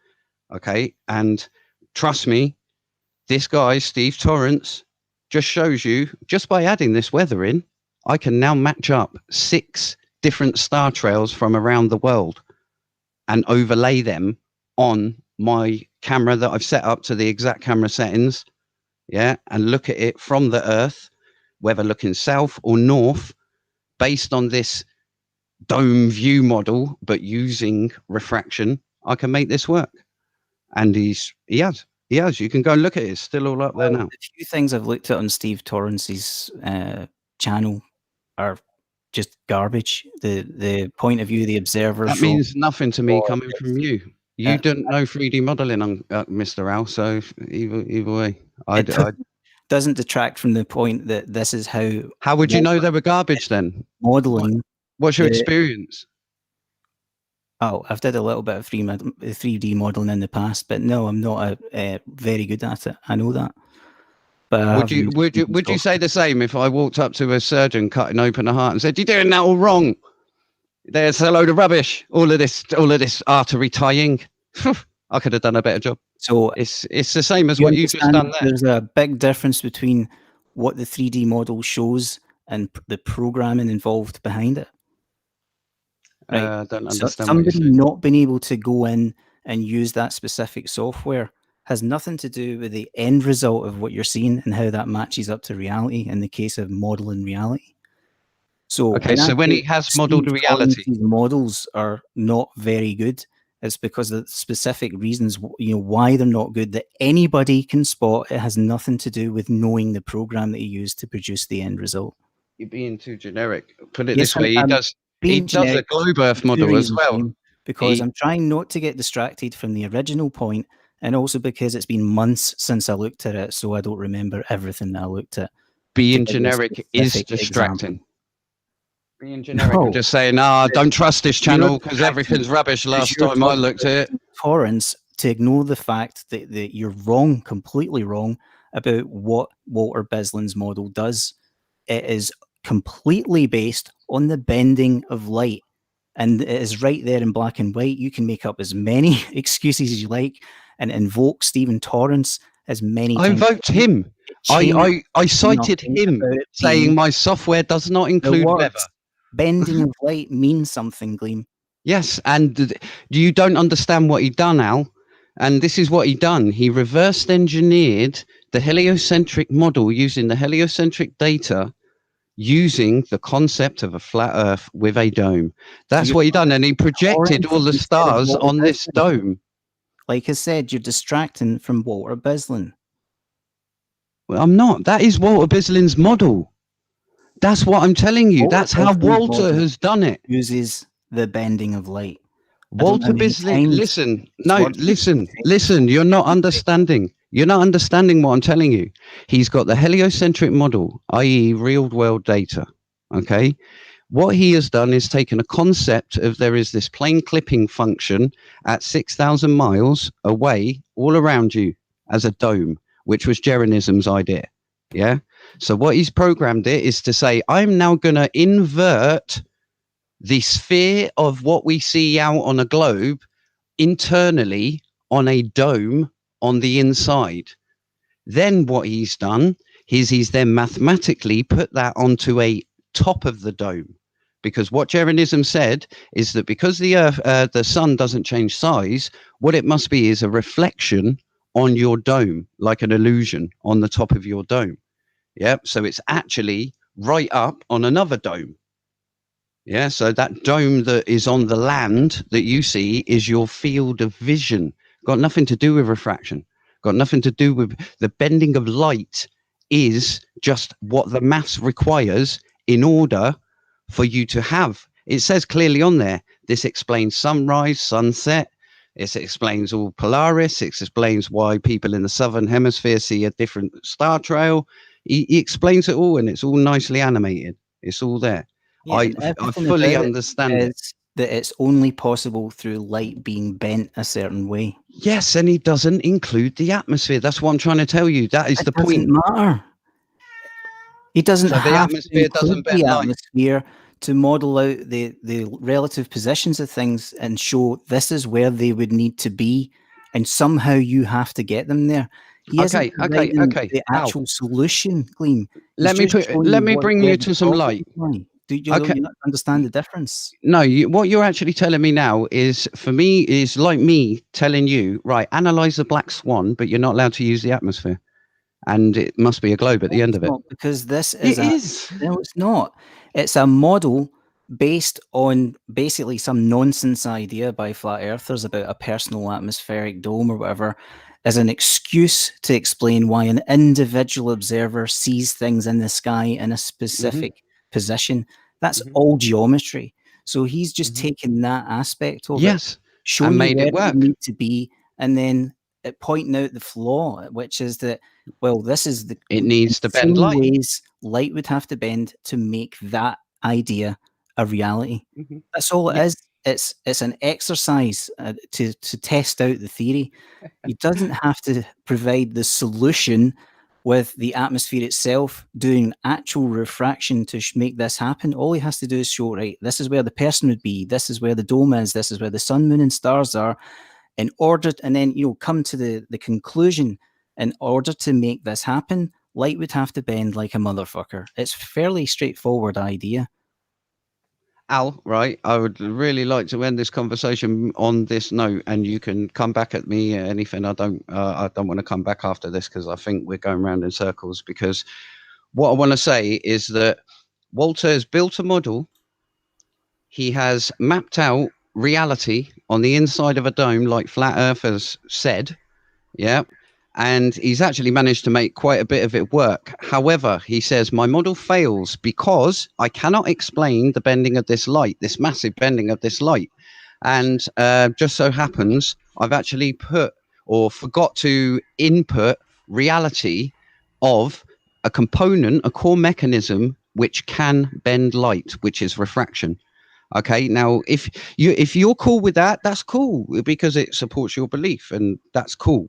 Okay, and trust me, this guy, Steve Torrance, just shows you, just by adding this weather in, I can now match up 6 different star trails from around the world and overlay them on my camera that I've set up to the exact camera settings, yeah, and look at it from the Earth, whether looking south or north, based on this dome view model, but using refraction, I can make this work. And he has. You can go and look at it. It's still all up there now. The few things I've looked at on Steve Torrance's channel are just garbage. The point of view, the observer. That means nothing to me coming from you. You don't know 3D modeling, Mr. Al. So either way, I doesn't detract from the point that this is how. How would you know they were garbage then? Modeling. What's your experience? Oh, I've did a little bit of 3D modeling in the past, but no, I'm not very good at it. I know that. But would you say the same if I walked up to a surgeon cutting open a heart and said, "You're doing that all wrong. There's a load of rubbish. All of this artery tying." I could have done a better job. So it's the same as what you've just done there. There's a big difference between what the 3D model shows and the programming involved behind it. Right? I don't understand. Somebody not being able to go in and use that specific software has nothing to do with the end result of what you're seeing and how that matches up to reality in the case of modeling reality. So okay, so when he has modeled reality, these models are not very good. It's because of specific reasons, why they're not good, that anybody can spot. It has nothing to do with knowing the program that he used to produce the end result. You're being too generic. Put it this way, he does a globe Earth model as well. Because I'm trying not to get distracted from the original point and also because it's been months since I looked at it, so I don't remember everything that I looked at. Being To give you a generic is specific distracting. example. Being generic and No. just saying, "No, don't trust this You're not channel because everything's rubbish." because Last you're time I talking looked at it, about tolerance to ignore the fact that you're wrong, completely wrong, about what Walter Bislin's model does. It is completely based on the bending of light. And it is right there in black and white. You can make up as many excuses as you like and invoke Stephen Torrance as many I times. invoked him. I cited him saying my software does not include weather. Bending of light means something, Gleam. Yes, and you don't understand what he done, Al. And this is what he done. He reversed engineered the heliocentric model using the heliocentric data, using the concept of a flat Earth with a dome. That's what he done, and he projected all the stars on this dome. Like I said, you're distracting from Walter Bislin. Well, I'm not. That is Walter Bislin's model. That's what I'm telling you. That's how Walter has done it. Uses the bending of light. Walter Bislin, listen. You're not understanding. You're not understanding what I'm telling you. He's got the heliocentric model, i.e. real world data. Okay. What he has done is taken a concept of there is this plane clipping function at 6,000 miles away all around you as a dome, which was Jeranism's idea. Yeah. So what he's programmed it is to say, I'm now going to invert the sphere of what we see out on a globe internally on a dome on the inside. Then what he's done is he's then mathematically put that onto a top of the dome, because what Jeranism said is that because the Earth, the sun doesn't change size, what it must be is a reflection on your dome, like an illusion on the top of your dome. Yep. So it's actually right up on another dome. Yeah. So that dome that is on the land that you see is your field of vision. Got nothing to do with refraction. Got nothing to do with the bending of light. Is just what the maths requires in order for you to have. It says clearly on there, this explains sunrise, sunset. It explains all Polaris. It explains why people in the southern hemisphere see a different star trail. He explains it all, and it's all nicely animated. It's all there. Yeah, I fully understand it. That it's only possible through light being bent a certain way. Yes, and he doesn't include the atmosphere. That's what I'm trying to tell you. That is the point. It doesn't matter. He doesn't So have the atmosphere doesn't bend the light. atmosphere to model out the relative positions of things and show this is where they would need to be, and somehow you have to get them there. He isn't providing the actual solution, Gleam. Let me bring you to some light. Do you not understand the difference? No, what you're actually telling me now is, for me, is like me telling you, right, analyze the black swan, but you're not allowed to use the atmosphere. And it must be a globe at the end of it. Because this is no, it's not. It's a model based on basically some nonsense idea by flat earthers about a personal atmospheric dome or whatever, as an excuse to explain why an individual observer sees things in the sky in a specific position. That's all geometry. So he's just taken that aspect of it, showing and made where it work. need to be, and then pointing out the flaw, which is that, well, this is the it needs to bend light. Ways light would have to bend to make that idea a reality. That's all it is. It's an exercise to test out the theory. He doesn't have to provide the solution with the atmosphere itself doing actual refraction to make this happen. All he has to do is show, right, this is where the person would be, this is where the dome is, this is where the sun, moon, and stars are, in order, and then come to the conclusion. In order to make this happen, light would have to bend like a motherfucker. It's a fairly straightforward idea. Al, right, I would really like to end this conversation on this note, and you can come back at me anything. I don't want to come back after this, because I think we're going round in circles. Because what I want to say is that Walter has built a model. He has mapped out reality on the inside of a dome, like flat earthers said. Yeah. And he's actually managed to make quite a bit of it work. However, he says, my model fails because I cannot explain the bending of this light, this massive bending of this light. And just so happens, I've actually put or forgot to input reality of a component, a core mechanism which can bend light, which is refraction. Okay, now if you're cool with that, that's cool because it supports your belief, and that's cool.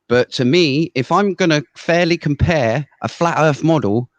But to me, if I'm going to fairly compare a flat Earth model,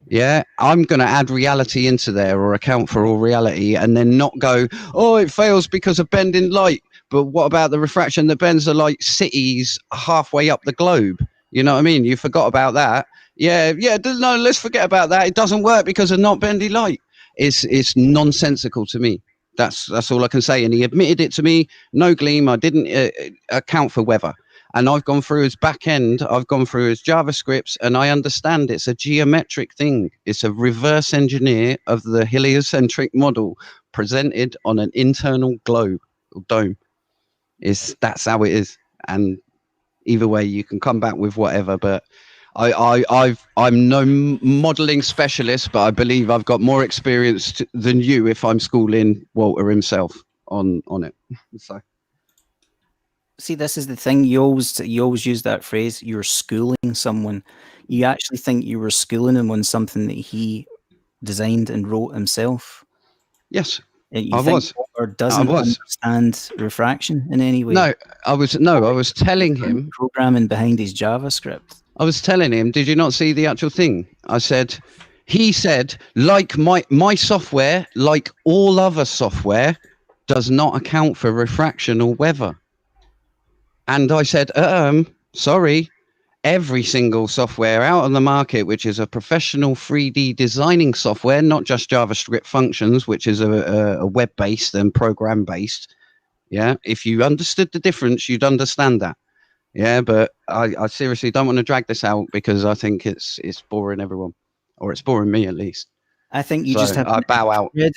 yeah, I'm going to add reality into there or account for all reality, and then not go, oh, it fails because of bending light. But what about the refraction that bends the light cities halfway up the globe? You know what I mean? You forgot about that. Yeah, no, let's forget about that. It doesn't work because of not bendy light. It's nonsensical to me. That's all I can say. And he admitted it to me. No gleam. I didn't account for weather. And I've gone through his back end. I've gone through his JavaScripts, and I understand it's a geometric thing. It's a reverse engineer of the heliocentric model presented on an internal globe or dome. That's how it is. And either way, you can come back with whatever. But I'm no modeling specialist, but I believe I've got more experience than you if I'm schooling Walter himself on it. So. See, this is the thing. You always use that phrase. You're schooling someone. You actually think you were schooling him on something that he designed and wrote himself. Yes, I was. Or doesn't understand refraction in any way. No, I was telling him programming behind his JavaScript. I was telling him, did you not see the actual thing? He said, like my software, like all other software, does not account for refraction or weather. And I said, sorry, every single software out on the market, which is a professional 3D designing software, not just JavaScript functions, which is a web-based and program-based. Yeah, if you understood the difference, you'd understand that. Yeah, but I seriously don't want to drag this out because I think it's boring everyone, or it's boring me at least. I think you just have I bow out. You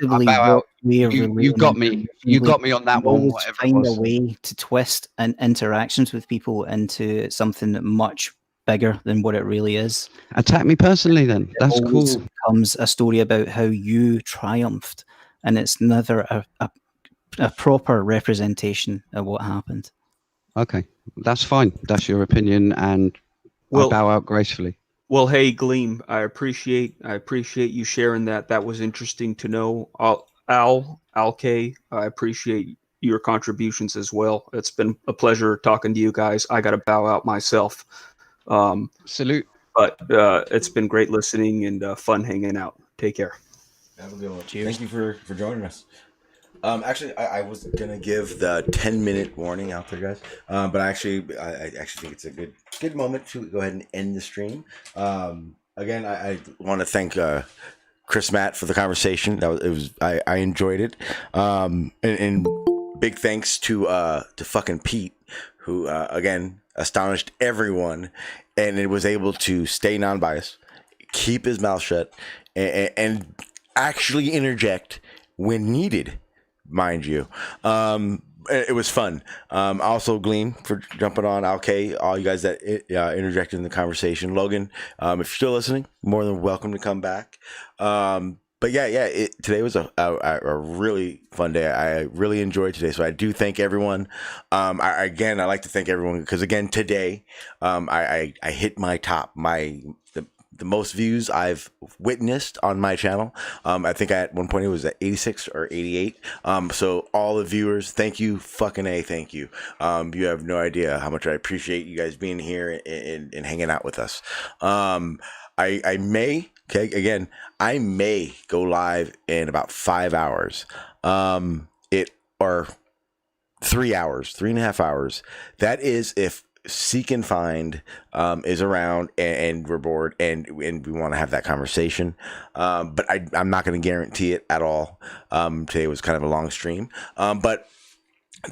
got me. You got me on that one. Whatever find a way to twist and interactions with people into something much bigger than what it really is. Attack me personally, then. That's cool. It becomes a story about how you triumphed, and it's never a proper representation of what happened. Okay, that's fine. That's your opinion, and I bow out gracefully. Well, hey, Gleam, I appreciate you sharing that. That was interesting to know. Al K, I appreciate your contributions as well. It's been a pleasure talking to you guys. I got to bow out myself. Salute. But it's been great listening and fun hanging out. Take care. Have a good one. Cheers. Thank you for joining us. Actually, I was gonna give the 10-minute warning out there, guys. But I actually think it's a good moment to go ahead and end the stream. Again, I want to thank Chris Matt for the conversation. I enjoyed it. And big thanks to fucking Pete, who again astonished everyone, and it was able to stay non-biased, keep his mouth shut, and actually interject when needed. Mind you, it was fun. Also, Gleam for jumping on. Okay, all you guys that interjected in the conversation. Logan, if you're still listening, more than welcome to come back. But today was a really fun day. I really enjoyed today, so I do thank everyone. I like to thank everyone because again today, I hit my top, the most views I've witnessed on my channel. I think at one point it was at 86 or 88. So all the viewers, thank you, fucking A, thank you. You have no idea how much I appreciate you guys being here and hanging out with us. I may go live in about 5 hours. Or 3 hours, 3.5 hours. That is if Seek and Find is around and we're bored and we want to have that conversation. But I'm not going to guarantee it at all. Today was kind of a long stream. But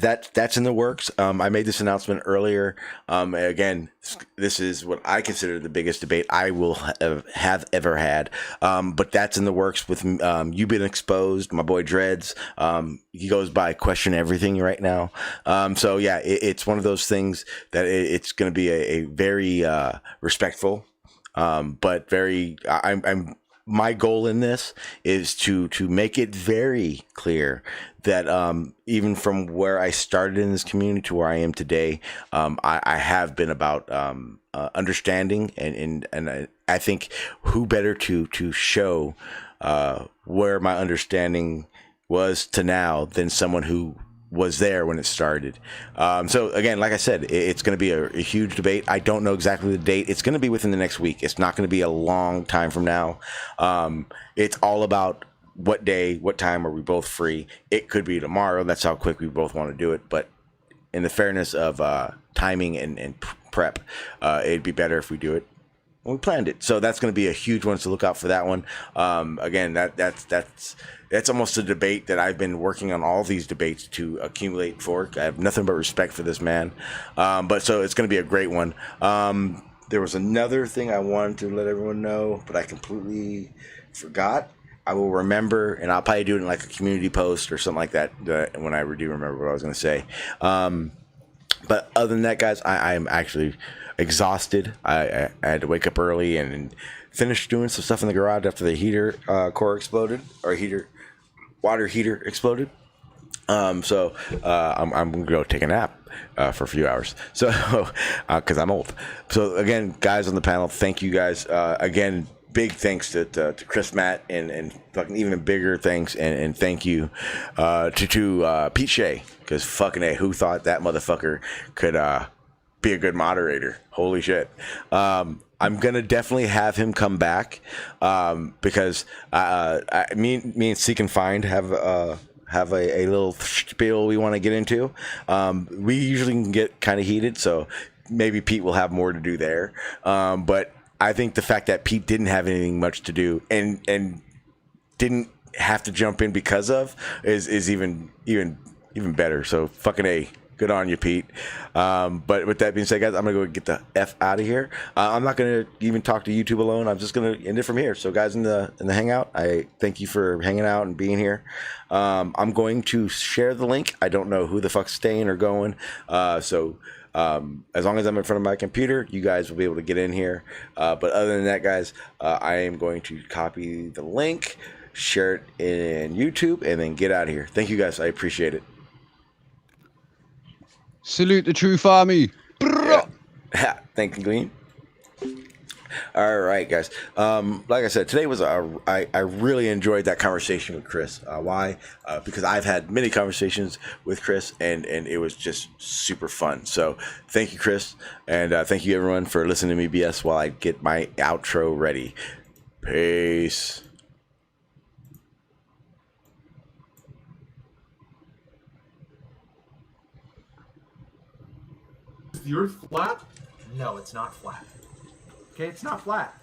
that's in the works. I made this announcement earlier. Again, this is what I consider the biggest debate I will have ever had. But that's in the works with You Been Exposed, my boy Dreads. He goes by Question Everything right now. So yeah, it's one of those things that it's going to be a very respectful, but very. I'm my goal in this is to make it very clear that even from where I started in this community to where I am today, I have been about understanding, and I think who better to show where my understanding was to now than someone who was there when it started. So again, like I said, it's going to be a huge debate. I don't know exactly the date. It's going to be within the next week. It's not going to be a long time from now. It's all about what day, what time are we both free. It could be tomorrow. That's how quick we both want to do it. But in the fairness of timing and prep, it'd be better if we do it when we planned it. So that's going to be a huge one, so look out for that one. Again, that's almost a debate that I've been working on all these debates to accumulate for. I have nothing but respect for this man. But so it's going to be a great one. There was another thing I wanted to let everyone know, but I completely forgot. I will remember, and I'll probably do it in like a community post or something like that when I do remember what I was going to say. But other than that, guys, I'm actually exhausted. I had to wake up early and finish doing some stuff in the garage after the heater core exploded, or water heater exploded. So I'm gonna go take a nap for a few hours. So because I'm old. So again, guys on the panel, thank you guys again. Big thanks to Chris, Matt, and fucking even bigger thanks and thank you to Pete Shea, because fucking A, who thought that motherfucker could be a good moderator? Holy shit. I'm gonna definitely have him come back because me and Seek and Find have a little spiel we want to get into. We usually can get kind of heated, so maybe Pete will have more to do there. But I think the fact that Pete didn't have anything much to do and didn't have to jump in because of is even better. So fucking A, good on you, Pete. But with that being said, guys, I'm gonna go get the F out of here. I'm not gonna even talk to YouTube alone. I'm just gonna end it from here. So guys in the hangout, I thank you for hanging out and being here. I'm going to share the link. I don't know who the fuck's staying or going. So as long as I'm in front of my computer, you guys will be able to get in here. But other than that, guys, I am going to copy the link, share it in YouTube, and then get out of here. Thank you, guys. I appreciate it. Salute the truth army. Yeah. Thank you, Glean. All right, guys. Like I said, today was I really enjoyed that conversation with Chris. Why? Because I've had many conversations with Chris, and it was just super fun. So thank you, Chris, and thank you everyone for listening to me BS while I get my outro ready. Peace. Is the Earth flat? No, it's not flat. Okay, it's not flat.